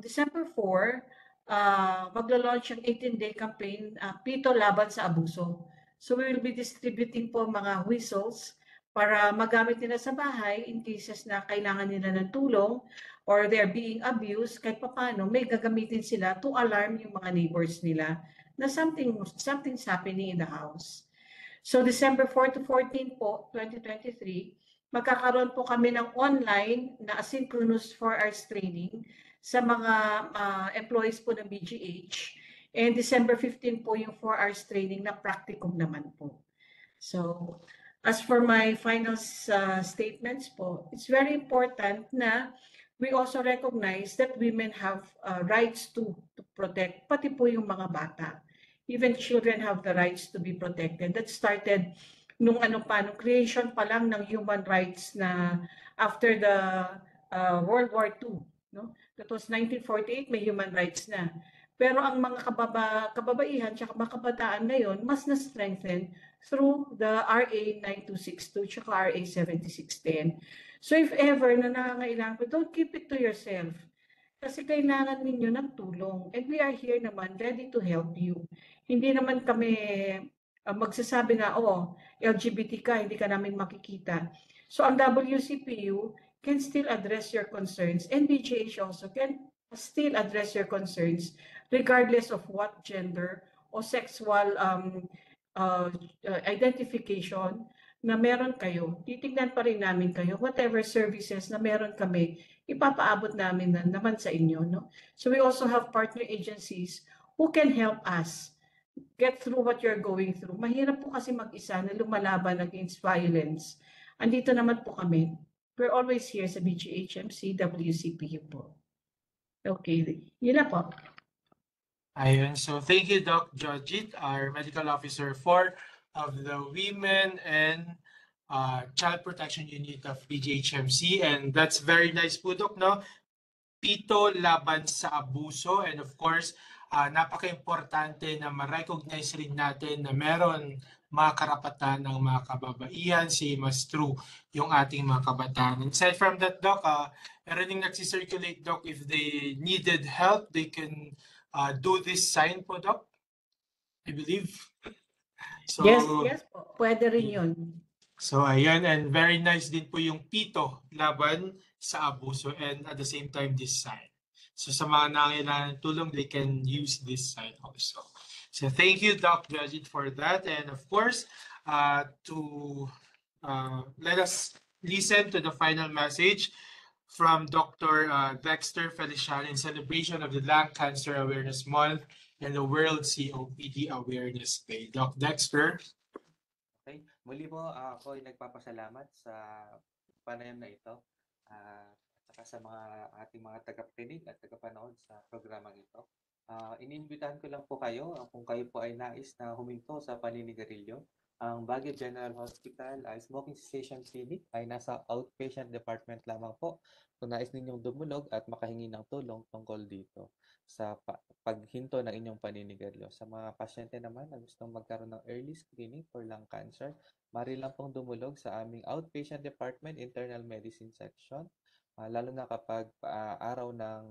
December 4, maglo-launch ang 18-day campaign, Pito Laban sa Abuso. So we will be distributing po mga whistles para magamit nila sa bahay in cases na kailangan nila ng tulong or they're being abused, kahit paano may gagamitin sila to alarm yung mga neighbors nila na something's happening in the house. So December 4 to 14 po, 2023, magkakaroon po kami ng online na asynchronous 4 hours training sa mga employees po ng BGH. And December 15 po yung 4 hours training na practicum naman po. So as for my final statements po, it's very important na we also recognize that women have rights to protect, pati po yung mga bata. Even children have the rights to be protected. That started nung creation pa lang ng human rights na after the World War II. No? That was 1948, may human rights na. Pero ang mga kababaihan at mga kabataan ngayon, mas na-strengthen through the RA 9262 at RA 7610. So if ever na nangangailangan, don't keep it to yourself. Kasi kailangan ninyo ng tulong. And we are here naman, ready to help you. Hindi naman kami magsasabi na, LGBT ka, hindi ka namin makikita. So ang WCPU can still address your concerns and BGH also can still address your concerns regardless of what gender o sexual identification na meron kayo. Titignan pa rin namin kayo. Whatever services na meron kami, ipapaabot namin naman sa inyo. No? So we also have partner agencies who can help us get through what you're going through. Mahirap po kasi mag-isa na lumalaban against violence. Andito naman po kami. We're always here sa BGHMC, WCPU po. Okay, yun na po. Ayun. So thank you, Doc Jojit, our Medical Officer of the Women and Child Protection Unit of BGHMC. And that's very nice po, Doc, no? Pito Laban sa Abuso. And of course, napaka-importante na ma-recognize rin natin na meron mga karapatan ng mga kababaihan, same as true yung ating mga kabataan. Aside from that, Doc, meron yung nagsisirculate, Doc, if they needed help, they can do this sign po, Doc, I believe. So, yes po. Pwede rin yun. So ayan, and very nice din po yung Pito Laban sa Abuso and at the same time this sign. So sa mga nangailangan ng tulong, they can use this sign also. So thank you, Doc Jojit, for that. And of course, let us listen to the final message from Dr. Dexter Feliciano in celebration of the Lung Cancer Awareness Month and the World COPD Awareness Day. Doc Dexter. Okay. Muli po ako ay nagpapasalamat sa panayam na ito at saka sa ating mga tagapakinig at tagapanood sa programang ito. Iniimbitahan ko lang po kayo kung kayo po ay nais na huminto sa paninigarilyo. Ang Baguio General Hospital Smoking Cessation Clinic ay nasa outpatient department lamang po. Kung nais ninyong dumulog at makahingi ng tulong tungkol dito sa paghinto ng inyong paninigarilyo. Sa mga pasyente naman na gustong magkaroon ng early screening for lung cancer, maaari lang pong dumulog sa aming outpatient department internal medicine section lalo na kapag araw ng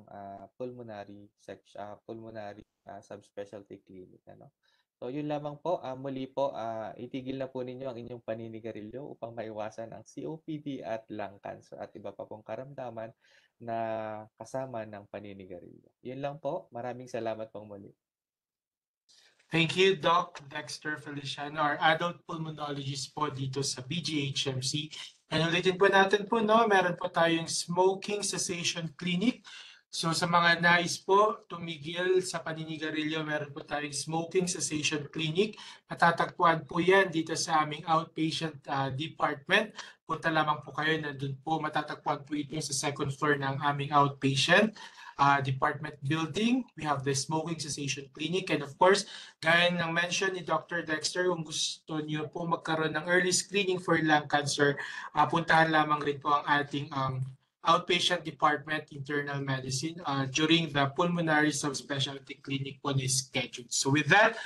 pulmonary subspecialty clinic, ano. So yun lamang po, muli po, itigil na po ninyo ang inyong paninigarilyo upang maiwasan ang COPD at lung cancer at iba pa pong karamdaman na kasama ng paninigarilyo. Yun lang po, maraming salamat pong muli. Thank you, Doc Dexter Feliciano, our adult pulmonologist po dito sa BGHMC. And ulitin po natin po, no, meron po tayong smoking cessation clinic. So sa mga nais po tumigil sa paninigarilyo, meron po tayong smoking cessation clinic. Matatagpuan po yan dito sa aming outpatient department. Punta lamang po kayo, nandun po matatagpuan po ito sa second floor ng aming outpatient department building. We have the smoking cessation clinic, and of course, gaya ng mention ni Dr. Dexter, kung gusto niyo po magkaroon ng early screening for lung cancer, puntahan lamang rin po ang ating outpatient department internal medicine during the pulmonary subspecialty clinic po na scheduled. So with that,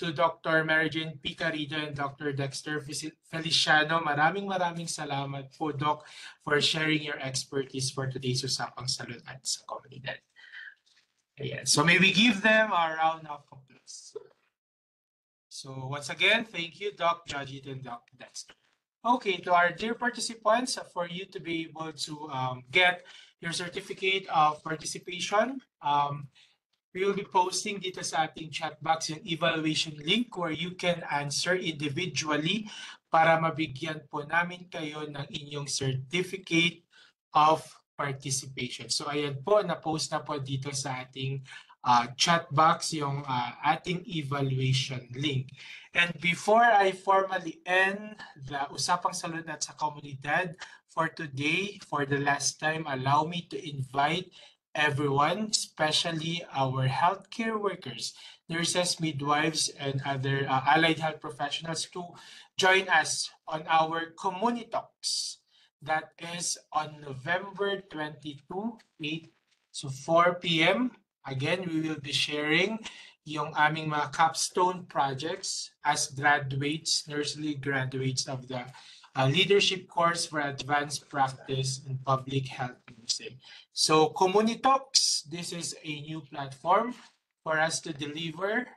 to Dr. Mary Jane Picarito and Dr. Dexter Feliciano, maraming salamat po, Doc, for sharing your expertise for today's Usapang Salud at sa Komunidad. Ayan. So may we give them a round of applause. So once again, thank you, Doc Jajit and Doc Dexter. Okay, to our dear participants, for you to be able to get your certificate of participation, we will be posting dito sa ating chat box yung evaluation link where you can answer individually para mabigyan po namin kayo ng inyong certificate of participation. So ayan po, na-post na po dito sa ating chat box yung ating evaluation link. And before I formally end the Usapang Salud at sa Komunidad for today, for the last time, allow me to invite everyone, especially our healthcare workers, nurses, midwives, and other allied health professionals to join us on our Community Talks. That is on November 22, 8 to 4 p.m. Again, we will be sharing yung aming mga capstone projects as graduates, nursery graduates of the leadership course for advanced practice in public health nursing. So Community Talks, this is a new platform for us to deliver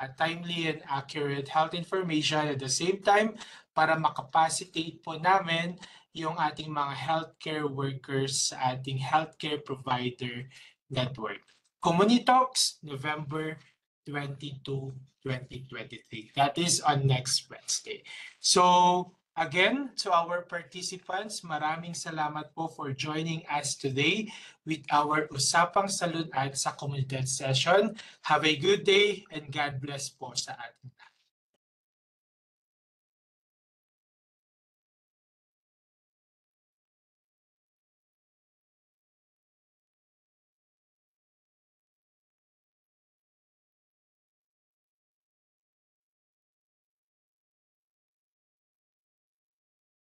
a timely and accurate health information at the same time para makapacitate po namin yung ating mga healthcare workers sa ating healthcare provider network. Community Talks, November 22, 2023. That is on next Wednesday. So again, to our participants, maraming salamat po for joining us today with our Usapang Salud at sa Komunidad session. Have a good day and God bless po sa ating lahat.